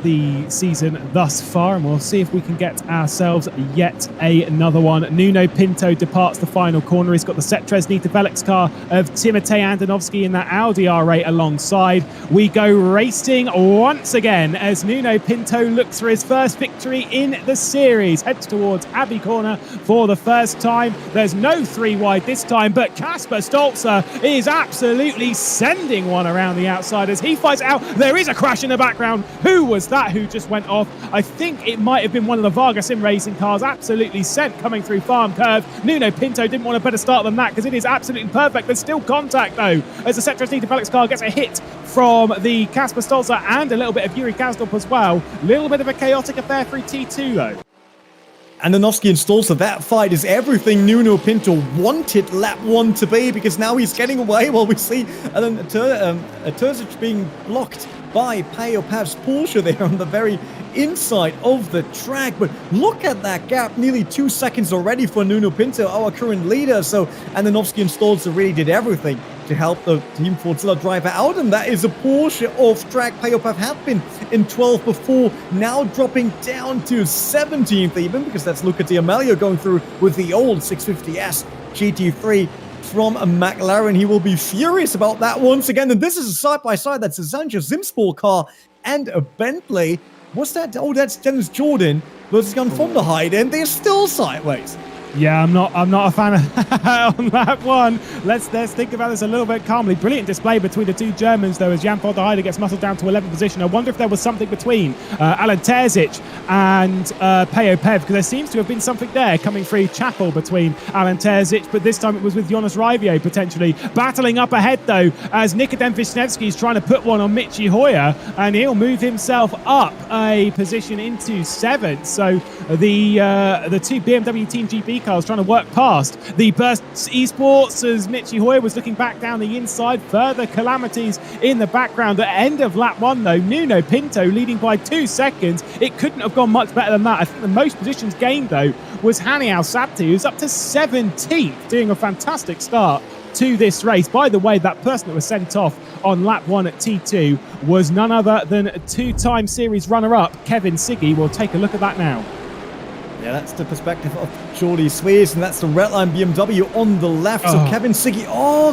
the season thus far, and we'll see if we can get ourselves yet another one. Nuno Pinto departs the final corner. He's got the Cetrez Velix car of Timotej Andonovski in that Audi R8 alongside. We go racing once again as Nuno Pinto looks for his first victory in the series. Heads towards Abbey Corner for the first time. There's no 3 wide this time, but Kasper Stolzer is absolutely sending one around the outside as he fights out. There is a crash in the background. Who was that who just went off? I think it might have been one of the Varga Sim Racing cars, absolutely sent coming through Farm Curve. Nuno Pinto didn't want a better start than that because it is absolutely perfect. There's still contact though as the Cetrez Velix car gets a hit from the Kasper Stolzer and a little bit of Yuri Kazdorp as well. Little bit of a chaotic affair through T2 though. Andonovski and Stolzer, that fight is everything Nuno Pinto wanted lap 1 to be, because now he's getting away while we see Terzic being blocked by Payo Pav's Porsche there on the very inside of the track. But look at that gap, nearly 2 seconds already for Nuno Pinto, our current leader. So Andonovski and Stolzer really did everything to help the Team Fortzilla driver out, and that is a Porsche off track. Payo Pav had been in 12th before, now dropping down to 17th even, because that's Luca Di Amelio going through with the old 650S GT3 from a McLaren. He will be furious about that once again. And this is a side-by-side. That's a Sanchez Zimsport car and a Bentley. What's that? Oh, that's Dennis Jordan versus Jan von der Heide, and they're still sideways. Yeah, I'm not a fan of on that one. Let's think about this a little bit calmly. Brilliant display between the two Germans, though, as Jan von der Heide gets muscled down to 11th position. I wonder if there was something between Alan Terzic and Payo Pav, because there seems to have been something there coming through Chapel between Alan Terzic, but this time it was with Jonas Raivio potentially battling up ahead, though, as Nikodem Wisniewski is trying to put one on Michi Hoyer, and he'll move himself up a position into 7th. So the two BMW Team GB cars trying to work past the Burst Esports as Michi Hoyer was looking back down the inside. Further calamities in the background. At end of lap 1 though, Nuno Pinto leading by 2 seconds. It couldn't have gone much better than that. I think the most positions gained though was Hani Al-Sabti, who's up to 17th, doing a fantastic start to this race. By the way, that person that was sent off on lap 1 at T2 was none other than 2-time series runner-up Kevin Siggy. We'll take a look at that now. Yeah, that's the perspective of Jordi Sweers, and that's the Redline BMW on the left. So Kevin Siggy,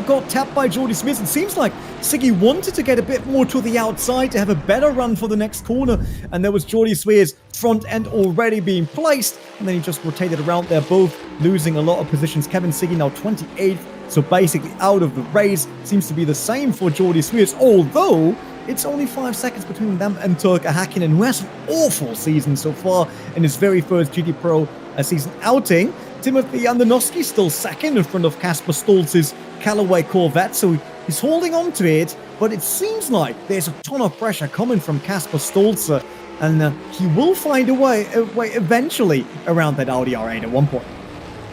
got tapped by Jordi Sweers. It seems like Siggy wanted to get a bit more to the outside to have a better run for the next corner, and there was Jordi Sweers front end already being placed, and then he just rotated around there, both losing a lot of positions. Kevin Siggy now 28th, so basically out of the race. Seems to be the same for Jordi Sweers, although it's only 5 seconds between them and Turkka Häkkinen, who has an awful season so far in his very first GT Pro season outing. Timotej Andonovski still second in front of Kasper Stolz's Callaway Corvette, so he's holding on to it, but it seems like there's a ton of pressure coming from Kasper Stolzer, and he will find a way eventually around that Audi R8 at one point.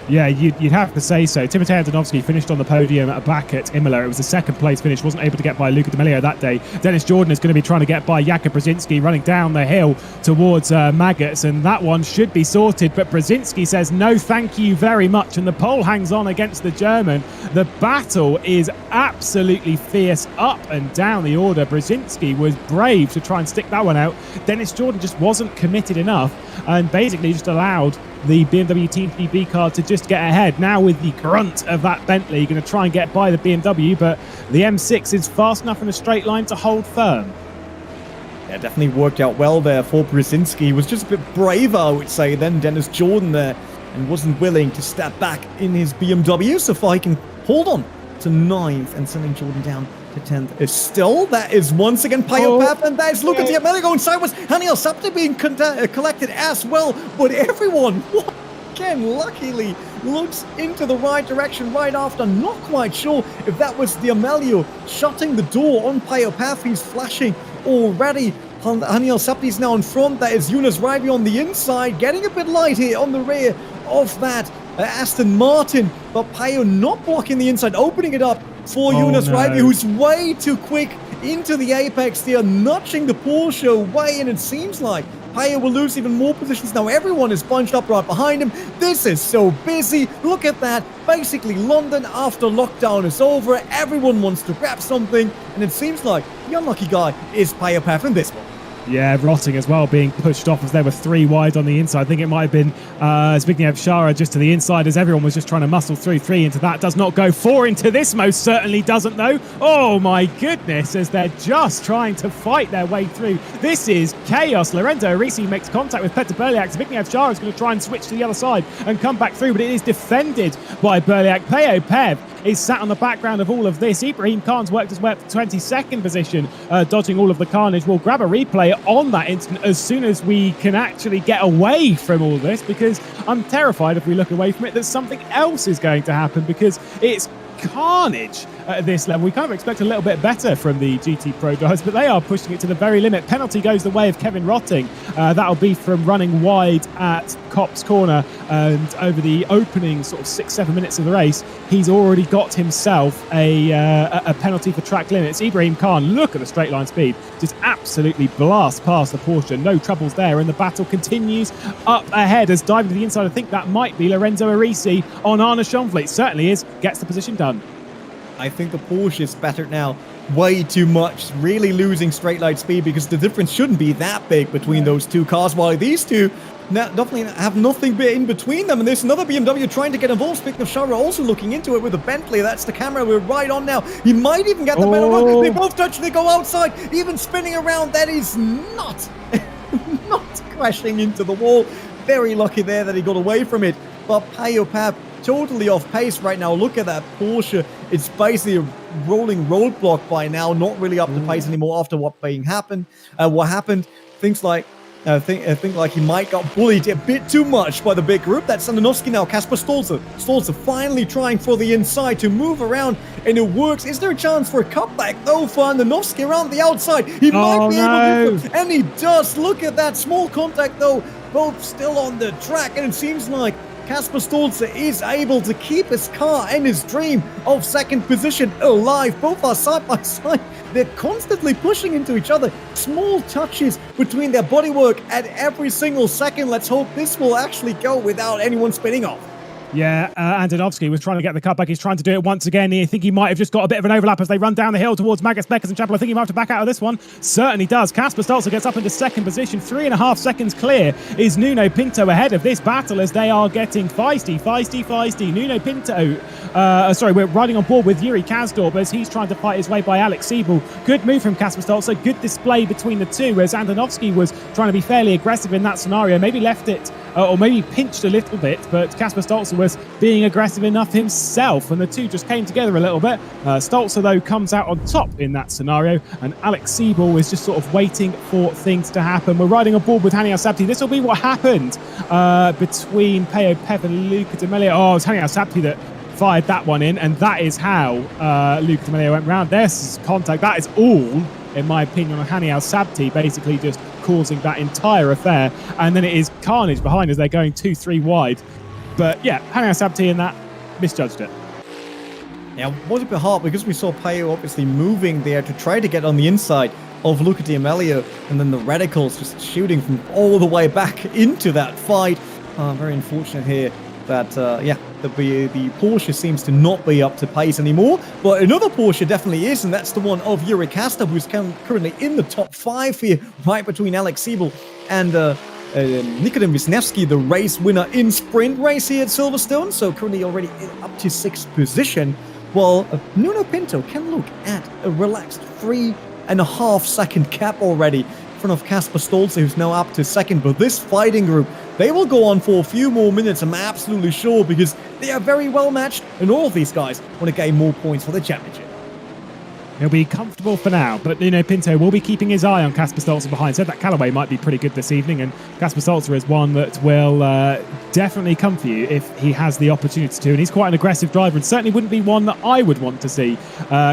Yeah, you'd have to say so. Timotej Antonovski finished on the podium back at Imola. It was a second place finish, wasn't able to get by Luca Amelio that day. Dennis Jordan is going to be trying to get by Jakub Brzezinski running down the hill towards Maggots, and that one should be sorted, but Brzezinski says no thank you very much, and the pole hangs on against the German. The battle is absolutely fierce up and down the order. Brzezinski was brave to try and stick that one out. Dennis Jordan just wasn't committed enough and basically just allowed the BMW Team GB car to just get ahead. Now with the grunt of that Bentley, going to try and get by the BMW, but the M6 is fast enough in a straight line to hold firm. Yeah, definitely worked out well there for Brzezinski. He was just a bit braver, I would say, than Dennis Jordan there, and wasn't willing to step back in his BMW. So far, he can hold on to 9th and sending Jordan down to 10th. Still, that is once again Payo Pep, and that is Luca Amelio going sideways. Daniel Sapti being collected as well, but everyone, again, luckily looks into the right direction right after. Not quite sure if that was the Amelio shutting the door on Payo Pep. He's flashing already. Daniel Sapti's now in front. That is Jonas Raivio on the inside, getting a bit light here on the rear of that Aston Martin, but Payo not blocking the inside, opening it up for Jonas Raivio, who's way too quick into the apex. They are nudging the Porsche away, and it seems like Payo will lose even more positions now. Everyone is bunched up right behind him. This is so busy. Look at that. Basically, London after lockdown is over. Everyone wants to grab something, and it seems like the unlucky guy is Payo Pep in this one. Yeah, Rotting as well being pushed off as there were 3 wide on the inside. I think it might have been Zbigniew Szara just to the inside as everyone was just trying to muscle through. 3 into that does not go. 4 into this most certainly doesn't though. Oh my goodness, as they're just trying to fight their way through. This is chaos. Lorenzo Arisi makes contact with Petr Berliak. Zbigniew Szara is going to try and switch to the other side and come back through, but it is defended by Berliak. Payo Pep is sat on the background of all of this. Ibrahim Khan's worked his way up to 22nd position, dodging all of the carnage. We'll grab a replay on that instant as soon as we can actually get away from all this, because I'm terrified if we look away from it that something else is going to happen, because it's carnage at this level. We kind of expect a little bit better from the GT Pro guys, but they are pushing it to the very limit. Penalty goes the way of Kevin Rotting. That'll be from running wide at Copse Corner, and over the opening sort of 6-7 minutes of the race, he's already got himself a penalty for track limits. Ibrahim Khan, look at the straight line speed, just absolutely blast past the Porsche. No troubles there, and the battle continues up ahead as diving to the inside. I think that might be Lorenzo Arisi on Arne Schonfleet. Certainly is, gets the position done. I think the Porsche is battered now way too much, really losing straight line speed, because the difference shouldn't be that big between those two cars, while these two definitely have nothing in between them. And there's another BMW trying to get involved. Speaking of Szara, also looking into it with a Bentley. That's the camera we're right on now. He might even get the better run. They both touch, they go outside, even spinning around. That is not crashing into the wall. Very lucky there that he got away from it. But Payo Pep totally off pace right now. Look at that Porsche. It's basically a rolling roadblock by now, not really up to pace anymore after what happened. Things like I think like he might got bullied a bit too much by the big group. That's Antonovski now. Kasper Stolze. Stolze finally trying for the inside to move around, and it works. Is there a chance for a cutback though for Antonovski around the outside? He might be able to, and he does. Look at that small contact though. Both still on the track, and it seems like Kasper Stolze is able to keep his car and his dream of second position alive. Both are side by side. They're constantly pushing into each other. Small touches between their bodywork at every single second. Let's hope this will actually go without anyone spinning off. Yeah, Antonovski was trying to get the cutback. He's trying to do it once again. I think he might have just got a bit of an overlap as they run down the hill towards Magus, Beckers and Chapel. I think he might have to back out of this one. Certainly does. Kasper Stolze gets up into second position. 3.5 seconds clear is Nuno Pinto ahead of this battle as they are getting feisty. Nuno Pinto, we're riding on board with Yuri Kazdorp as he's trying to fight his way by Alex Siebel. Good move from Kasper Stolze. Good display between the two as Antonovski was trying to be fairly aggressive in that scenario. Maybe left it or maybe pinched a little bit, but Kasper Stolze was being aggressive enough himself, and the two just came together a little bit. Stolze, though, comes out on top in that scenario, and Alex Siebel is just sort of waiting for things to happen. We're riding on board with Hani Al-Sabti. This will be what happened between Payo Pep and Luca D'Amelio. Oh, it was Hani Al-Sabti that fired that one in, and that is how Luca D'Amelio went round. There's contact. That is all, in my opinion, on Hani Al-Sabti, basically just causing that entire affair. And then it is carnage behind as they're going 2-3 wide. But yeah, Hannah Sabti in that misjudged it. Yeah, it was a bit hard because we saw Payo obviously moving there to try to get on the inside of Luca Di Amelio, and then the Radicals just shooting from all the way back into that fight. Very unfortunate here that, the Porsche seems to not be up to pace anymore. But another Porsche definitely is, and that's the one of Yuri Kasta, who's currently in the top 5 here, right between Alex Siebel and Nikodem Wisniewski, the race winner in sprint race here at Silverstone. So currently already up to 6th position. While Nuno Pinto can look at a relaxed 3.5 second gap already in front of Kasper Stolze, who's now up to 2nd. But this fighting group, they will go on for a few more minutes, I'm absolutely sure, because they are very well matched, and all of these guys want to gain more points for the championship. He'll be comfortable for now, but Nuno Pinto will be keeping his eye on Kasper Stolze behind. Said that Callaway might be pretty good this evening, and Kasper Stolze is one that will definitely come for you if he has the opportunity to. And he's quite an aggressive driver, and certainly wouldn't be one that I would want to see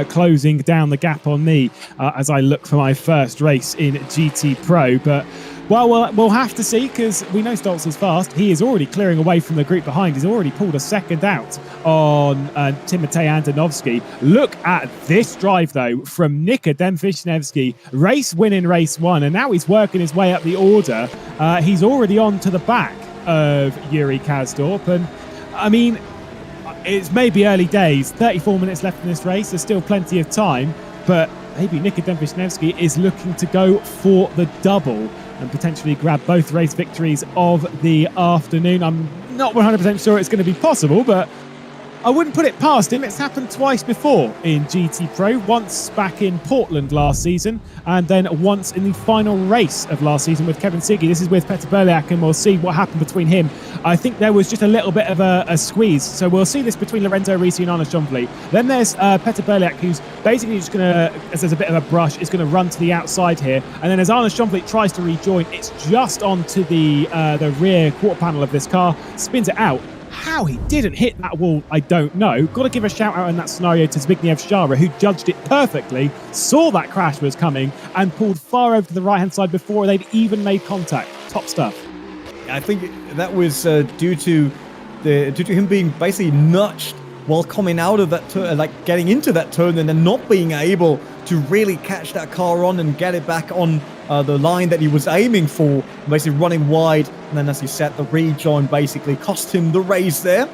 closing down the gap on me as I look for my first race in GT Pro. But well, we'll have to see, because we know Stolze is fast. He is already clearing away from the group behind. He's already pulled a second out on Timotej Andonovski. Look at this drive, though, from Nikodem Wisniewski. Race win in race 1, and now he's working his way up the order. He's already on to the back of Yuri Kasdorp, and I mean, it's maybe early days. 34 minutes left in this race. There's still plenty of time, but maybe Nikodem Wisniewski is looking to go for the double and potentially grab both race victories of the afternoon. I'm not 100% sure it's going to be possible, but I wouldn't put it past him. It's happened twice before in GT Pro, once back in Portland last season, and then once in the final race of last season with Kevin Siggy. This is with Petr Berliak, and we'll see what happened between him. I think there was just a little bit of a squeeze, so we'll see this between Lorenzo Risi and Arne Schonfleet. Then there's Petr Berliak, who's basically just going to, as there's a bit of a brush, is going to run to the outside here, and then as Arne Schonfleet tries to rejoin, it's just onto the rear quarter panel of this car, spins it out. How he didn't hit that wall, I don't know. Got to give a shout out in that scenario to Zbigniew Szara, who judged it perfectly, saw that crash was coming, and pulled far over to the right-hand side before they'd even made contact. Top stuff. I think that was due to him being basically nudged while coming out of that turn, like getting into that turn, and then not being able to really catch that car on and get it back on the line that he was aiming for, basically running wide. And then, as you said, the rejoin basically cost him the race there.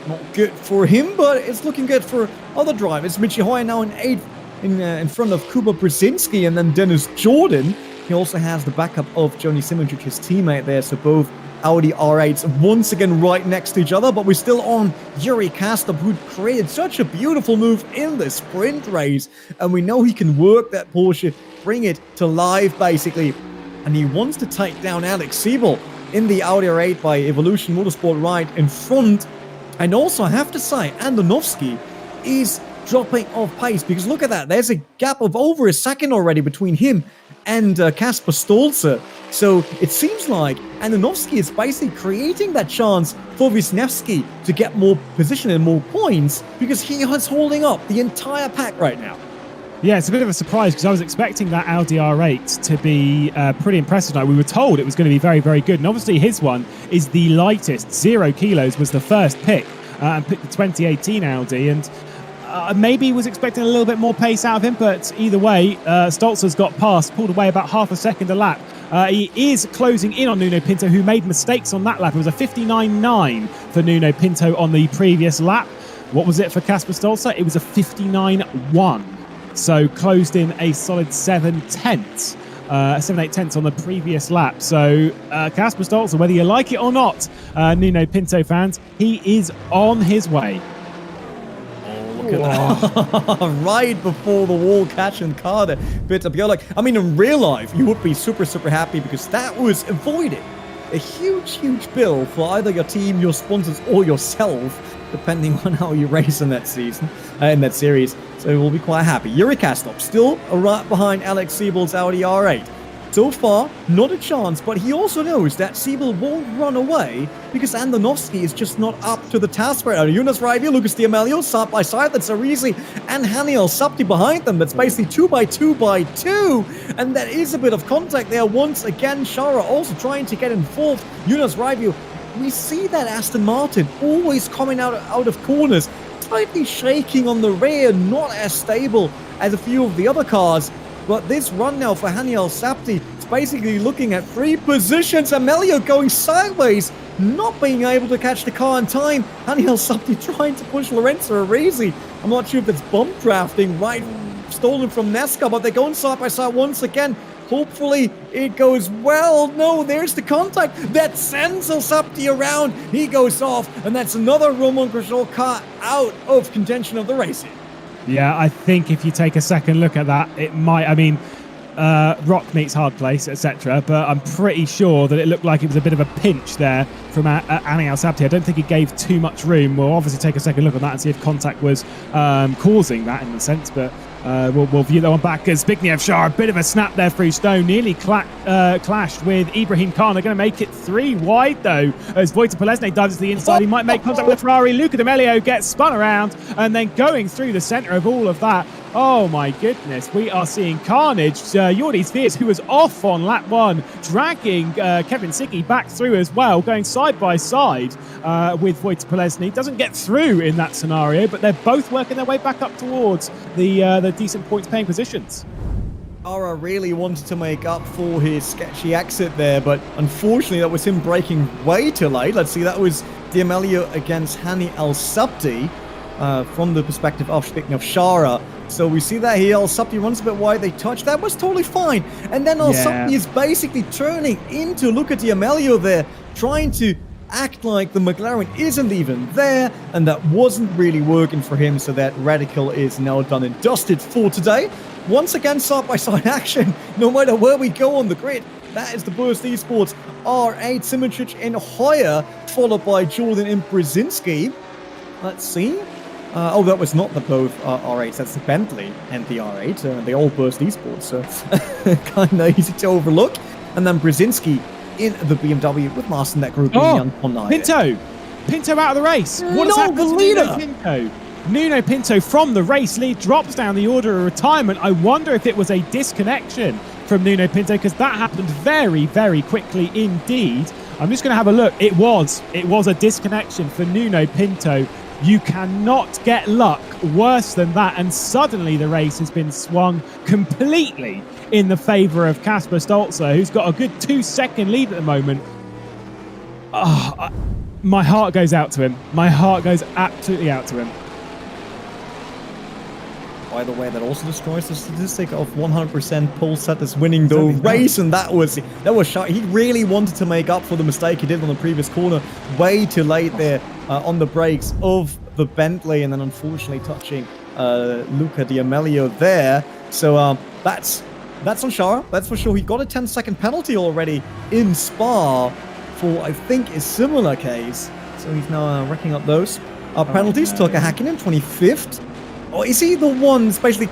Not good for him, but it's looking good for other drivers. Michi Hoyer now in 8th in front of Kuba Brzezinski, and then Dennis Jordan. He also has the backup of Joni Simoncic, his teammate there. So both Audi R8s once again right next to each other, but we're still on Yuri Kasdorp, who created such a beautiful move in the sprint race, and we know he can work that Porsche, bring it to life basically, and he wants to take down Alex Siebel in the Audi R8 by Evolution Motorsport right in front. And also, I have to say, Andonovski is dropping off pace, because look at that, there's a gap of over a second already between him and Kasper Stolze. So it seems like Andonovski is basically creating that chance for Wisniewski to get more position and more points, because he is holding up the entire pack right now. Yeah, it's a bit of a surprise, because I was expecting that Audi R8 to be pretty impressive tonight. We were told it was going to be very, very good. And obviously his one is the lightest. 0 kilos was the first pick, and picked the 2018 Audi. And maybe he was expecting a little bit more pace out of him, but either way, Stolze's got past, pulled away about half a second a lap. He is closing in on Nuno Pinto, who made mistakes on that lap. It was a 59.9 for Nuno Pinto on the previous lap. What was it for Kasper Stolze? It was a 59.1. So closed in a solid 7/10, 7/8 on the previous lap. So Kasper Stolze, whether you like it or not, Nuno Pinto fans, he is on his way. Look at that. Right before the wall catching car there. Bit of like, I mean, in real life, you would be super, super happy, because that was avoided a huge, huge bill for either your team, your sponsors, or yourself, depending on how you race in that season, in that series. So we'll be quite happy. Yuri Kasdorp still right behind Alex Siebel's Audi R8. So far, not a chance, but he also knows that Siebel won't run away, because Andonovski is just not up to the task right now. Jonas Raivia, Lucas Di Amelio, side by side, that's Arisi and Haniel Sapti behind them. That's basically 2x2x2, and that is a bit of contact there once again. Szara also trying to get in fourth. Jonas Raivia we see that Aston Martin always coming out of corners, slightly shaking on the rear, not as stable as a few of the other cars. But this run now for Hani El-Sabti is basically looking at 3 positions. Amelio going sideways, not being able to catch the car in time. Hani El-Sabti trying to push Lorenzo Arisi. I'm not sure if it's bump drafting, right? Stolen from Nesca, but they're going side by side once again. Hopefully it goes well. No, there's the contact that sends El-Sabti around. He goes off, and that's another Romain Grosjean car out of contention of the race. Yeah, I think if you take a second look at that, it might, I mean, rock meets hard place, etc. But I'm pretty sure that it looked like it was a bit of a pinch there from Hani El-Sabti. I don't think he gave too much room. We'll obviously take a second look at that and see if contact was causing that in a sense, but we'll view that one back as Zbigniew Shah, a bit of a snap there through Stone, nearly clashed with Ibrahim Khan. They're going to make it 3 wide though, as Wojtek Polesny dives to the inside. He might make contact with the Ferrari. Luca D'Amelio gets spun around, and then going through the centre of all of that, oh my goodness, we are seeing carnage. Jordi Spears, who was off on lap 1, dragging Kevin Sicki back through as well, going side by side with Wojtek Polesny. Doesn't get through in that scenario, but they're both working their way back up towards the decent points paying positions. Ara really wanted to make up for his sketchy exit there, but unfortunately that was him braking way too late. Let's see, that was D'Amelio against Hani El-Sabti from the perspective of Zbigniew Shara. So we see that here, El-Sabti runs a bit wide, they touch, that was totally fine. And then El-Sabti is basically turning into Luca D'Amelio there, trying to act like the McLaren isn't even there, and that wasn't really working for him, so that radical is now done and dusted for today. Once again, side-by-side action, no matter where we go on the grid. That is the Burst Esports R8, Simincic in Hoyer, followed by Jordan and Brzezinski. Let's see. Oh, that was not the both R8s, that's the Bentley and the R8. They all Burst Esports, so kind of easy to overlook. And then Brzezinski in the BMW with Last in that group. Pinto out of the race. What has happened to Nuno Pinto? Nuno Pinto from the race lead drops down the order of retirement. I wonder if it was a disconnection from Nuno Pinto, because that happened very, very quickly indeed. I'm just going to have a look. It was a disconnection for Nuno Pinto. You cannot get luck worse than that, and suddenly the race has been swung completely in the favour of Kasper Stolzer, who's got a good 2-second lead at the moment. My heart goes out to him. My heart goes absolutely out to him. By the way, that also destroys the statistic of 100% pole setters winning the race, and that was sharp. He really wanted to make up for the mistake he did on the previous corner. Way too late there on the brakes of the Bentley, and then unfortunately touching Luca D'Amelio there. So that's on Shara. That's for sure. He got a 10-second penalty already in Spa for, I think, a similar case. So he's now racking up those penalties. Tucker Hakkinen, 25th. Or is he the one basically...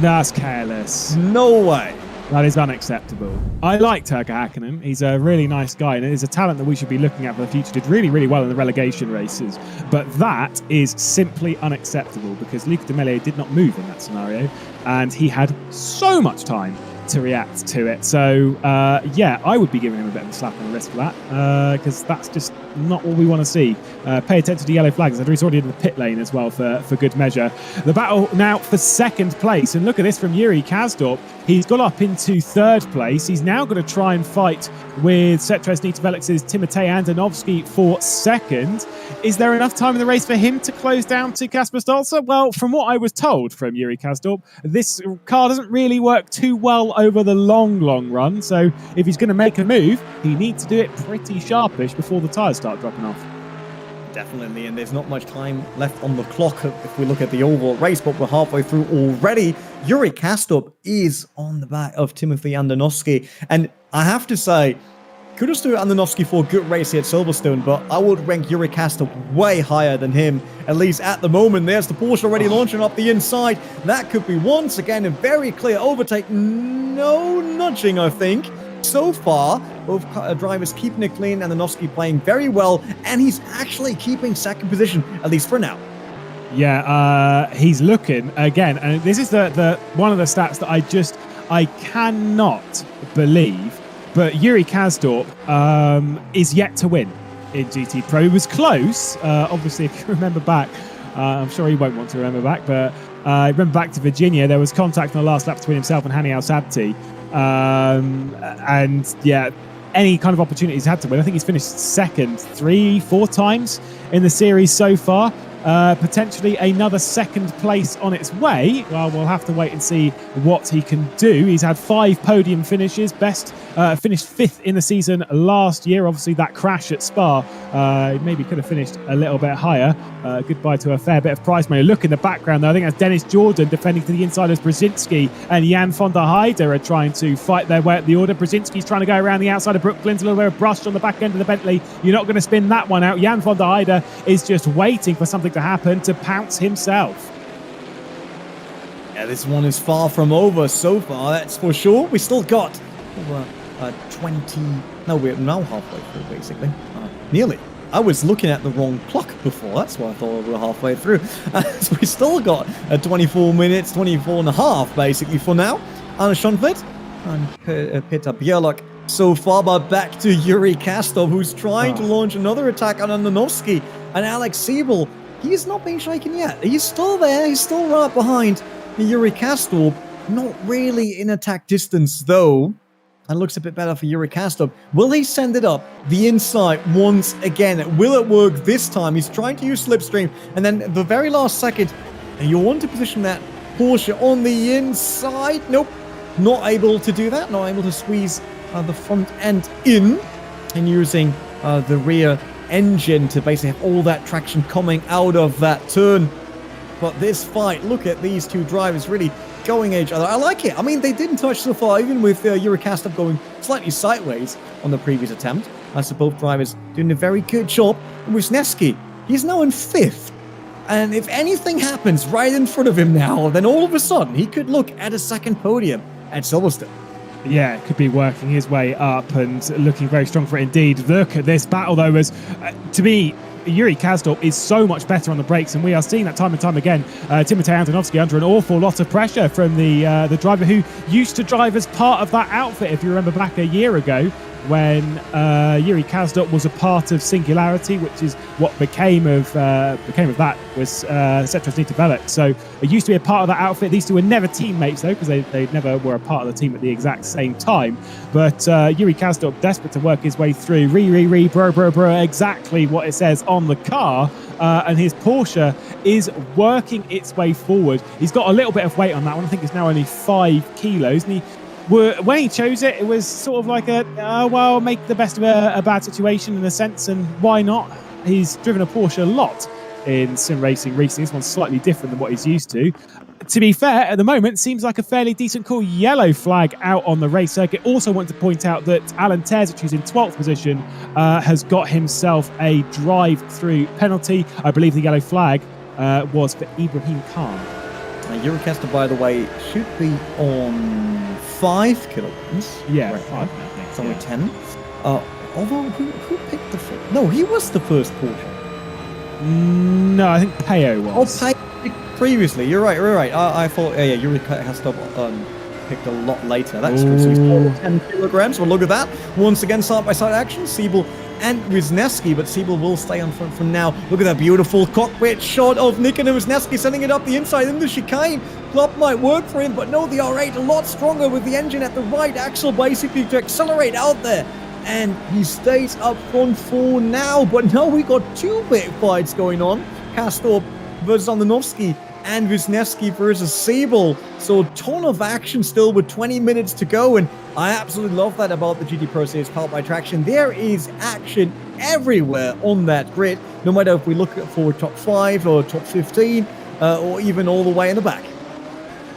That's careless. No way. That is unacceptable. I like Turka Hakkinen. He's a really nice guy, and he's a talent that we should be looking at for the future. Did really, really well in the relegation races. But that is simply unacceptable, because Luca D'Amelio did not move in that scenario, and he had so much time to react to it. So, yeah, I would be giving him a bit of a slap on the wrist for that, because that's just not what we want to see. Pay attention to yellow flags. He's already in the pit lane as well for good measure. The battle now for second place, and look at this from Yuri Kazdorp. He's got up into third place. He's now going to try and fight with Cetres Nitavelix's Timotej Andonovski for second. Is there enough time in the race for him to close down to Kasper Stolzer? Well, from what I was told from Yuri Kazdorp, this car doesn't really work too well over the long run. So if he's going to make a move, he needs to do it pretty sharpish before the tyres start dropping off. Definitely, and there's not much time left on the clock if we look at the overall race, but we're halfway through already. Yuri Kazdorp is on the back of Timothy Andonovski, and I have to say, kudos to Andonovski for a good race here at Silverstone, but I would rank Yuri Kazdorp way higher than him, at least at the moment. There's the Porsche already launching up the inside. That could be once again a very clear overtake. No nudging, I think. So far, both drivers keeping it clean, and Andonovski playing very well, and he's actually keeping second position, at least for now. Yeah, he's looking again, and this is the one of the stats that I cannot believe, but Yuri Kazdorp is yet to win. in GT Pro. He was close, obviously, if you remember back. I'm sure he won't want to remember back, but remember back to Virginia, there was contact on the last lap between himself and Hani Al-Sabti. And yeah, any kind of opportunities he's had to win. I think he's finished second 3-4 times in the series so far. Potentially another second place on its way. Well, we'll have to wait and see what he can do. He's had 5 podium finishes, finished 5th in the season last year. Obviously, that crash at Spa, maybe could have finished a little bit higher. Goodbye to a fair bit of prize money. Look in the background, though. I think that's Dennis Jordan defending to the inside as Brzezinski and Jan van der Heide are trying to fight their way up the order. Brzezinski's trying to go around the outside of Brooklyn's a little bit of brush on the back end of the Bentley. You're not going to spin that one out. Jan van der Heide is just waiting for something to happen to pounce himself. Yeah, this one is far from over so far, that's for sure. We still got over 20... No, we're now halfway through, basically. Nearly. I was looking at the wrong clock before, that's why I thought we were halfway through. So we still got 24 minutes, 24 and a half, basically, for now. Anna Schonfeld and Peter Bierlock so far, but back to Yuri Kastov, who's trying to launch another attack on Andonovski. And Alex Siebel, he's not being shaken yet. He's still there. He's still right behind Yuri Kastov. Not really in attack distance, though. And looks a bit better for Yuri Kastov. Will he send it up the inside once again? Will it work this time? He's trying to use slipstream. And then the very last second, and you want to position that Porsche on the inside. Nope. Not able to do that. Not able to squeeze the front end in. And using the rear engine to basically have all that traction coming out of that turn. But this fight, look at these two drivers really going at each other. I like it. I mean, they didn't touch so far, even with Yuri Kastov going slightly sideways on the previous attempt. So both drivers doing a very good job. And Wisniewski, he's now in 5th. And if anything happens right in front of him now, then all of a sudden he could look at a second podium at Silverstone. Yeah, could be working his way up and looking very strong for it indeed. Look at this battle, though, as to me, Yuri Kastov is so much better on the brakes, and we are seeing that time and time again. Timotei Antonovsky under an awful lot of pressure from the driver who used to drive as part of that outfit, if you remember back a year ago, when Yuri Kastov was a part of Singularity, which is what became of that was Setras Nita. So it used to be a part of that outfit. These two were never teammates, though, because they never were a part of the team at the exact same time. But Yuri Kastov, desperate to work his way through, bro, exactly what it says on the car. And his Porsche is working its way forward. He's got a little bit of weight on that one. I think it's now only 5 kilos. And when he chose it, it was sort of like well, make the best of a bad situation in a sense, and why not? He's driven a Porsche a lot in sim racing recently. This one's slightly different than what he's used to. To be fair, at the moment, seems like a fairly decent call. Yellow flag out on the race circuit. Also want to point out that Alan Terzic, who's in 12th position, has got himself a drive-through penalty. I believe the yellow flag was for Ibrahim Khan. Yuri Kastov, by the way, should be on 5 kilograms. Yeah, right, 5. It's only 10. Although, who picked the first? No, he was the first Porsche. No, I think Peo was. Oh, Peo previously. You're right. I thought, Yuri Kastov picked a lot later. That's true. So he's over 10 kilograms. Well, look at that. Once again, side-by-side action. Siebel and Wisniewski, but Siebel will stay on front from now. Look at that beautiful cockpit shot of Nick and Wisniewski sending it up the inside in the chicane. Club might work for him, but no, the R8 a lot stronger with the engine at the right axle basically to accelerate out there. And he stays up front for now, but now we got 2 big fights going on. Kastov versus Andonovsky and Wisniewski versus Siebel. So a ton of action still with 20 minutes to go, and I absolutely love that about the GT Pro Series powered by Traction. There is action everywhere on that grid, no matter if we look for top 5 or top 15 or even all the way in the back.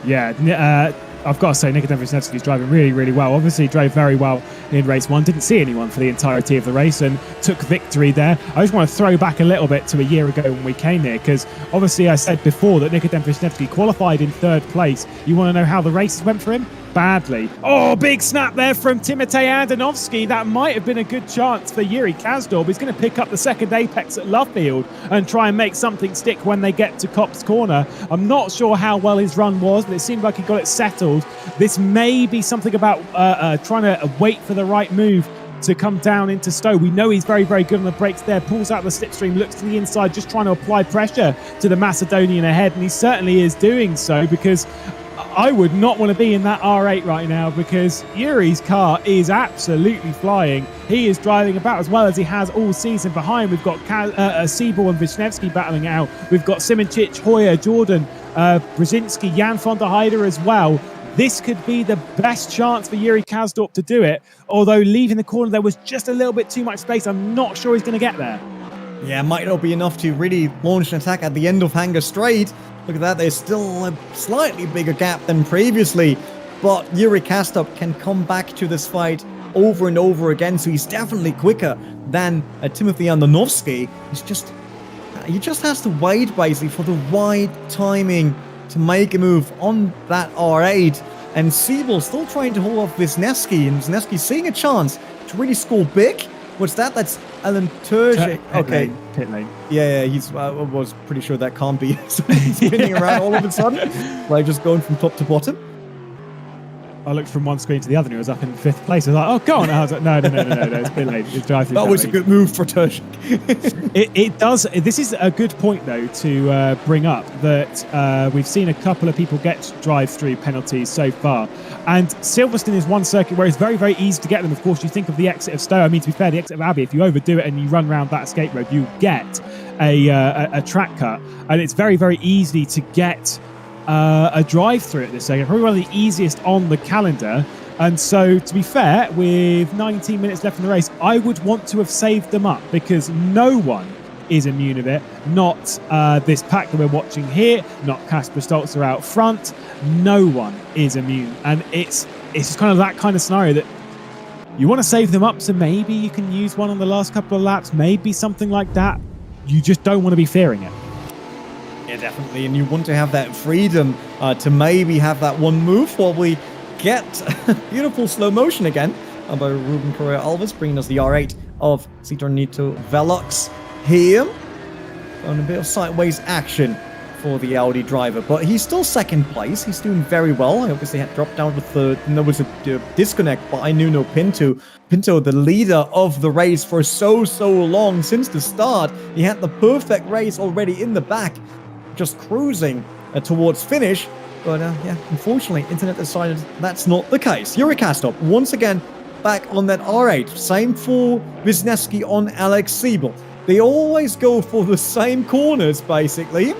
Yeah, I've got to say, Nikodem Wisniewski's driving really, really well. Obviously, he drove very well in race 1. Didn't see anyone for the entirety of the race and took victory there. I just want to throw back a little bit to a year ago when we came here, because obviously I said before that Nikodem Wisniewski qualified in 3rd place. You want to know how the races went for him? Badly. Oh, big snap there from Timotei Andonovsky. That might have been a good chance for Yuri Kastov. He's going to pick up the second apex at Lovefield and try and make something stick when they get to Copse Corner. I'm not sure how well his run was, but it seemed like he got it settled. This may be something about trying to wait for the right move to come down into Stowe. We know he's very, very good on the brakes there. Pulls out the slipstream, looks to the inside, just trying to apply pressure to the Macedonian ahead. And he certainly is doing so, because I would not want to be in that R8 right now, because Yuri's car is absolutely flying. He is driving about as well as he has all season. Behind, we've got Siebel and Wisniewski battling it out. We've got Simoncic, Hoyer, Jordan, Brzezinski, Jan van der Heide as well. This could be the best chance for Yuri Kasdorp to do it, although leaving the corner there was just a little bit too much space. I'm not sure he's going to get there. Yeah, might not be enough to really launch an attack at the end of Hangar Straight. Look at that, there's still a slightly bigger gap than previously, but Yuri Kasdorp can come back to this fight over and over again, so he's definitely quicker than Timothy Andonovski. He just has to wait basically for the right timing to make a move on that R8, and Siebel still trying to hold off Wisniewski, and Wisniewski seeing a chance to really score big. What's that? That's Alan Turcik. Okay. Pit lane. Yeah, he's. I was pretty sure that can't be spinning around all of a sudden, like just going from top to bottom. I looked from one screen to the other and he was up in 5th place. I was like, oh, go on. I was like, no, it's pit lane. It's drive through. That was a good move for Turcik. It does. This is a good point, though, to bring up that we've seen a couple of people get drive-through penalties so far. And Silverstone is one circuit where it's very, very easy to get them. Of course, you think of the exit of Stowe. I mean, to be fair, the exit of Abbey, if you overdo it and you run around that escape road, you get a track cut. And it's very, very easy to get a drive-through at this second. Probably one of the easiest on the calendar. And so, to be fair, with 19 minutes left in the race, I would want to have saved them up, because no one is immune of it. Not this pack that we're watching here, not Kasper Stolzer out front. No one is immune. And it's just kind of that kind of scenario that you want to save them up, so maybe you can use one on the last couple of laps, maybe something like that. You just don't want to be fearing it. Yeah, definitely, and you want to have that freedom to maybe have that one move while we get beautiful slow motion again by Ruben Correa Alves, bringing us the R8 of Citronito Velox here. On a bit of sideways action for the Audi driver, but he's still second place. He's doing very well. I obviously had dropped down to third, and there was a disconnect by Nuno Pinto. Pinto, the leader of the race for so long since the start. He had the perfect race already in the back, just cruising towards finish. But yeah, unfortunately, internet decided that's not the case. Yuri Kasdorp once again back on that R8. Same for Wisniewski on Alex Siebel. They always go for the same corners, basically.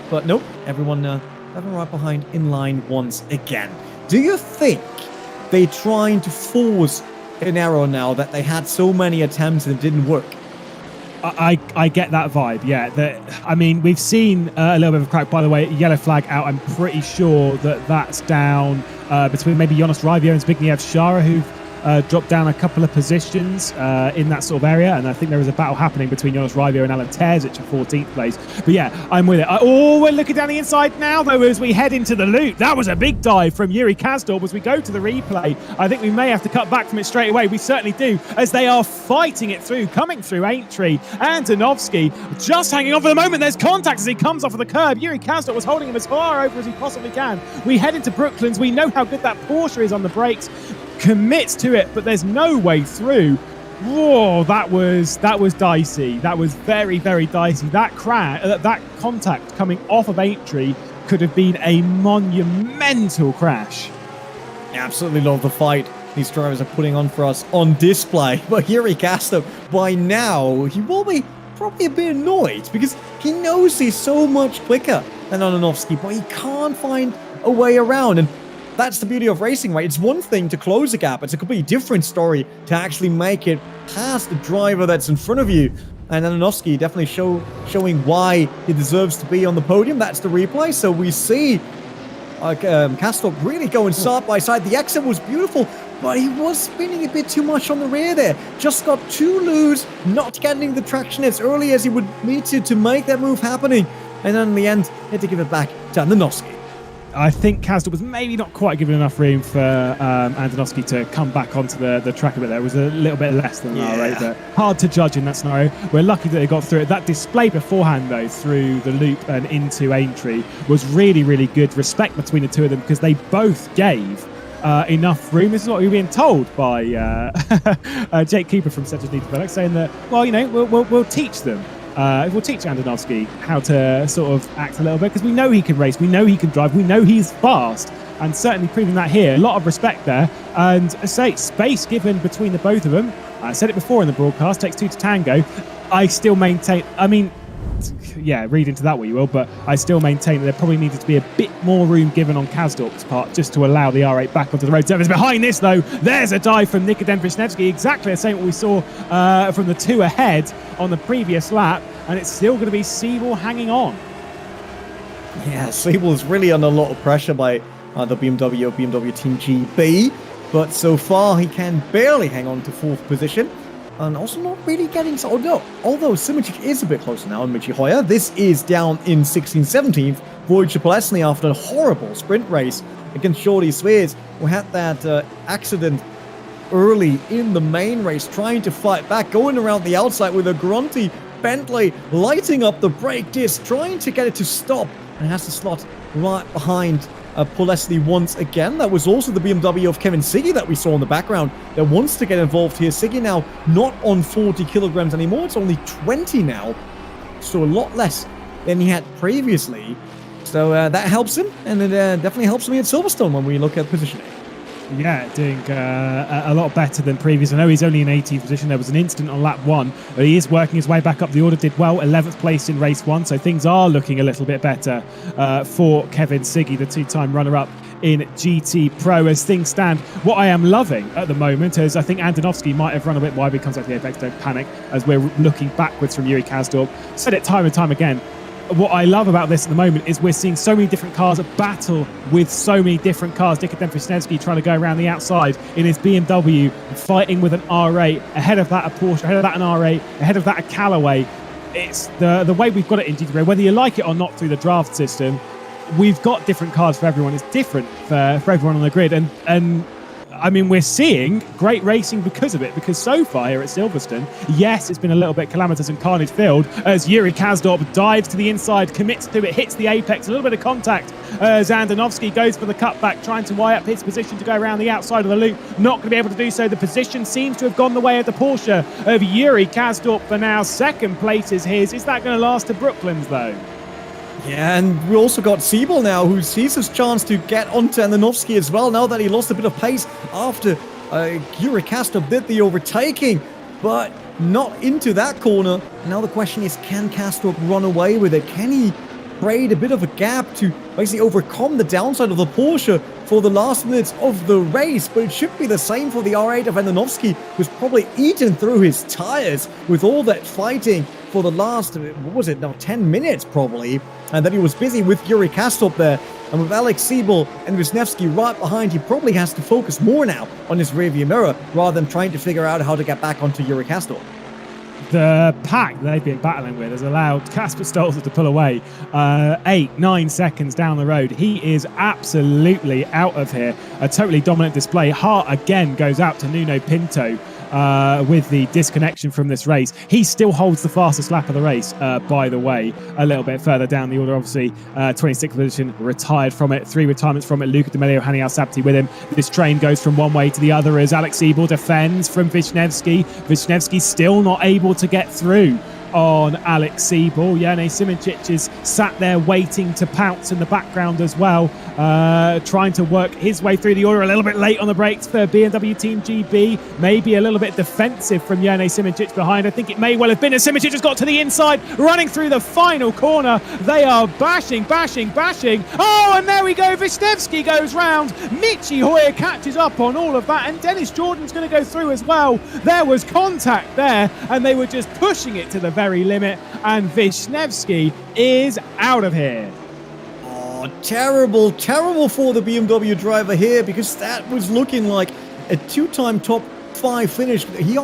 But nope, everyone right behind in line once again. Do you think they're trying to force an error now that they had so many attempts and it didn't work? I get that vibe, yeah. I mean, we've seen a little bit of a crack. By the way, yellow flag out. I'm pretty sure that's down between maybe Jonas Raivio and Zbigniew Szara, who've dropped down a couple of positions in that sort of area. And I think there was a battle happening between Jonas Raivio and Alan Terzic at 14th place. But yeah, I'm with it. We're looking down the inside now, though, as we head into the loop. That was a big dive from Yuri Kasdorp. As we go to the replay, I think we may have to cut back from it straight away. We certainly do, as they are fighting it through, coming through Aintree. Antonovski just hanging on for the moment. There's contact as he comes off of the curb. Yuri Kasdorp was holding him as far over as he possibly can. We head into Brooklands. We know how good that Porsche is on the brakes. Commits to it, but there's no way through. Whoa, that was dicey. That was very, very dicey. That contact coming off of Aintree could have been a monumental crash. Absolutely love the fight these drivers are putting on for us on display. But Yuri Kasdorp, by now, he will be probably a bit annoyed because he knows he's so much quicker than Antonovski, but he can't find a way around. And that's the beauty of racing, right? It's one thing to close a gap. It's a completely different story to actually make it past the driver that's in front of you. And Antonovski definitely showing why he deserves to be on the podium. That's the replay. So we see Kasdorp really going side by side. The exit was beautiful, but he was spinning a bit too much on the rear there. Just got too loose, not getting the traction as early as he would need to make that move happening. And then in the end, he had to give it back to Antonovski. I think Kasdorp was maybe not quite given enough room for Antonovski to come back onto the track a bit there. It was a little bit less than that, right? But hard to judge in that scenario. We're lucky that they got through it. That display beforehand, though, through the loop and into Aintree was really, really good. Respect between the two of them because they both gave enough room. This is what we're being told by Jake Cooper from Central Need Develop, saying that, well, you know, we'll teach them. We'll teach Andonovski how to sort of act a little bit, because we know he can race, we know he can drive, we know he's fast, and certainly proving that here. A lot of respect there, and I say space given between the both of them. I said it before in the broadcast, takes two to tango. I still maintain, I mean, yeah, read into that what you will, but I still maintain that there probably needed to be a bit more room given on Kasdorp's part just to allow the R8 back onto the road surface. Behind this, though, there's a dive from Nikodem Wisniewski, exactly the same what we saw from the two ahead on the previous lap, and it's still going to be Siebel hanging on. Yeah, Siebel is really under a lot of pressure by the BMW Team GB, but so far he can barely hang on to 4th position. And also not really getting... Although Simic is a bit closer now, and Michi Hoyer. This is down in 16th, 17th. Wojciech Polesny, after a horrible sprint race against Jordi Swears, who had that accident early in the main race, trying to fight back, going around the outside with a grunty Bentley, lighting up the brake disc, trying to get it to stop, and has to slot right behind Polesny once again. That was also the BMW of Kevin Siggy that we saw in the background that wants to get involved here. Siggy now not on 40 kilograms anymore. It's only 20 now. So a lot less than he had previously. So that helps him, and it definitely helps me at Silverstone when we look at positioning. Yeah, doing a lot better than previous. I know he's only in 18th position. There was an incident on lap 1, but he is working his way back up the order. Did well, 11th place in race 1, so things are looking a little bit better for Kevin Siggy, the two-time runner-up in GT Pro. As things stand, what I am loving at the moment is I think Andonovski might have run a bit wide when it comes back to the apex. Don't panic, as we're looking backwards from Yuri Kasdorp. Said it time and time again. What I love about this at the moment is we're seeing so many different cars battle with so many different cars. Nikodem Wisniewski trying to go around the outside in his BMW, fighting with an R8. Ahead of that, a Porsche. Ahead of that, an R8. Ahead of that, a Callaway. It's the way we've got it in GT Pro. Whether you like it or not through the draft system, we've got different cars for everyone. It's different for everyone on the grid. And I mean, we're seeing great racing because of it, because so far here at Silverstone, yes, it's been a little bit calamitous and carnage filled as Yuri Kasdorp dives to the inside, commits to it, hits the apex, a little bit of contact as Andonovski goes for the cutback, trying to wire up his position to go around the outside of the loop. Not going to be able to do so. The position seems to have gone the way of the Porsche of Yuri Kasdorp for now. 2nd place is his. Is that going to last to Brooklands, though? Yeah, and we also got Siebel now, who sees his chance to get onto Andonovski as well, now that he lost a bit of pace after Yuri Kasdorp did the overtaking, but not into that corner. Now the question is, can Kasdorp run away with it? Can he create a bit of a gap to basically overcome the downside of the Porsche for the last minutes of the race? But it should be the same for the R8 of Andonovski, who's probably eaten through his tires with all that fighting for the last, what was it now, 10 minutes probably, and that he was busy with Yuri Kasdorp there. And with Alex Siebel and Wisniewski right behind, he probably has to focus more now on his rearview mirror rather than trying to figure out how to get back onto Yuri Kasdorp. The pack they've been battling with has allowed Kasper Stolzer to pull away 8-9 seconds down the road. He is absolutely out of here. A totally dominant display. Heart again goes out to Nuno Pinto with the disconnection from this race. He still holds the fastest lap of the race, by the way, a little bit further down the order. Obviously, 26th position, retired from it. 3 retirements from it. Luca D'Amelio, Hani Al-Sabti with him. This train goes from one way to the other as Alex Siebel defends from Wisniewski. Wisniewski still not able to get through on Alex Siebel. Jene Simoncic is sat there waiting to pounce in the background as well, trying to work his way through the order. A little bit late on the brakes for BMW Team GB. Maybe a little bit defensive from Jene Simoncic behind. I think it may well have been as Simoncic has got to the inside, running through the final corner. They are bashing. Oh, and there we go. Wisniewski goes round. Michi Hoyer catches up on all of that, and Dennis Jordan's going to go through as well. There was contact there, and they were just pushing it to the very limit, and Wisniewski is out of here. Oh, terrible for the BMW driver here, because that was looking like a 2-time top 5 finish. He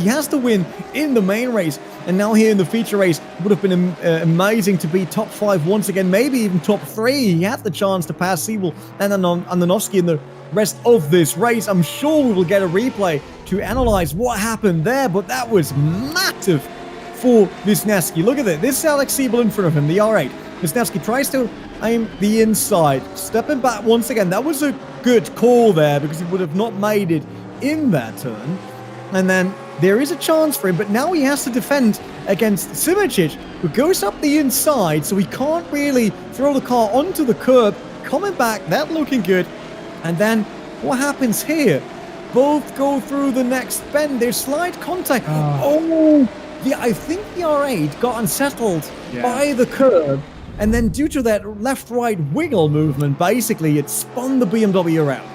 has to win in the main race, and now here in the feature race would have been amazing to be top 5 once again, maybe even top 3. He had the chance to pass Siebel and Andonovski in the rest of this race. I'm sure we will get a replay to analyze what happened there, but that was massive for Wisniewski. Look at it. This is Alex Siebel in front of him, the R8. Wisniewski tries to aim the inside, stepping back once again. That was a good call there because he would have not made it in that turn. And then there is a chance for him, but now he has to defend against Simičić, who goes up the inside, so he can't really throw the car onto the curb. Coming back, that looking good. And then what happens here? Both go through the next bend. There's slight contact. Oh, yeah, I think the R8 got unsettled by the curb. And then due to that left-right wiggle movement, basically, it spun the BMW around.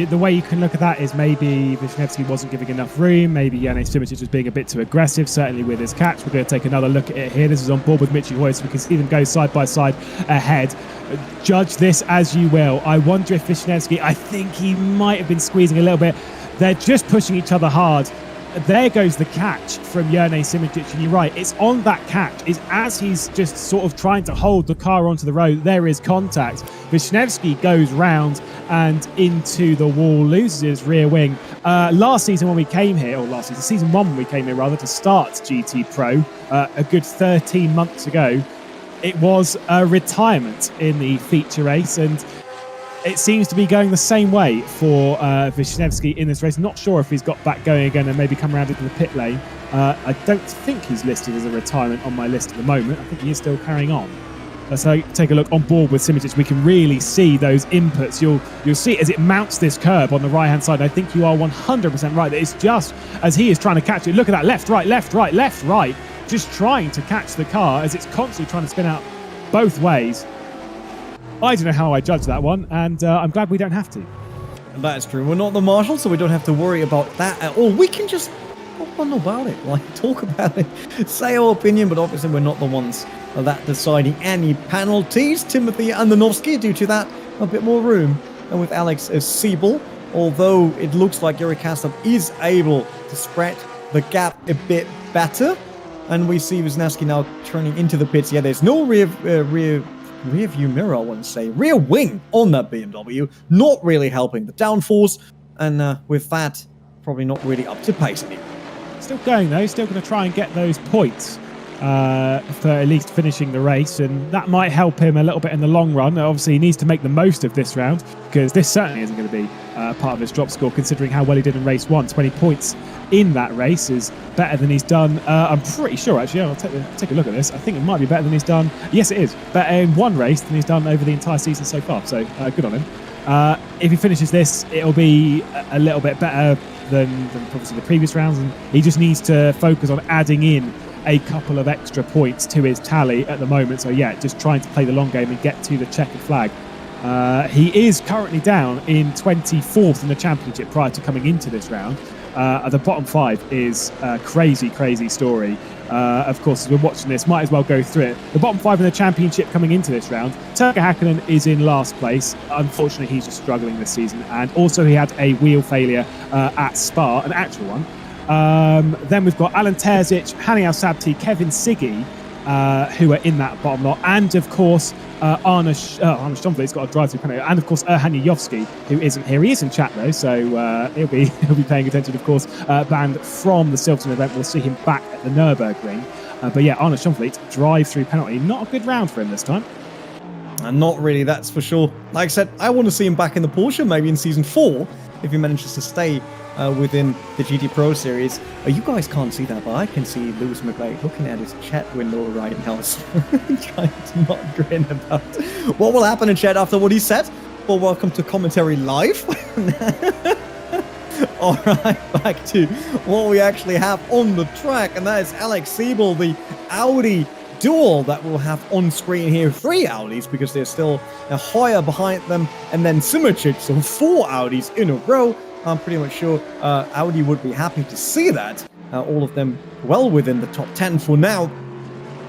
The way you can look at that is maybe Wisniewski wasn't giving enough room. Maybe Janez Simičić was being a bit too aggressive, certainly with his catch. We're going to take another look at it here. This is on board with Michi Hoy, so we can see them go side by side ahead. Judge this as you will. I wonder if Wisniewski, I think he might have been squeezing a little bit. They're just pushing each other hard. There goes the catch from Janez Simičić, and you're right, it's on that catch. It's as he's just sort of trying to hold the car onto the road, there is contact. Wisniewski goes round and into the wall, loses his rear wing. Last season when we came here, or last season, season 1 when we came here rather, to start GT Pro, a good 13 months ago, it was a retirement in the feature race, and it seems to be going the same way for Wisniewski in this race. Not sure if he's got back going again and maybe come around into the pit lane. I don't think he's listed as a retirement on my list at the moment. I think he is still carrying on. Let's take a look on board with Simičić. We can really see those inputs. You'll see as it mounts this curb on the right-hand side. I think you are 100% right that it's just as he is trying to catch it. Look at that, left, right, left, right, left, right. Just trying to catch the car as it's constantly trying to spin out both ways. I don't know how I judge that one, and I'm glad we don't have to. That's true. We're not the marshal, so we don't have to worry about that at all. We can just talk about it, like talk about it, say our opinion, but obviously we're not the ones that deciding any penalties. Timothy Andonovski, due to that, a bit more room. And with Alex Siebel, although it looks like Yuri Kastab is able to spread the gap a bit better. And we see Wisniewski now turning into the pits. Yeah, there's no rear view mirror, I want to say. Rear wing on that BMW. Not really helping the downforce. And with that, probably not really up to pace anymore. Still going though. Still going to try and get those points for at least finishing the race. And that might help him a little bit in the long run. Obviously, he needs to make the most of this round, because this certainly isn't going to be part of his drop score, considering how well he did in race 1. 20 points in that race is better than he's done. I'm pretty sure, actually, I'll take a look at this. I think it might be better than he's done. Yes, it is. Better in one race than he's done over the entire season so far. So good on him. If he finishes this, it'll be a little bit better than obviously the previous rounds. And he just needs to focus on adding in a couple of extra points to his tally at the moment. So yeah, just trying to play the long game and get to the checkered flag. He is currently down in 24th in the championship prior to coming into this round. The bottom 5 is a crazy story. Of course, as we're watching this, might as well go through it. The bottom 5 in the championship coming into this round. Turkka Häkkinen is in last place. Unfortunately, he's just struggling this season. And also he had a wheel failure at Spa, an actual one. Then we've got Alan Terzic, Hani Al-Sabti, Kevin Siggy, who are in that bottom lot. And of course, Arne Stomvliet's got a drive-through penalty, and of course Erhan Yajovski, who isn't here. He is in chat though, so he'll be paying attention. Of course, banned from the Silverstone event. We'll see him back at the Nürburgring. But yeah, Arne Stomvliet, drive-through penalty. Not a good round for him this time. And not really, that's for sure. Like I said, I want to see him back in the Porsche, maybe in season 4, if he manages to stay within the GT Pro series. You guys can't see that, but I can see Lewis McGlade looking at his chat window right now, trying to not grin about what will happen in chat after what he said. Well, welcome to Commentary Live. Alright, back to what we actually have on the track, and that is Alex Siebel, the Audi duel that we'll have on screen here. 3 Audis, because they're still Hoyer behind them, and then Simičić, so 4 Audis in a row. I'm pretty much sure Audi would be happy to see that. All of them well within the top 10 for now.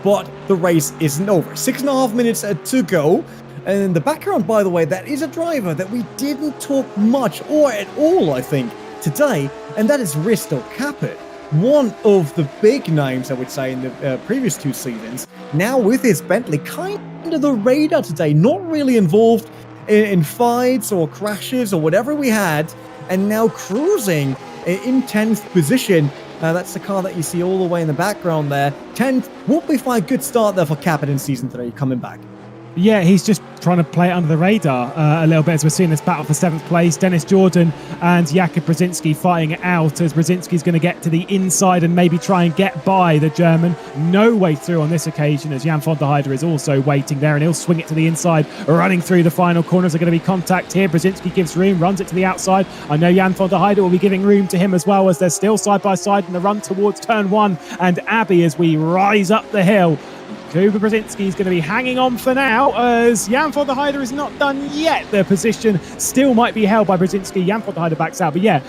But the race isn't over. 6.5 minutes to go. And in the background, by the way, that is a driver that we didn't talk much or at all, I think, today. And that is Risto Caput. One of the big names, I would say, in the previous 2 seasons. Now with his Bentley, kind of under the radar today. Not really involved in fights or crashes or whatever we had. And now cruising in 10th position. That's the car that you see all the way in the background there. 10th would be fine. Good start there for Caput in Season 3, coming back. Yeah, he's just trying to play it under the radar a little bit as we're seeing this battle for 7th place. Dennis Jordan and Jakub Brzezinski fighting it out as Brzezinski's going to get to the inside and maybe try and get by the German. No way through on this occasion as Jan van der Heijden is also waiting there, and he'll swing it to the inside, running through the final corners. Are going to be contact here. Brzezinski gives room, runs it to the outside. I know Jan van der Heijden will be giving room to him as well as they're still side by side in the run towards turn 1 and Abbey as we rise up the hill. Kuba Brzezinski is going to be hanging on for now as Jan van der Heijden is not done yet. The position still might be held by Brzezinski. Jan van der Heijden backs out. But yeah,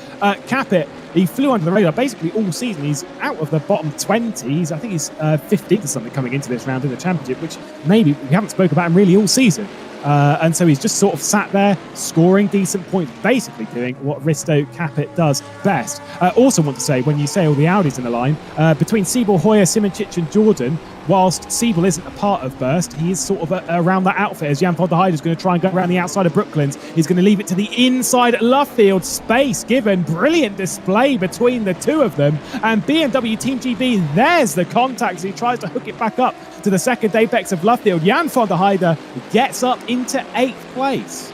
Capit, he flew under the radar basically all season. He's out of the bottom 20s. I think he's 15th or something coming into this round in the championship, which maybe we haven't spoke about him really all season. And so he's just sort of sat there, scoring decent points, basically doing what Risto Capit does best. Also want to say, when you say all the Audis in the line, between Siebel, Hoyer, Simoncic and Jordan, whilst Siebel isn't a part of Burst, he is sort of around that outfit as Jan van der Heijden is going to try and go around the outside of Brooklands. He's going to leave it to the inside Luffield. Space given. Brilliant display between the two of them. And BMW Team GB, there's the contact as he tries to hook it back up to the second apex of Luffield. Jan van der Heijden gets up into 8th place.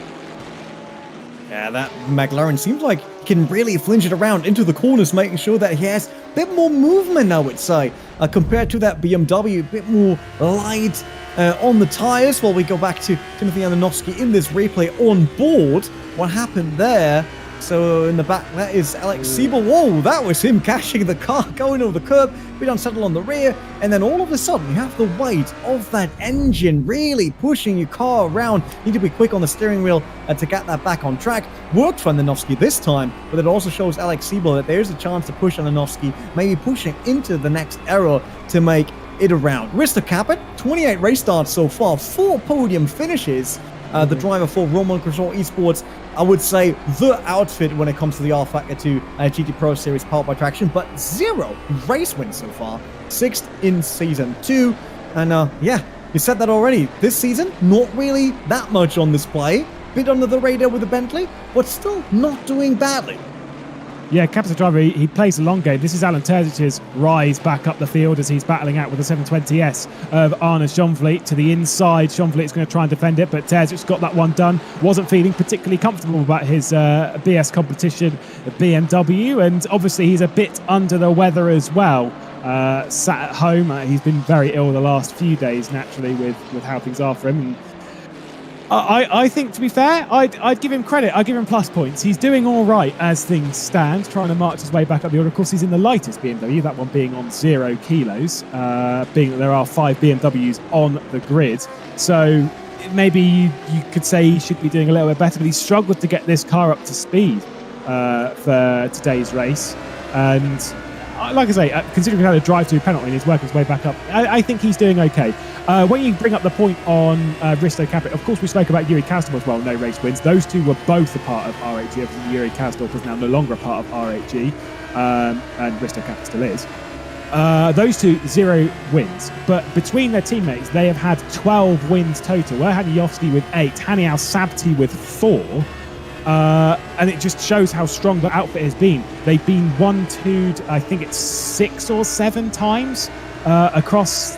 Yeah, that McLaren seems like he can really flinch it around into the corners, making sure that he has a bit more movement, I would say, compared to that BMW, a bit more light on the tyres. While we go back to Timothy Ananovsky in this replay on board, what happened there? So in the back, that is Alex Siebel. Whoa, that was him cashing the car, going over the curb, bit unsettled on the rear, and then all of a sudden you have the weight of that engine really pushing your car around. You need to be quick on the steering wheel to get that back on track. Worked for Ananovsky this time, but it also shows Alex Siebel that there's a chance to push Ananovsky, maybe pushing into the next error to make it around. Risto Capit, 28 race starts so far, 4 podium finishes. The driver for Roman Grosjean Esports, I would say the outfit when it comes to the rFactor 2 GT Pro Series powered by Traction, but 0 race wins so far. 6th in Season 2. And yeah, you said that already. This season, not really that much on display. Bit under the radar with the Bentley, but still not doing badly. Yeah, Capita driver, he plays a long game. This is Alan Terzic's rise back up the field as he's battling out with the 720S of Arne Schonvliet to the inside. Schonvliet's going to try and defend it, but Terzic's got that one done. Wasn't feeling particularly comfortable about his BS competition at BMW, and obviously he's a bit under the weather as well. Sat at home. He's been very ill the last few days, naturally, with how things are for him. And I think, to be fair, I'd give him credit. I'd give him plus points. He's doing all right as things stand, trying to march his way back up the order. Of course, he's in the lightest BMW, that one being on 0 kilos, being that there are 5 BMWs on the grid. So maybe you could say he should be doing a little bit better, but he struggled to get this car up to speed for today's race. And like I say, considering he had a drive-through penalty and he's working his way back up, I think he's doing okay. When you bring up the point on Risto Capit, of course we spoke about Yuri Kasdorp as well, no race wins. Those two were both a part of RHG. Obviously Yuri Kasdorp is now no longer a part of RHG, and Risto Capit still is. Those two, 0 wins. But between their teammates, they have had 12 wins total. Erhan Yovsky with 8, Haniel Sabti with 4. And it just shows how strong the outfit has been. They've been 1-2'd, I think it's 6 or 7 times across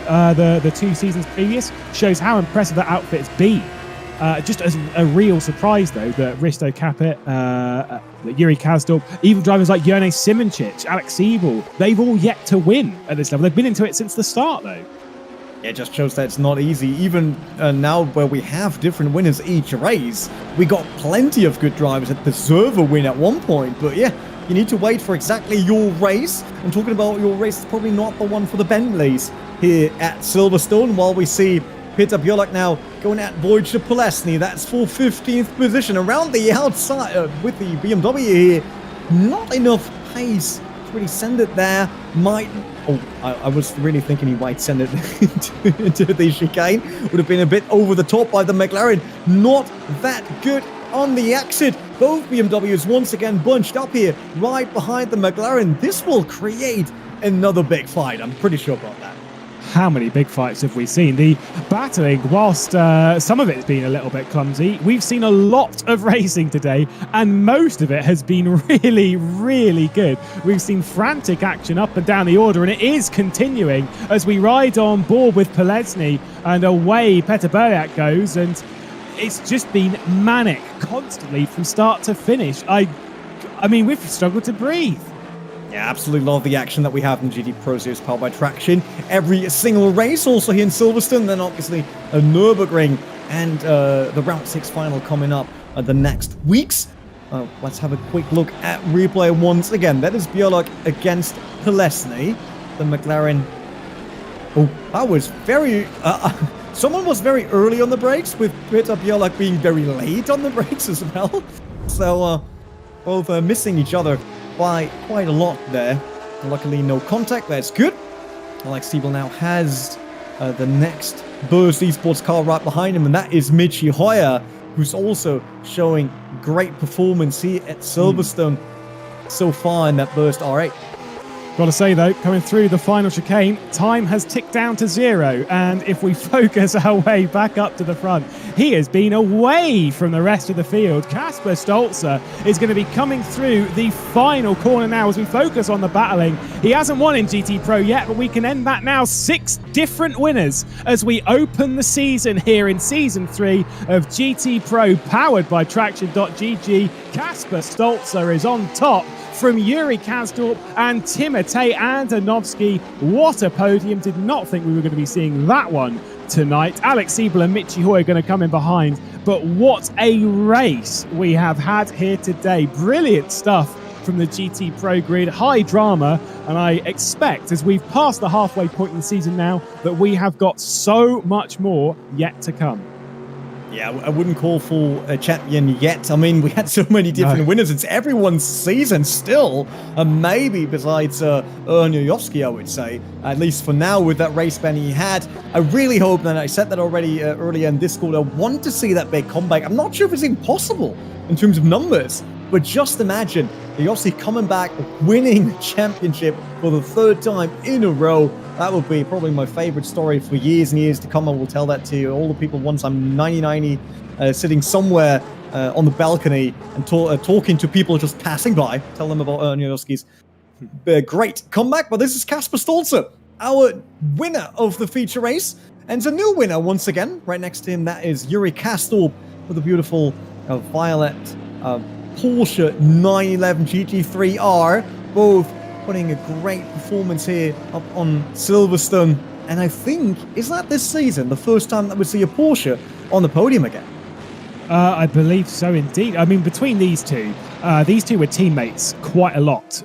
the 2 seasons previous. Shows how impressive that outfit has been. Just as a real surprise, though, that Risto Capit, Yuri Kasdorp, even drivers like Jone Simoncic, Alex Siebel, they've all yet to win at this level. They've been into it since the start, though. It just shows that it's not easy. Even now where we have different winners each race, we got plenty of good drivers that deserve a win at one point. But yeah, you need to wait for exactly your race. And talking about your race, it's probably not the one for the Bentleys here at Silverstone. While we see Peter Bjork now going at Wojciech Polesny. That's for 15th position. Around the outside with the BMW here. Not enough pace to really send it there. I was really thinking he might send it into the chicane. Would have been a bit over the top by the McLaren. Not that good on the exit. Both BMWs once again bunched up here right behind the McLaren. This will create another big fight. I'm pretty sure about that. how many big fights have we seen? The battling, whilst some of it's been a little bit clumsy, we've seen a lot of racing today, and most of it has been really, really good. We've seen frantic action up and down the order, and it is continuing as we ride on board with Polesny, and away Petr Buriak goes, and it's just been manic constantly from start to finish. I mean, we've struggled to breathe. Yeah, absolutely love the action that we have in GT Pro Series powered by Traction. Every single race, also here in Silverstone, then obviously a Nürburgring and the Round 6 final coming up the next weeks. Let's have a quick look at replay once again. That is Buriak against Polesny. The McLaren. Oh, that was very... someone was very early on the brakes, with Petr Buriak being very late on the brakes as well. So, both missing each other by quite a lot there. Luckily, no contact. That's good. Alex Siebel now has the next Burst Esports car right behind him, and that is Michi Hoyer, who's also showing great performance here at Silverstone so far in that Burst R8. Got to say though, coming through the final chicane, time has ticked down to 0, and if we focus our way back up to the front, he has been away from the rest of the field. Kasper Stolzer is going to be coming through the final corner now as we focus on the battling. He hasn't won in GT Pro yet, but we can end that now. 6 different winners as we open the season here in Season 3 of GT Pro, powered by Traction.gg. Kasper Stolzer is on top from Yuri Kasdorp and Timotej Andonovski. What a podium. Did not think we were going to be seeing that one tonight. Alex Siebel and Michi Hoyer are going to come in behind. But what a race we have had here today. Brilliant stuff from the GT Pro grid. High drama. And I expect, as we've passed the halfway point in the season now, that we have got so much more yet to come. Yeah, I wouldn't call for a champion yet. I mean, we had so many different winners. It's everyone's season still. Maybe besides Nurjovski, I would say. At least for now, with that race ban he had. I really hope, and I said that already earlier in Discord, I want to see that big comeback. I'm not sure if it's even possible in terms of numbers. But just imagine Nurjovski coming back, winning the championship for the 3rd time in a row. That would be probably my favorite story for years and years to come. I will tell that to all the people once I'm 90 sitting somewhere on the balcony and talking to people just passing by. Tell them about Nurjovski's great comeback. But this is Kasper Stolzer, our winner of the feature race. And it's a new winner once again. Right next to him, that is Yuri Kasdorp with a beautiful violet Porsche 911 GT3R. Both putting a great performance here up on Silverstone. And I think, is that this season the first time that we see a Porsche on the podium again? I believe so indeed. I mean, between these two were teammates quite a lot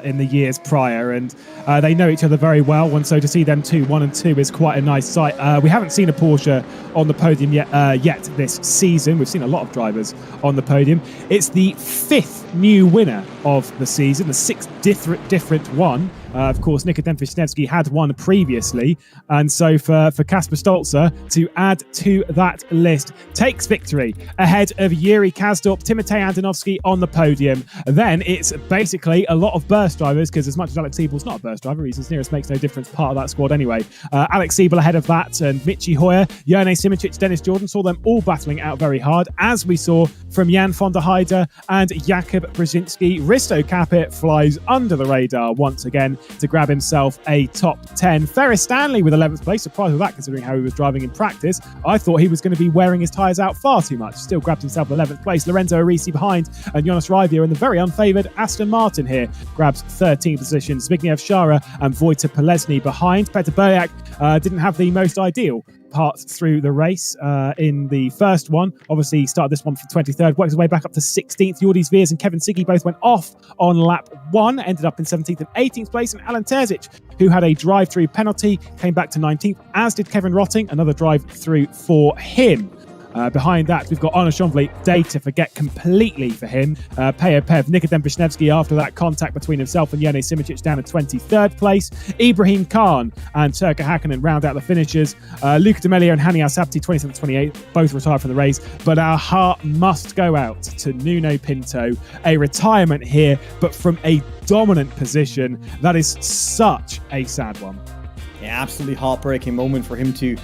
in the years prior, and they know each other very well, and so to see them 1 and 2 is quite a nice sight. We haven't seen a Porsche on the podium yet this season. We've seen a lot of drivers on the podium. It's the 5th new winner of the season, the 6th different one. Of course, Nikodem Wisniewski had won previously, and so for Kasper Stolzer to add to that list, takes victory ahead of Yuri Kasdorp, Timotej Andonovski on the podium. Then it's basically a lot of burst drivers, because as much as Alex Siebel's not a burst driver, he's nearest makes no difference, part of that squad anyway. Alex Siebel ahead of that, and Michi Hoyer, Jerne Simoncic, Dennis Jordan, saw them all battling out very hard, as we saw from Jan van der Heide and Jakub Brzezinski. Risto Capit flies under the radar once again to grab himself a top 10. Ferris Stanley with 11th place. Surprised with that, considering how he was driving in practice. I thought he was going to be wearing his tyres out far too much. Still grabbed himself 11th place. Lorenzo Arisi behind, and Jonas Raivia in the very unfavoured Aston Martin here grabs 13th position. Zbigniew Szara and Wojciech Polesny behind. Petr Buriak didn't have the most ideal part through the race in the first one. Obviously, he started this one from 23rd, worked his way back up to 16th. Jordi Zviers and Kevin Siggy both went off on lap 1, ended up in 17th and 18th place. And Alan Terzic, who had a drive-through penalty, came back to 19th, as did Kevin Rotting, another drive-through for him. Behind that, we've got Arno Schonvliet, day to forget completely for him. Pejo Pev, Nikodem Wisniewski after that contact between himself and Jerne Simoncic down in 23rd place. Ibrahim Khan and Turka Hakkinen round out the finishers. Luca D'Amelio and Hani Al-Sabti, 27th, 28th, both retired from the race. But our heart must go out to Nuno Pinto. A retirement here, but from a dominant position. That is such a sad one. Yeah, absolutely heartbreaking moment for him to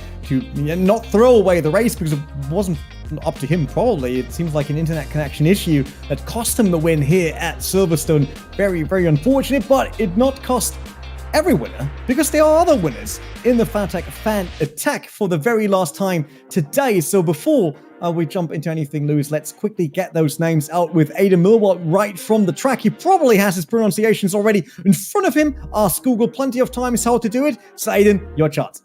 not throw away the race because it wasn't up to him probably. It seems like an internet connection issue that cost him the win here at Silverstone. Very, very unfortunate, but it not cost every winner because there are other winners in the Fanatec Fan Attack for the very last time today. So before we jump into anything, Lewis, let's quickly get those names out with Aidan Millward right from the track. He probably has his pronunciations already in front of him. Ask Google plenty of times how to do it. So Aidan, your chance.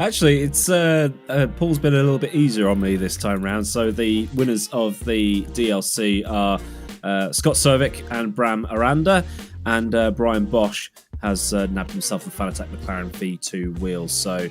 Actually, it's Paul's been a little bit easier on me this time round. So the winners of the DLC are Scott Servick and Bram Aranda, and Brian Bosch has nabbed himself the Fanatec McLaren V2 wheels. So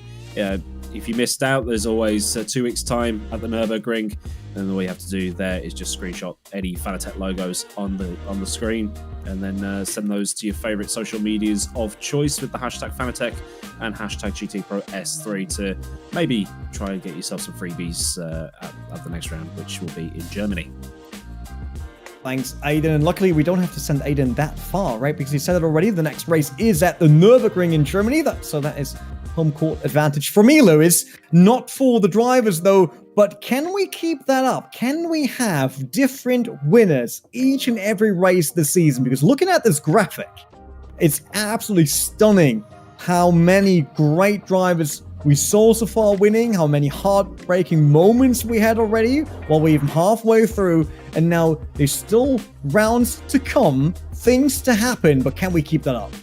if you missed out, there's always 2 weeks' time at the Nürburgring, and all you have to do there is just screenshot any Fanatec logos on the screen, and then send those to your favourite social medias of choice with the hashtag Fanatec and hashtag GTProS3 to maybe try and get yourself some freebies at the next round, which will be in Germany. Thanks, Aidan. And luckily, we don't have to send Aidan that far, right? Because he said it already. The next race is at the Nürburgring in Germany. So that is home court advantage for me, Lewis. Not for the drivers, though. But can we keep that up? Can we have different winners each and every race this season? Because looking at this graphic, it's absolutely stunning how many great drivers we saw so far winning, how many heartbreaking moments we had already while we're even halfway through, and now there's still rounds to come, things to happen, but can we keep that up?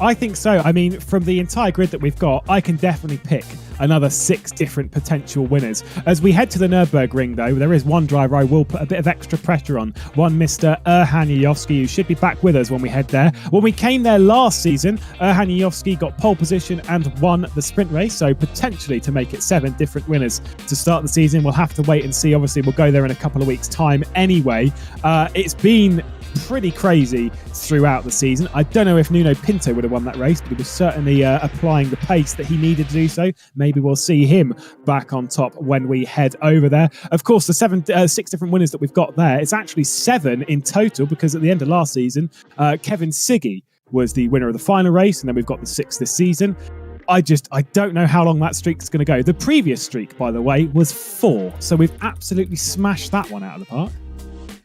I think so. I mean, from the entire grid that we've got, I can definitely pick another 6 different potential winners. As we head to the Nürburgring, though, there is one driver I will put a bit of extra pressure on. One Mr. Erhan Yayovski, who should be back with us when we head there. When we came there last season, Erhan Yayovski got pole position and won the sprint race, so potentially to make it 7 different winners to start the season. We'll have to wait and see. Obviously, we'll go there in a couple of weeks' time anyway. It's been pretty crazy throughout the season. I don't know if Nuno Pinto would have won that race, but he was certainly applying the pace that he needed to do so. Maybe we'll see him back on top when we head over there. Of course, the 6 different winners that we've got there, it's actually 7 in total, because at the end of last season, Kevin Siggy was the winner of the final race, and then we've got the 6 this season. I don't know how long that streak's going to go. The previous streak, by the way, was 4, so we've absolutely smashed that one out of the park.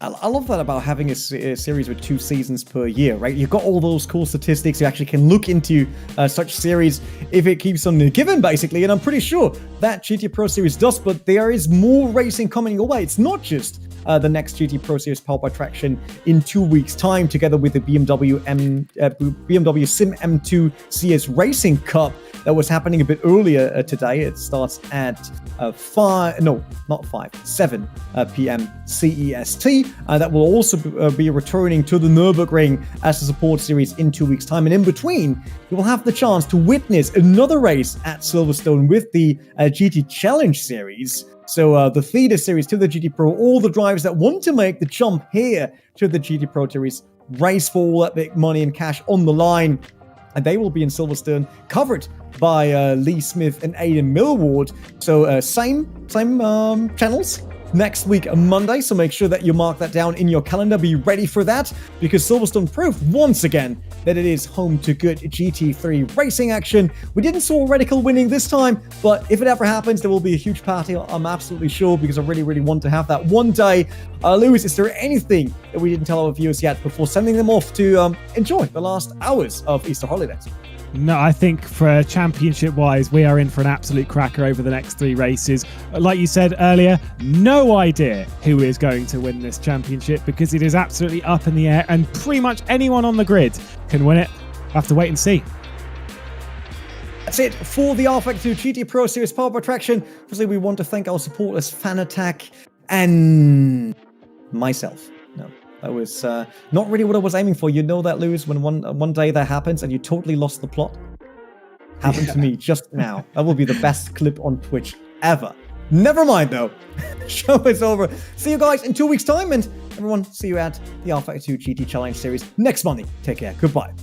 I love that about having a series with 2 seasons per year, right? You've got all those cool statistics. You actually can look into such series if it keeps on giving, basically. And I'm pretty sure that GT Pro Series does, but there is more racing coming your way. It's not just the next GT Pro Series Powered by Traction in 2 weeks' time, together with the BMW Sim M2 CS Racing Cup that was happening a bit earlier today. It starts at 7 p.m. CEST. That will also be returning to the Nürburgring as a support series in 2 weeks' time. And in between, you will have the chance to witness another race at Silverstone with the GT Challenge Series. So the feeder series to the GT Pro, all the drivers that want to make the jump here to the GT Pro Series, race for all that big money and cash on the line. And they will be in Silverstone, covered by Lee Smith and Aidan Millward. So same channels next week on Monday. So make sure that you mark that down in your calendar. Be ready for that, because Silverstone proved once again that it is home to good GT3 racing action. We didn't saw Radical winning this time, but if it ever happens, there will be a huge party. I'm absolutely sure, because I really, really want to have that one day. Lewis, is there anything that we didn't tell our viewers yet before sending them off to enjoy the last hours of Easter holidays? No, I think for championship-wise, we are in for an absolute cracker over the next 3 races. Like you said earlier, no idea who is going to win this championship, because it is absolutely up in the air, and pretty much anyone on the grid can win it. We'll have to wait and see. That's it for the rFactor GT Pro Series Powered by Traction. Obviously, we want to thank our supporters, Fanatec, and myself. No. That was not really what I was aiming for. You know that, Lewis, when one day that happens and you totally lost the plot? Happened to me just now. That will be the best clip on Twitch ever. Never mind, though. Show is over. See you guys in 2 weeks' time, and everyone, see you at the rFactor GT Challenge Series next Monday. Take care. Goodbye.